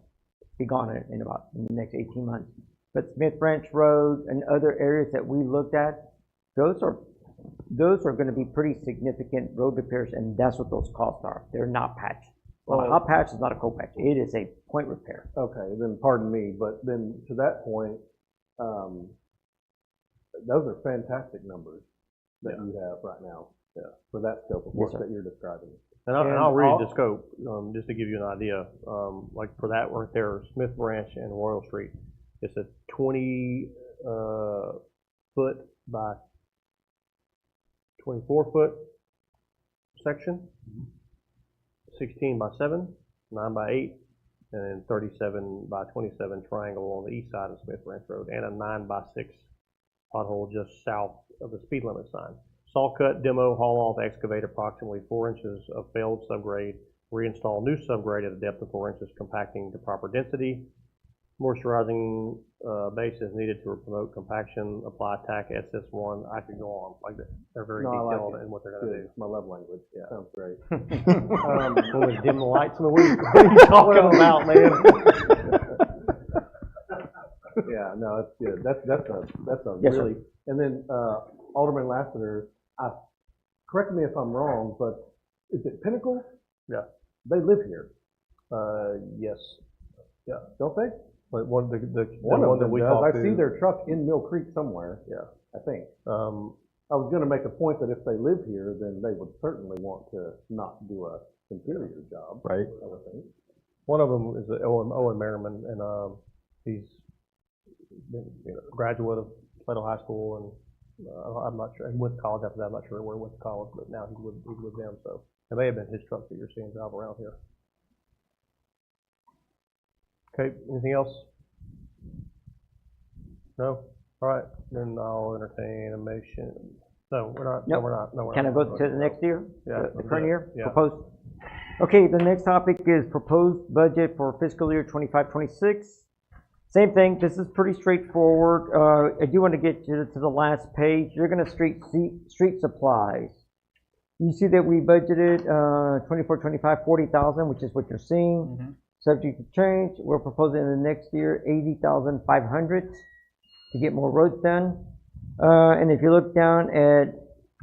be gone in the next 18 months. But Smith Branch Road and other areas that we looked at, those are going to be pretty significant road repairs, and that's what those costs are. They're not patched. Well, a hot patch is not a cold patch. It is a point repair. Okay, then pardon me, but then to that point, those are fantastic numbers that you have right now for that scope of work that you're describing. And I'll read the scope just to give you an idea. Like for that right there, Smith Branch and Royal Street, it's a 20 foot by 24 foot section, 16 by 7, 9 by 8, and then 37 by 27 triangle on the east side of Smith Branch Road, and a 9 by 6 pothole just south of the speed limit sign. Saw cut, demo, haul off, excavate approximately 4 inches of failed subgrade, reinstall new subgrade at a depth of 4 inches, compacting to proper density. Moisturizing base is needed to promote compaction. Apply TAC SS1. I could go on. Like they're very detailed in what they're going to do. It's my love language. Yeah, sounds great. When we dim the lights, what are you talking about, man? Yeah, no, it's good. That's a yes, really. Sir. And then Alderman Lassiter, correct me if I'm wrong, but is it Pinnacle? Yeah, they live here. Yes. Yeah, don't they? But one of them that we does. I see their truck in Mill Creek somewhere. Yeah, I think. I was going to make a point that if they live here, then they would certainly want to not do a inferior job. Right. I would think. One of them is Owen Merriman, and he's a graduate of Salado High School, and I'm not sure. He went to college after that. I'm not sure where he went to college, but now he's with them. So it may have been his truck that you're seeing drive around here. Okay, anything else? No? All right, then I'll entertain a motion. No, we're not. Nope. No, we're not. No, we're Can not. I go to the next year? Yeah. The current year? Yeah. Proposed? Okay, the next topic is proposed budget for fiscal year 25-26. Same thing, this is pretty straightforward. I do want to get to the last page. You're going to street supplies. You see that we budgeted 24-25, 40,000, which is what you're seeing. Mm-hmm. Subject to change, we're proposing in the next year 80,500 to get more roads done. And if you look down at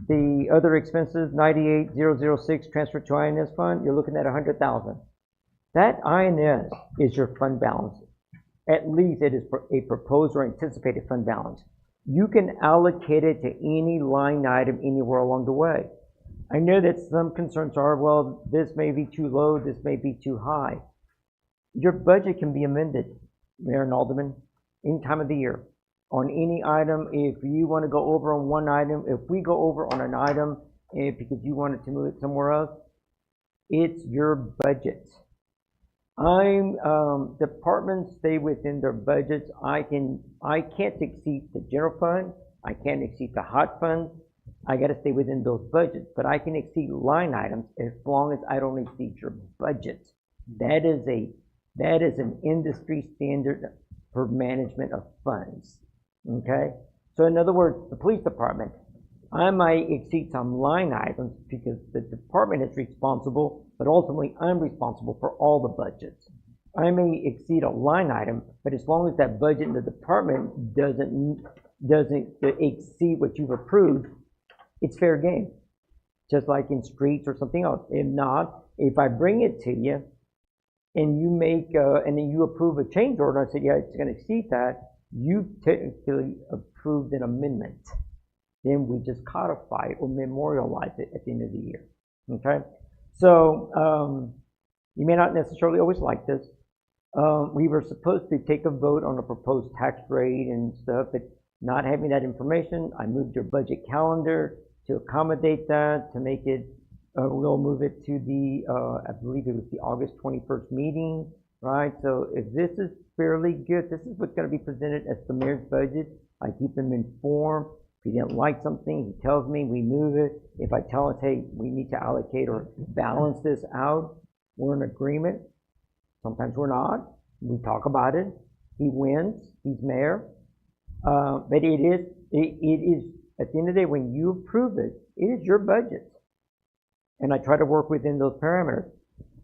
the other expenses, 98,006 transfer to INS fund, you're looking at 100,000. That INS is your fund balance. At least it is a proposed or anticipated fund balance. You can allocate it to any line item anywhere along the way. I know that some concerns are, well, this may be too low, this may be too high. Your budget can be amended, Mayor and Alderman, any time of the year on any item. If you want to go over on one item, if we go over on an item, because you wanted to move it somewhere else, It's your budget. Departments stay within their budgets. I can't exceed the general fund. I can't exceed the hot fund. I gotta stay within those budgets, but I can exceed line items as long as I don't exceed your budget. That is an industry standard for management of funds, okay? So in other words, the police department, I might exceed some line items because the department is responsible, but ultimately I'm responsible for all the budgets. I may exceed a line item, but as long as that budget in the department doesn't exceed what you've approved, it's fair game. Just like in streets or something else. If not, if I bring it to you and you make, and then you approve a change order, and I say, yeah, it's gonna exceed that, you technically approved an amendment. Then we just codify it or memorialize it at the end of the year, okay? So, you may not necessarily always like this. We were supposed to take a vote on a proposed tax rate and stuff, but not having that information, I moved your budget calendar to accommodate that, to make it, we'll move it to the, I believe it was the August 21st meeting, right? So if this is fairly good, this is what's gonna be presented as the mayor's budget. I keep him informed. If he didn't like something, he tells me, we move it. If I tell us, hey, we need to allocate or balance this out, we're in agreement. Sometimes we're not. We talk about it. He wins. He's mayor. But it is, at the end of the day, when you approve it, it is your budget. And I try to work within those parameters.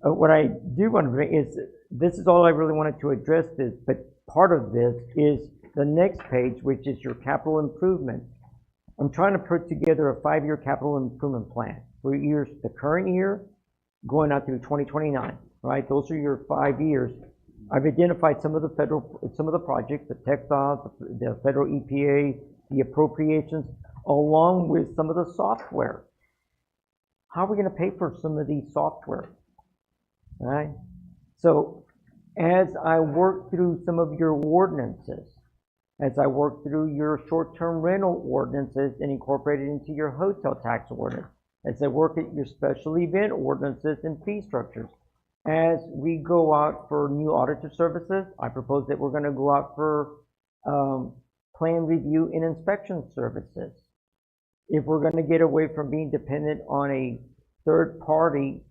What I do want to bring is, this is all I really wanted to address this, but part of this is the next page, which is your capital improvement. I'm trying to put together a 5-year capital improvement plan for years, the current year, going out through 2029, right? Those are your 5 years. I've identified some of the projects, the textiles, the federal EPA, the appropriations, along with some of the software. How are we going to pay for some of these software? All right? So as I work through some of your ordinances, as I work through your short-term rental ordinances and incorporate it into your hotel tax ordinance, as I work at your special event ordinances and fee structures, as we go out for new auditor services, I propose that we're going to go out for plan review and inspection services. If we're going to get away from being dependent on a third party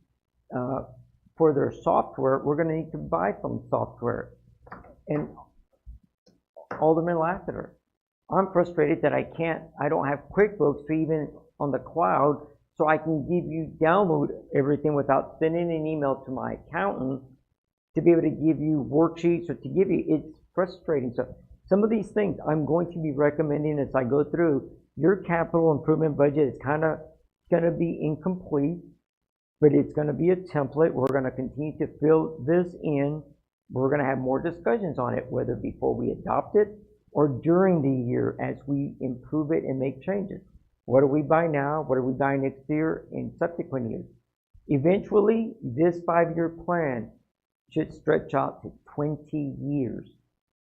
for their software, we're going to need to buy some software. And Alderman Lassiter, I'm frustrated that I don't have QuickBooks to even on the cloud, so I can download everything without sending an email to my accountant to be able to give you worksheets or to give you, it's frustrating. So some of these things I'm going to be recommending as I go through. Your capital improvement budget is kind of going to be incomplete, but it's going to be a template. We're going to continue to fill this in. We're going to have more discussions on it, whether before we adopt it or during the year as we improve it and make changes. What do we buy now? What do we buy next year and subsequent years? Eventually, this 5-year plan should stretch out to 20 years,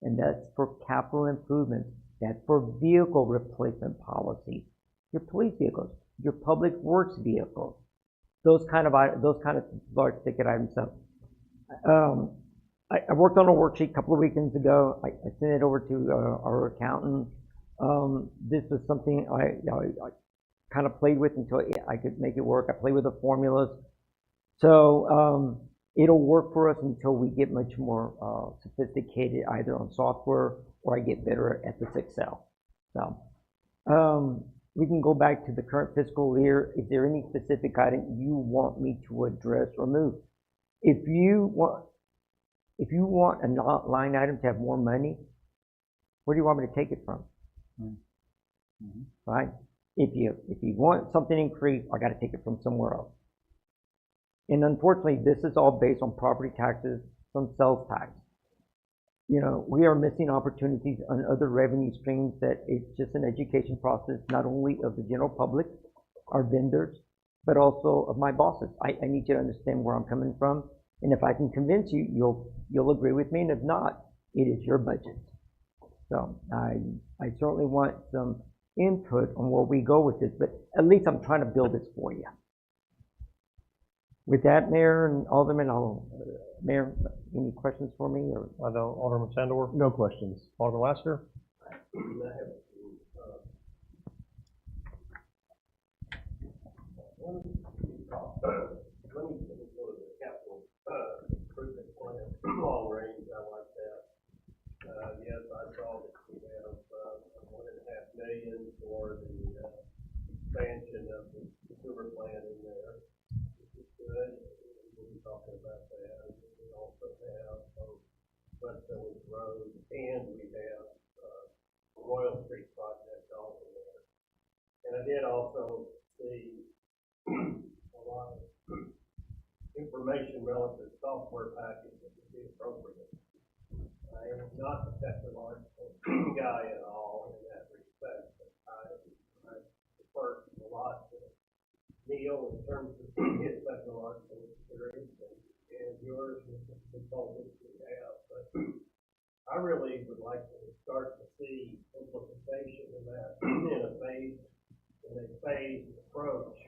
and that's for capital improvements. That's for vehicle replacement policy, your police vehicles, your public works vehicles, those kind of large ticket items. So, I worked on a worksheet a couple of weekends ago. I sent it over to our accountant. This was something I kind of played with until I could make it work. I played with the formulas. So it'll work for us until we get much more sophisticated either on software or I get better at this Excel. So we can go back to the current fiscal year. Is there any specific item you want me to address or move? If you want a line item to have more money, where do you want me to take it from? Right? If you want something increased, I got to take it from somewhere else. And unfortunately, this is all based on property taxes, some sales tax. You know, we are missing opportunities on other revenue streams that it's just an education process, not only of the general public, our vendors, but also of my bosses. I need you to understand where I'm coming from. And if I can convince you, you'll agree with me. And if not, it is your budget. So I certainly want some input on where we go with this, but at least I'm trying to build this for you. With that, Mayor and Alderman, Mayor, any questions for me, or? I know, Alderman Sandor, No questions. Alderman Lassiter? Long range, I like that. Yes, I saw that we have, $1.5 million for the, expansion of the sewer plant in there, which is good. We'll be talking about that. We also have West Village Road, and we have, Royal Street project also there. And I did also see a lot of information relative to software package that would be appropriate. I am not a technological guy at all in that respect, but I defer a lot to Neil in terms of his technological experience and yours with the consultants we have. But I really would like to start to see implementation of that in a phased approach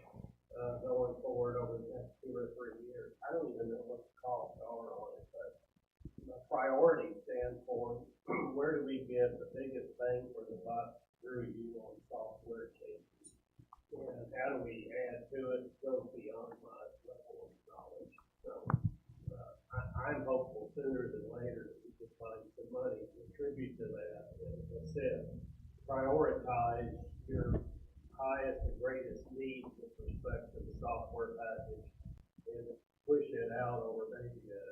going forward over the next 2 or 3 years. I don't even know what the costs are on it, but my priority stands for where do we get the biggest bang for the buck through you on software changes, and how do we add to it goes beyond my level of knowledge. So I'm hopeful sooner than later that we can find some money to contribute to that and assist, prioritize your highest and greatest needs with respect to the software package and push it out over maybe a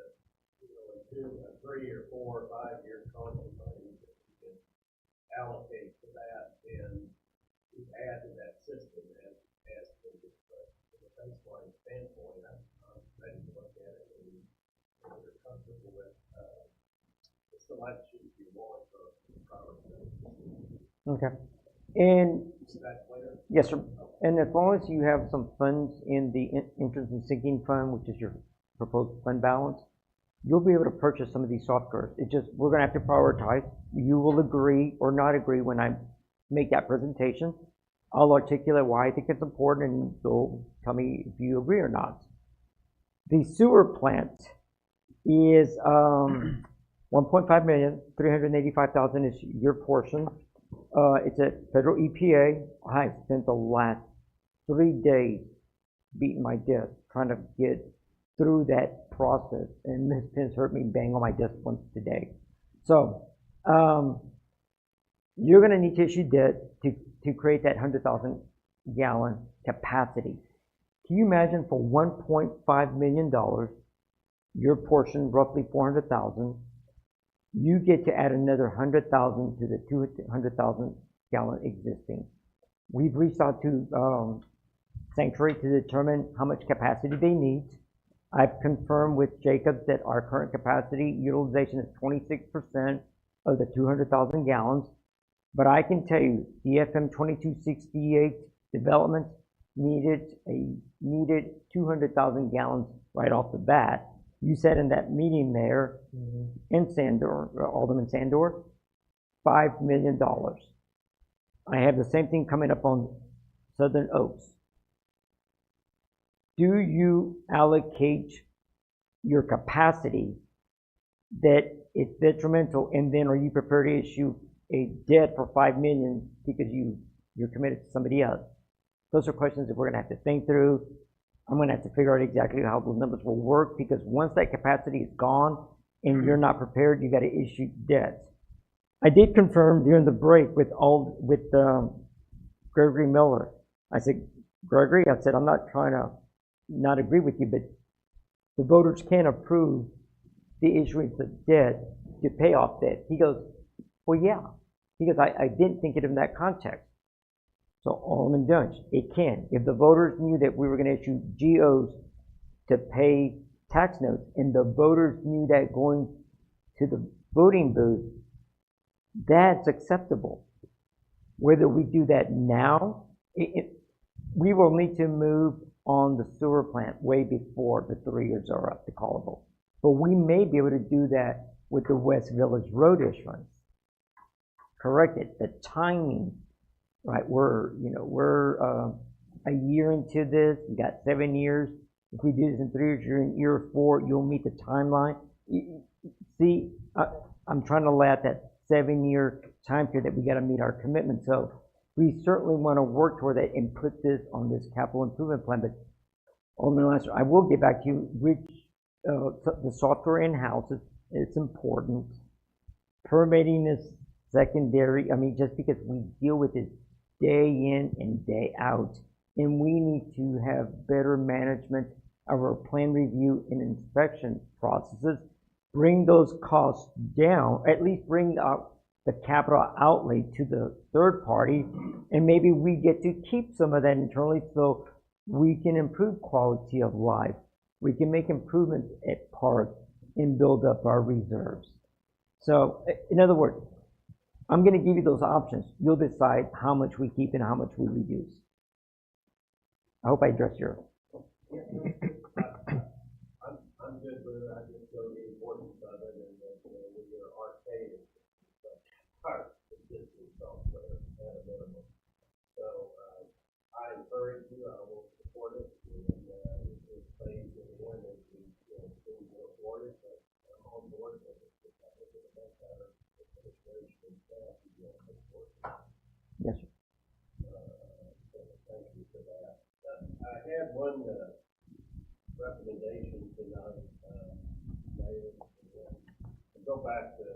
2, 3, or 4 or 5 year content money that we can allocate to that and add to that system as needed. But from a baseline standpoint, I'm ready to look at it and you're comfortable with the selections you want for prioritization. Okay. And, Is that clear? yes, sir. And as long as you have some funds in the interest and sinking fund, which is your proposed fund balance, you'll be able to purchase some of these softwares. It's just, we're gonna have to prioritize. You will agree or not agree when I make that presentation. I'll articulate why I think it's important, and you'll tell me if you agree or not. The sewer plant is 1.5 million, 385,000 is your portion. It's a federal EPA. I spent the last 3 days beating my desk trying to get through that process, and Ms. Pence heard me bang on my desk once today. So you're going to need to issue debt to create that 100,000 gallon capacity. Can you imagine for $1.5 million, your portion roughly 400,000? You get to add another 100,000 to the 200,000 gallon existing. We've reached out to Sanctuary to determine how much capacity they need. I've confirmed with Jacobs that our current capacity utilization is 26% of the 200,000 gallons. But I can tell you, the FM 2268 development needed 200,000 gallons right off the bat. You said in that meeting there, in Sandor, Alderman Sandor, $5 million. I have the same thing coming up on Southern Oaks. Do you allocate your capacity that it's detrimental, and then are you prepared to issue a debt for $5 million because you're committed to somebody else? Those are questions that we're going to have to think through. I'm going to have to figure out exactly how those numbers will work, because once that capacity is gone and you're not prepared, you got to issue debt. I did confirm during the break with Gregory Miller. I said, Gregory, I said, I'm not trying to not agree with you, but the voters can't approve the issuance of debt to pay off debt. He goes, well, yeah. He goes, I didn't think it in that context. So Alderman Dunch, it can. If the voters knew that we were going to issue GOs to pay tax notes, and the voters knew that going to the voting booth, that's acceptable. Whether we do that now, we will need to move on the sewer plant way before the 3 years are up to callable. But we may be able to do that with the West Village Road issuance. Correct it. The timing, right? We're a year into this. We got 7 years. If we do this in 3 years, you're in year 4, you'll meet the timeline. See, I'm trying to lay out that 7-year time period that we gotta meet our commitment. So we certainly want to work toward that and put this on this capital improvement plan. But Alderman Lancer, I will get back to you, the software in-house, it's important. Permitting is secondary. I mean, just because we deal with it day in and day out, and we need to have better management of our plan review and inspection processes, bring those costs down, at least bring the capital outlay to the third party, and maybe we get to keep some of that internally so we can improve quality of life. We can make improvements at parks and build up our reserves. So, in other words, I'm going to give you those options. You'll decide how much we keep and how much we reduce. I hope I addressed your. I'm good with it. I just know the importance of it and that we are archaic. Our existing software at a minimum. So I encourage you. I will support it. And it plays in the one that we things will afford it. But I'm on board with it. I think it's a better administration and staff to be able to support it. Yes, sir. So thank you for that. I had one recommendation tonight, Mayor. Go back to the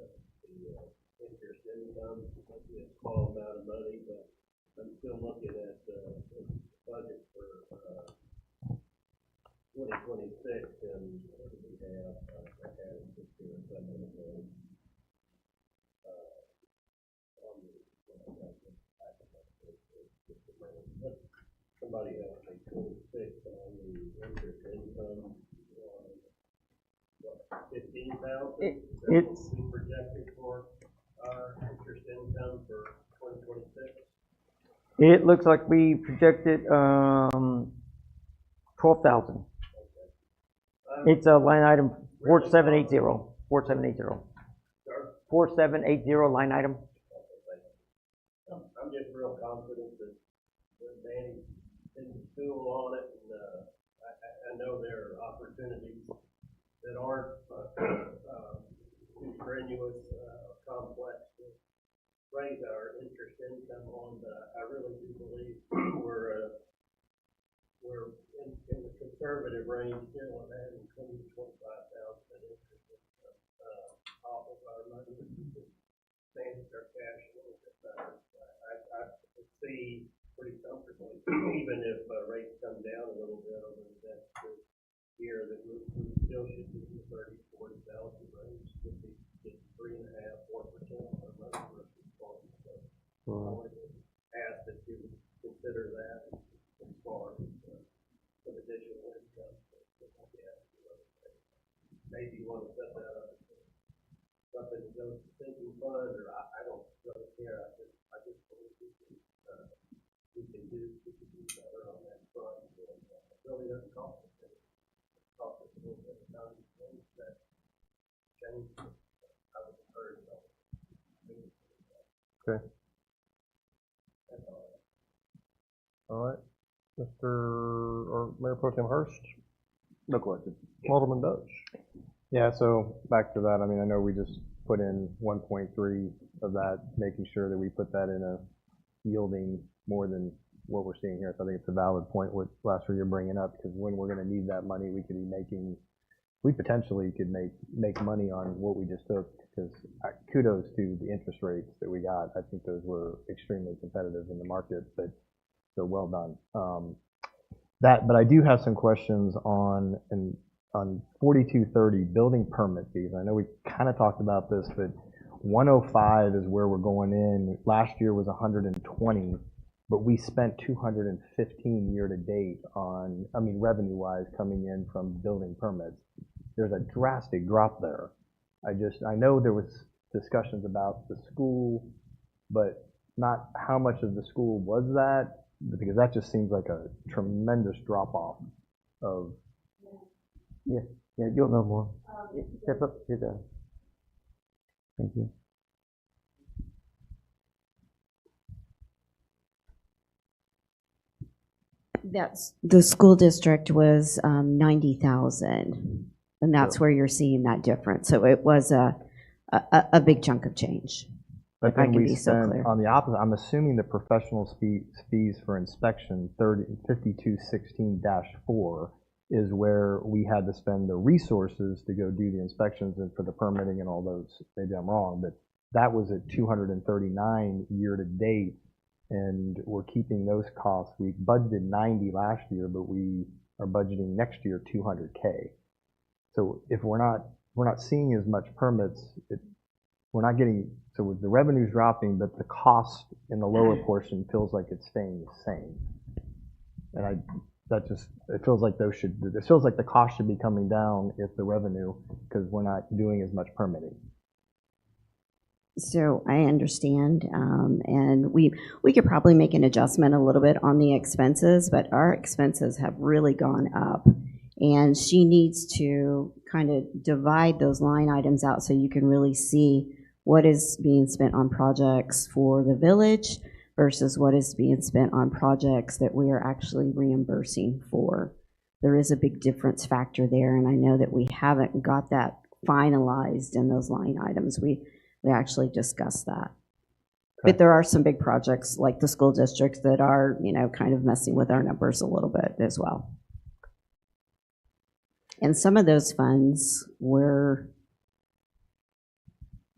interest income. Might be a small amount of money, but I'm still looking at the budget for 2026, and what do we have? I had it just here a second ago. Somebody else say 26 on the interest income. What, 15,000? It's we projected for our interest income for 2026. It looks like we projected 12,000. It's a line item 4780. 4780. 4780 line item. I'm just real confident that Danny's in the stool on it, and I know there are opportunities that aren't too strenuous, complex to raise our interest income on. I really do believe we're in the conservative range still of having 20,000 to 25,000 interest income off of our money. Manage our cash a little bit better. I see pretty comfortably, even if rates come down a little bit over the next year, that we still should be in the 30,000 to 40,000 range. Should be just 3.5% to 4% of our money versus 40. So I would ask that you consider that as far as some additional income. Maybe you want to set that up as something that goes to sinking fund, or I don't really care. I just believe we can do better on that front. And it really doesn't cost us anything. It costs us a little bit of time to change that. I would encourage all. Okay. All right. Or Mayor Pro Tem Hurst? No question. Alderman Doge? Yeah, so back to that, I mean, I know we just put in 1.3 of that, making sure that we put that in a yielding more than what we're seeing here. So I think it's a valid point what last year you're bringing up, because when we're going to need that money, we could be making, we potentially could make money on what we just took, because kudos to the interest rates that we got. I think those were extremely competitive in the market, but so well done. But I do have some questions on 4230 building permit fees. I know we kind of talked about this, but 105 is where we're going in. Last year was 120, but we spent 215 year to date on, I mean, revenue-wise coming in from building permits. There's a drastic drop there. I know there was discussions about the school, but not how much of the school was that, because that just seems like a tremendous drop-off of. Yeah, you'll know more. Step up to the. Thank you. The school district was 90,000, and that's where you're seeing that difference. So it was a big chunk of change. But If I then can we be so spend, clear. on the opposite, I'm assuming the professional fees for inspection, 5216-4, is where we had to spend the resources to go do the inspections and for the permitting and all those. Maybe I'm wrong, but that was at 239 year to date, and we're keeping those costs. We budgeted 90 last year, but we are budgeting next year 200K. So if we're not seeing as much permits, we're not getting, so the revenue's dropping, but the cost in the lower portion feels like it's staying the same. And it feels like it feels like the cost should be coming down if the revenue, because we're not doing as much permitting. So I understand, and we could probably make an adjustment a little bit on the expenses, but our expenses have really gone up. And she needs to kind of divide those line items out so you can really see what is being spent on projects for the village versus what is being spent on projects that we are actually reimbursing for. There is a big difference factor there, and I know that we haven't got that finalized in those line items. We actually discussed that. But there are some big projects like the school districts that are, kind of messing with our numbers a little bit as well. And some of those funds were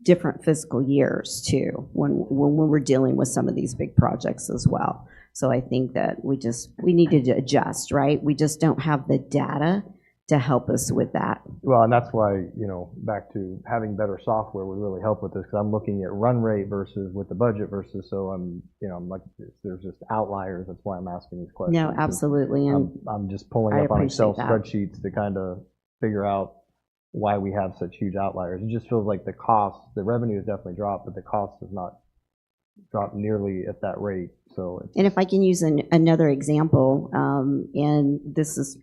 different fiscal years too, when we're dealing with some of these big projects as well. So I think that we needed to adjust, right? We just don't have the data to help us with that. Well, and that's why, back to having better software would really help with this, because I'm looking at run rate versus with the budget versus, so I'm like, there's just outliers. That's why I'm asking these questions. No, absolutely. And I'm just pulling up on Excel spreadsheets to kind of figure out why we have such huge outliers. It just feels like the revenue has definitely dropped, but the cost has not dropped nearly at that rate. So, and if I can use another example, and this is,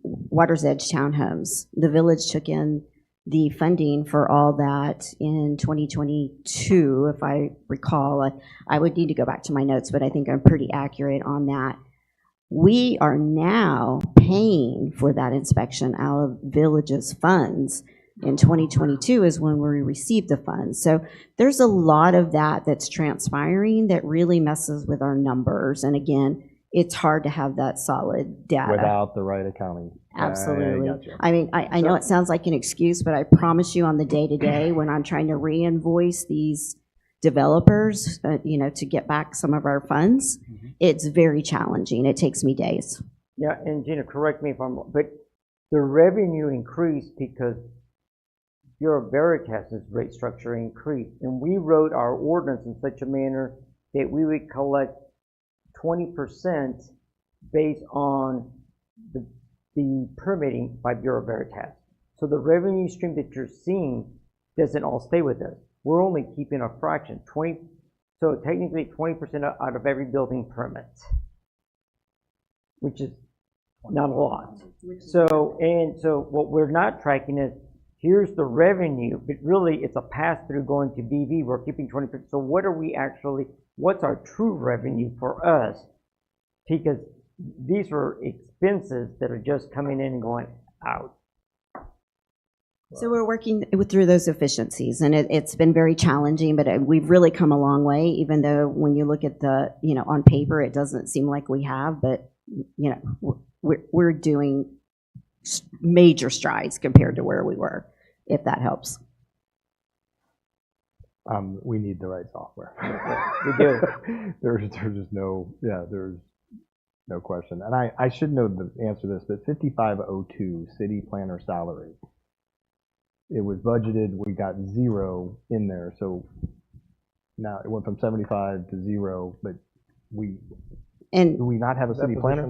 Water's Edge Townhomes. The village took in the funding for all that in 2022, if I recall. I would need to go back to my notes, but I think I'm pretty accurate on that. We are now paying for that inspection out of village's funds. In 2022 is when we received the funds. So there's a lot of that that's transpiring that really messes with our numbers. And again, it's hard to have that solid data. Without the right accounting. Absolutely. I mean, I know it sounds like an excuse, but I promise you on the day-to-day when I'm trying to re-invoice these developers, to get back some of our funds, it's very challenging. It takes me days. Yeah, and Gina, correct me if I'm wrong, but the revenue increased because Bureau Veritas's rate structure increased, and we wrote our ordinance in such a manner that we would collect 20% based on the permitting by Bureau Veritas. So the revenue stream that you're seeing doesn't all stay with us. We're only keeping a fraction, so technically 20% out of every building permit, which is not a lot. So what we're not tracking is, here's the revenue, but really it's a pass-through going to BV. We're keeping 20%. So what's our true revenue for us? Because these are expenses that are just coming in and going out. So we're working through those efficiencies, and it's been very challenging, but we've really come a long way, even though when you look at the, on paper, it doesn't seem like we have, but, we're doing major strides compared to where we were, if that helps. We need the right software. We do. There's just there's no question. And I should know the answer to this, but 5502 city planner salary. It was budgeted, we got 0 in there, so now it went from 75 to 0, but do we not have a city planner?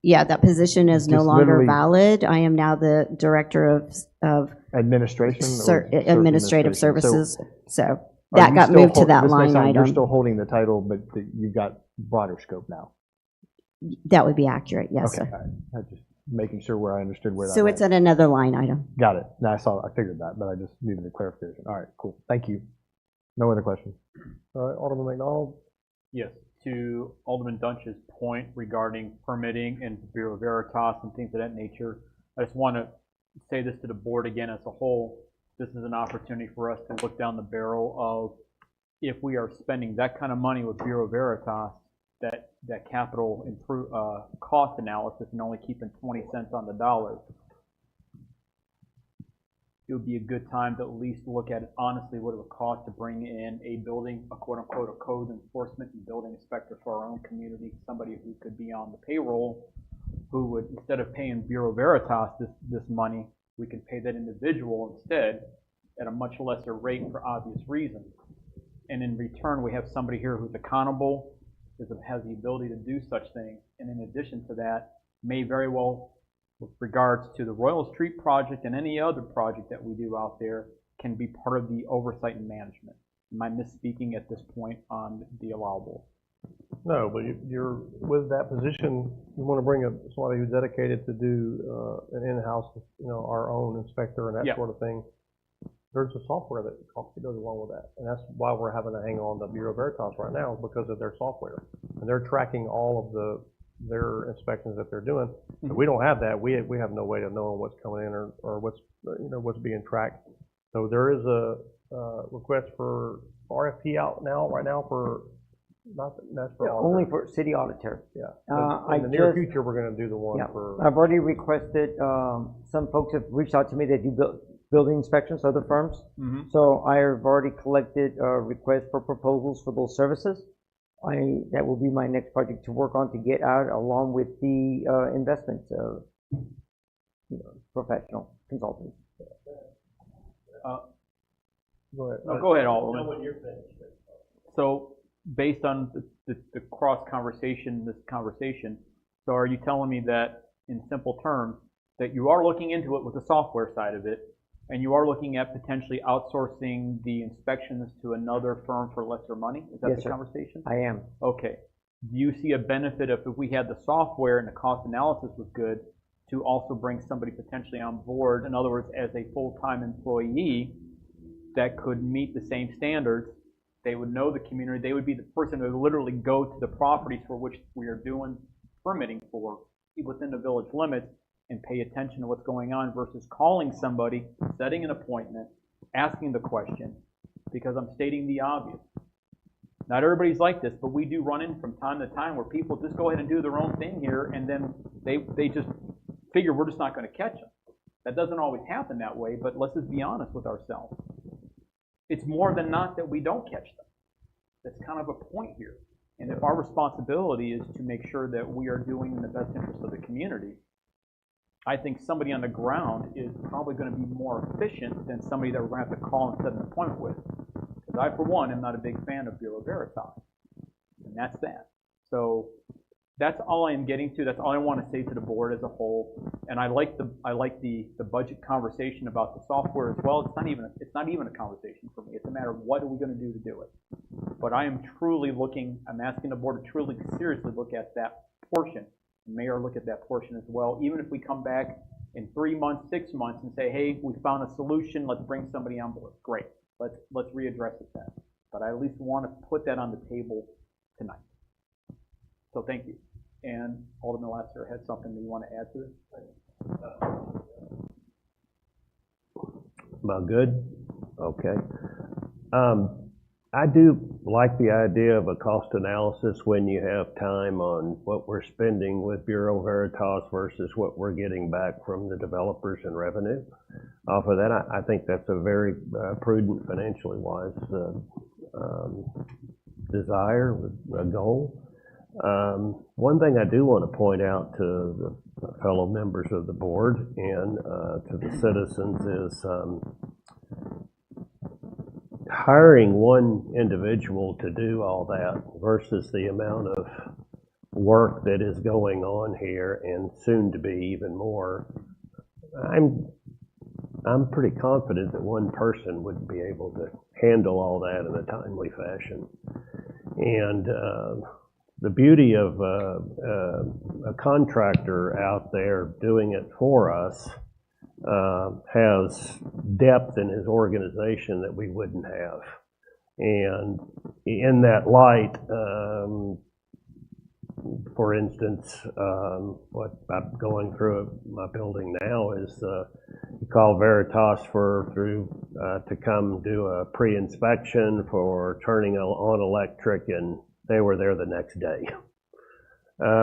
Yeah, that position is no longer valid. I am now the director of administration, administrative services. So that got moved to that line item. You're still holding the title, but you've got broader scope now. That would be accurate, yes, okay. sir. Right. Just making sure where I understood where that So was. it's at another line item. Got it. No, I figured that, but I just needed a clarification. All right, cool. Thank you. No other questions. All right, Alderman McDonald? Yes. to Alderman Dunch's point regarding permitting and Bureau Veritas and things of that nature, I just want to say this to the board again as a whole. This is an opportunity for us to look down the barrel of, if we are spending that kind of money with Bureau Veritas, that capital cost analysis and only keeping 20 cents on the dollar, it would be a good time to at least look at it honestly what it would cost to bring in a quote-unquote, a code enforcement and building inspector for our own community, somebody who could be on the payroll, who would, instead of paying Bureau Veritas this money, we could pay that individual instead at a much lesser rate for obvious reasons. And in return, we have somebody here who's accountable, has the ability to do such things, and in addition to that, may very well, with regards to the Royal Street project and any other project that we do out there, can be part of the oversight and management. Am I misspeaking at this point on the allowable? No, but you're with that position. You want to bring somebody who's dedicated to do an in-house, our own inspector and that sort of thing. There's a software that goes along with that, and that's why we're having to hang on to Bureau Veritas right now, because of their software, and they're tracking all of their inspections that they're doing. But we don't have that. We have no way of knowing what's coming in or what's being tracked. So there is a request for RFP out right now for. That's for only for city auditor. Yeah. In the near future, we're going to do the one for. I've already requested. Some folks have reached out to me that do building inspections, other firms. So I have already collected requests for proposals for those services. That will be my next project to work on to get out, along with the investments of professional consultants. Go ahead. No, go ahead, Alderman. So, based on the cross conversation, so are you telling me that, in simple terms, that you are looking into it with the software side of it, and you are looking at potentially outsourcing the inspections to another firm for lesser money? Is that Yes, the sir. conversation? I am. Okay. Do you see a benefit if we had the software and the cost analysis was good, to also bring somebody potentially on board, in other words, as a full-time employee that could meet the same standards? They would know the community. They would be the person who would literally go to the properties for which we are doing permitting for within the village limits and pay attention to what's going on, versus calling somebody, setting an appointment, asking the question, because I'm stating the obvious. Not everybody's like this, but we do run in from time to time where people just go ahead and do their own thing here, and then they just figure we're just not going to catch them. That doesn't always happen that way, but let's just be honest with ourselves. It's more than not that we don't catch them. That's kind of a point here. And if our responsibility is to make sure that we are doing in the best interest of the community, I think somebody on the ground is probably going to be more efficient than somebody that we're going to have to call and set an appointment with. Because I, for one, am not a big fan of Bureau Veritas. And that's that. So that's all I am getting to. That's all I want to say to the board as a whole. And I like the budget conversation about the software as well. It's not even a conversation for me. It's a matter of what are we going to do to do it. But I am truly I'm asking the board to truly seriously look at that portion. The mayor look at that portion as well. Even if we come back in 3 months, 6 months and say, hey, we found a solution, let's bring somebody on board. Great. Let's readdress it then. But I at least want to put that on the table tonight. So thank you. And Alderman Lasser had something that you want to add to this? About good? Okay. I do like the idea of a cost analysis when you have time on what we're spending with Bureau Veritas versus what we're getting back from the developers and revenue. Off of that, I think that's a very prudent, financially wise desire, a goal. One thing I do want to point out to the fellow members of the board and to the citizens is hiring one individual to do all that versus the amount of work that is going on here, and soon to be even more. I'm pretty confident that one person would be able to handle all that in a timely fashion. And the beauty of a contractor out there doing it for us has depth in his organization that we wouldn't have. And in that light, For instance, what I'm going through my building now is you call Veritas to come do a pre-inspection for turning on electric, and they were there the next day.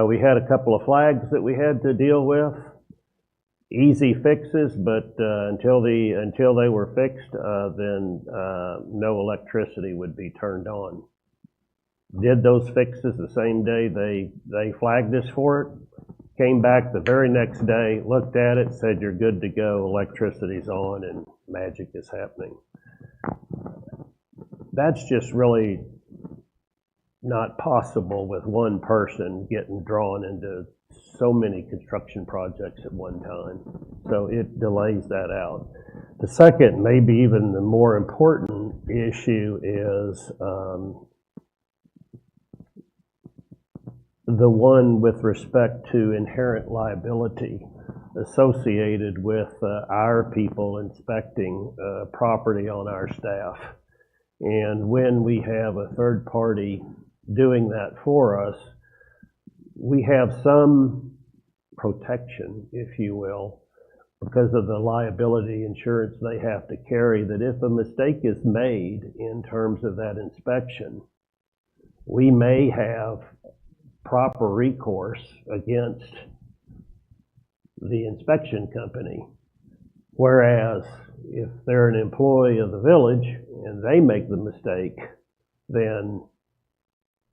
We had a couple of flags that we had to deal with. Easy fixes, but until they were fixed, then no electricity would be turned on. Did those fixes the same day they flagged us for it. Came back the very next day, looked at it, said you're good to go, electricity's on, and magic is happening. That's just really not possible with one person getting drawn into so many construction projects at one time. So it delays that out. The second, maybe even the more important issue is the one with respect to inherent liability associated with our people inspecting property on our staff. And when we have a third party doing that for us, we have some protection, if you will, because of the liability insurance they have to carry, that if a mistake is made in terms of that inspection, we may have proper recourse against the inspection company. Whereas if they're an employee of the village and they make the mistake, then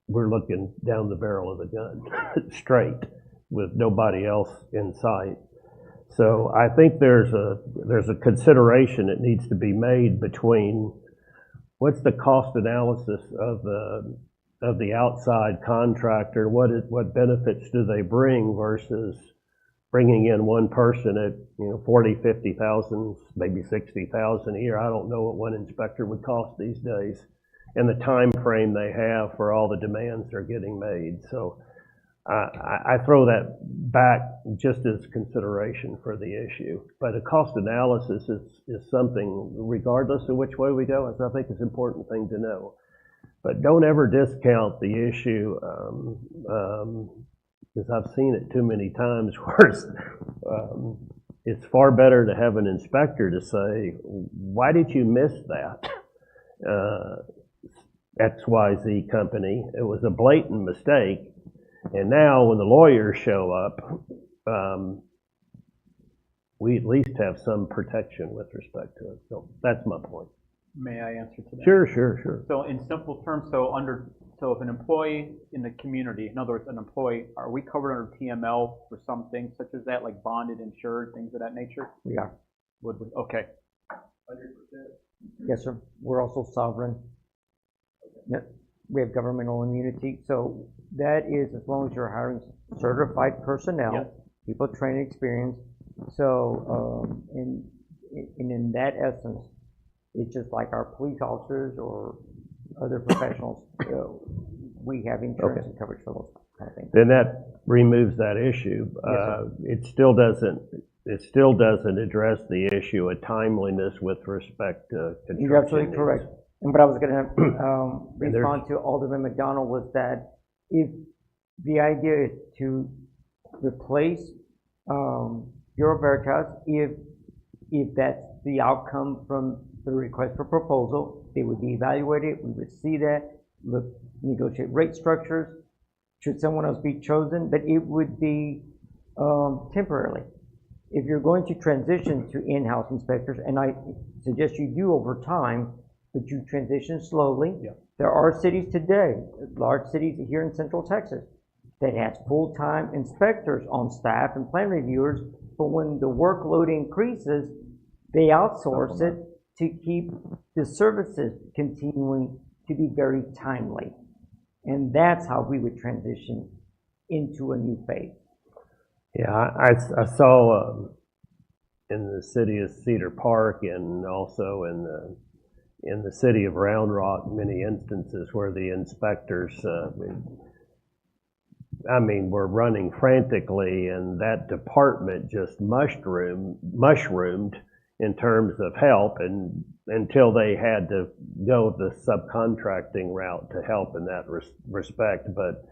we're looking down the barrel of the gun straight with nobody else in sight. So I think there's a consideration that needs to be made between what's the cost analysis of the outside contractor, what benefits do they bring versus bringing in one person at 40, 50,000, maybe 60,000 a year. I don't know what one inspector would cost these days, and the time frame they have for all the demands they're getting made. So I throw that back just as consideration for the issue. But a cost analysis is something, regardless of which way we go, I think is an important thing to know. But don't ever discount the issue, because I've seen it too many times where it's far better to have an inspector to say, why did you miss that? XYZ company, it was a blatant mistake, and now when the lawyers show up, we at least have some protection with respect to it. So that's my point. May I answer to that? Sure. So in simple terms, so if an employee in the community, in other words, an employee, are we covered under TML for some things such as that, like bonded, insured, things of that nature? We are. Would we? Okay. 100%. Yes, sir. We're also sovereign. Yep. We have governmental immunity. So that is as long as you're hiring certified personnel, yes, people trained experience. So in that essence, it's just like our police officers or other professionals. We have insurance and coverage for those kind of things. Then that removes that issue. Yes, it still doesn't address the issue of timeliness with respect to construction. You're absolutely needs. correct. And what I was going to respond to Alderman McDonald was that if the idea is to replace Bureau Veritas, if that's the outcome from the request for proposal, they would be evaluated, we would see that, negotiate rate structures, should someone else be chosen, but it would be temporarily. If you're going to transition to in-house inspectors, and I suggest you do over time, but you transition slowly. Yeah. There are cities today, large cities here in Central Texas, that has full-time inspectors on staff and plan reviewers, but when the workload increases, they outsource it to keep the services continuing to be very timely. And that's how we would transition into a new phase. Yeah, I saw in the city of Cedar Park and also in the city of Round Rock many instances where the inspectors, were running frantically, and that department just mushroomed in terms of help, and until they had to go the subcontracting route to help in that respect. But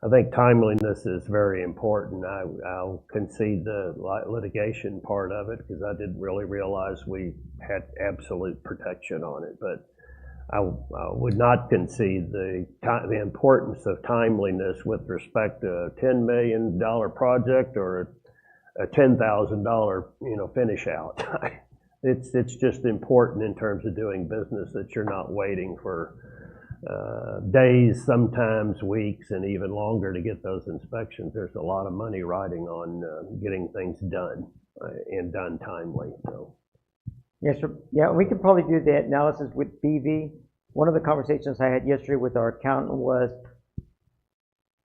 I think timeliness is very important. I'll concede the litigation part of it because I didn't really realize we had absolute protection on it. But I would not concede the importance of timeliness with respect to a $10 million project or a $10,000 finish out. It's just important in terms of doing business that you're not waiting for days, sometimes weeks, and even longer to get those inspections. There's a lot of money riding on getting things done and done timely. So. Yes, sir. Yeah, we could probably do the analysis with BV. One of the conversations I had yesterday with our accountant was,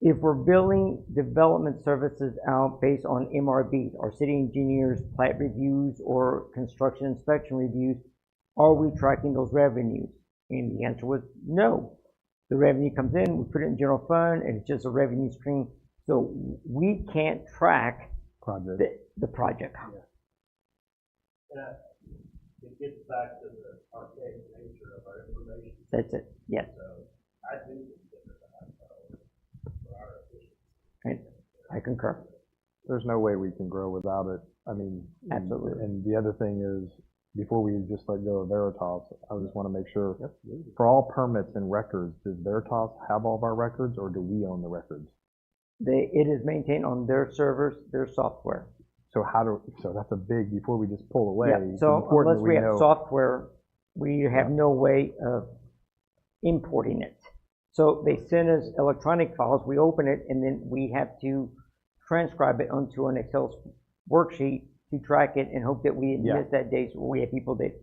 if we're billing development services out based on MRBs, our city engineers' plat reviews or construction inspection reviews, are we tracking those revenues? And the answer was no. The revenue comes in, we put it in general fund, and it's just a revenue stream. So we can't track the project. Yeah. It gets back to the archaic nature of our information. That's it, yes. So I do consider that for our efficiency. I concur. There's no way we can grow without it. I mean, absolutely. And the other thing is, before we just let go of Veritas, I just want to make sure, for all permits and records, does Veritas have all of our records, or do we own the records? It is maintained on their servers, their software. So so that's a big, before we just pull away. Yeah, so unless we have software, we have no way of importing it. So they send us electronic files, we open it, and then we have to transcribe it onto an Excel worksheet to track it and hope that we miss that day. So we have people that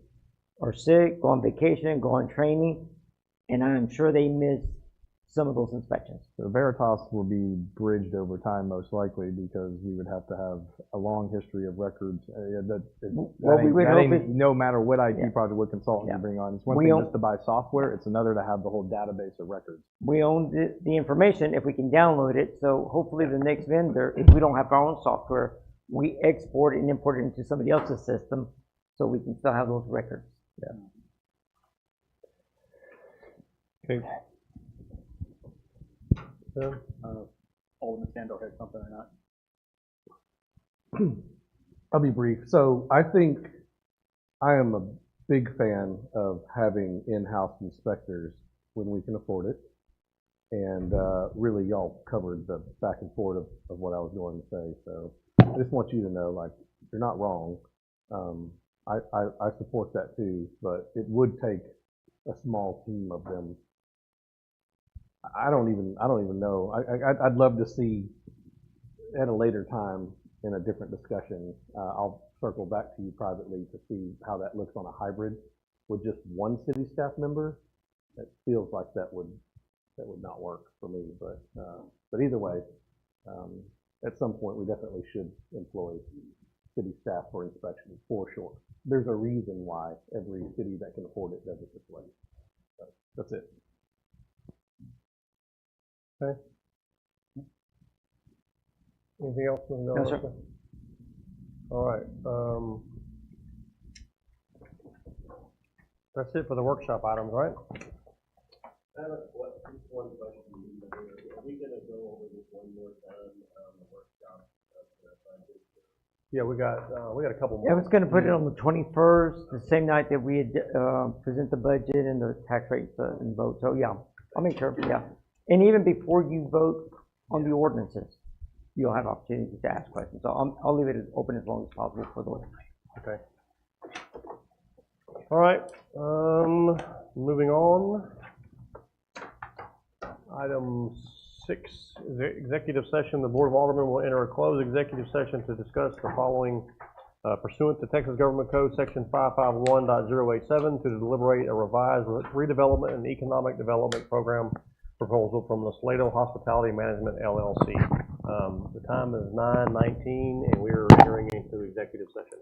are sick, go on vacation, go on training, and I'm sure they miss some of those inspections. So Veritas will be bridged over time, most likely, because we would have to have a long history of records. No matter what IT project, what consultant you bring on. It's one thing just to buy software, it's another to have the whole database of records. We own the information if we can download it, so hopefully the next vendor, if we don't have our own software, we export and import it into somebody else's system so we can still have those records. Okay. Alderman Sandor had something or not? I'll be brief. So I think I am a big fan of having in-house inspectors when we can afford it. And really, y'all covered the back and forth of what I was going to say. So I just want you to know, like, you're not wrong. I support that too, but it would take a small team of them. I don't even know. I'd love to see at a later time in a different discussion. I'll circle back to you privately to see how that looks on a hybrid with just one city staff member. It feels like that would not work for me. But either way, at some point we definitely should employ city staff for inspection for sure. There's a reason why every city that can afford it does it this way. So that's it. Okay. Anything else? No, sir. All right. That's it for the workshop items, right? I have one question. Are we going to go over this one more time on the workshop? Yeah, we got a couple more. I was going to put it on the 21st, the same night that we had present the budget and the tax rates and vote. So yeah, I'll make sure. Yeah. And even before you vote on the ordinances, you'll have opportunities to ask questions. So I'll leave it as open as long as possible for those. Okay. All right. Moving on. Item 6 is the executive session. The Board of Aldermen will enter a closed executive session to discuss the following pursuant to Texas Government Code Section 551.087 to deliberate a revised redevelopment and economic development program proposal from the Salado Hospitality Management LLC. The time is 9:19 and we are entering into executive session.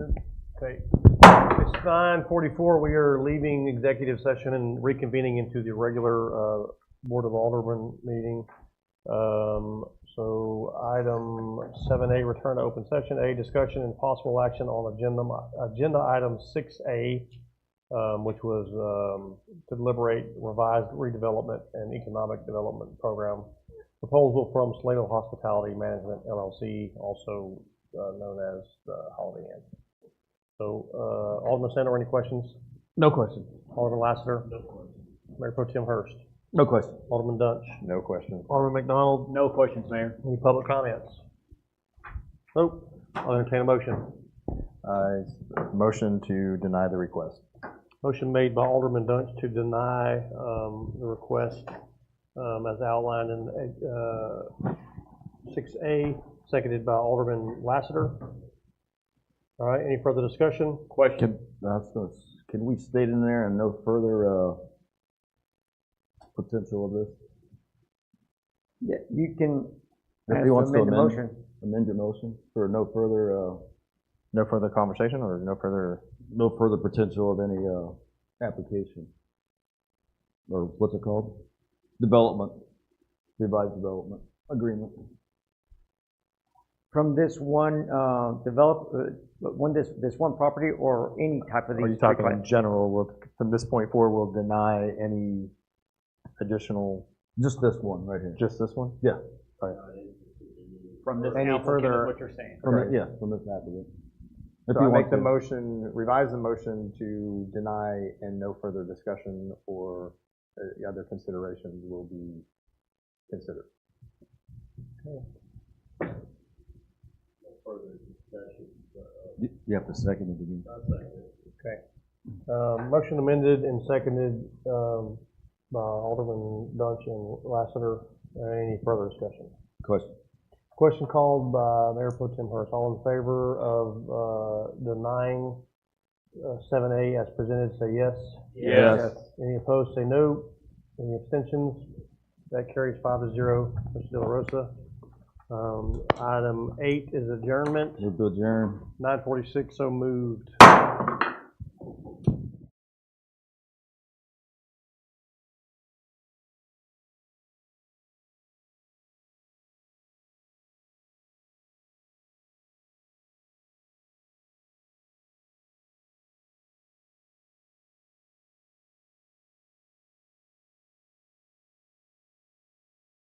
Okay. It's 9:44. We are leaving executive session and reconvening into the regular Board of Aldermen meeting. So item 7A, return to open session. A, discussion and possible action on agenda item 6A, which was to deliberate revised redevelopment and economic development program proposal from Salado Hospitality Management LLC, also known as Holiday Inn. So, Alderman Sandor, any questions? No questions. Alderman Lassiter? No questions. Mayor Pro Tem Hurst? No questions. Alderman Dunch? No questions. Alderman McDonald? No questions, Mayor. Any public comments? Nope. I'll entertain a motion. Motion to deny the request. Motion made by Alderman Dunch to deny the request as outlined in 6A, seconded by Alderman Lassiter. All right, any further discussion? Question? Can we state in there and no further potential of this? Yeah, you can If he wants to amend the motion. amend your motion for no further Conversation or no further potential of any application, or what's it called? Revised development agreement. From this one this one property or any type of these? Are you talking in general? From this point forward, we'll deny any additional, Just this one right here. just this one? Yeah. All right. From this Any applicant further- is what you're saying. From this applicant. If So you I want make the to. motion, revise the motion to deny and no further discussion or other considerations will be considered. You have to second it again. Okay. Motion amended and seconded by Alderman Dunch and Lassiter. Any further discussion? Question. Question called by Mayor Pro Tem Hurst. All in favor of denying 7A as presented, say yes. Yes. Any opposed, say no. Any abstentions? That carries 5-0. Mr. De La Rosa. Item 8 is adjournment. Move to adjourn. 9:46, so moved.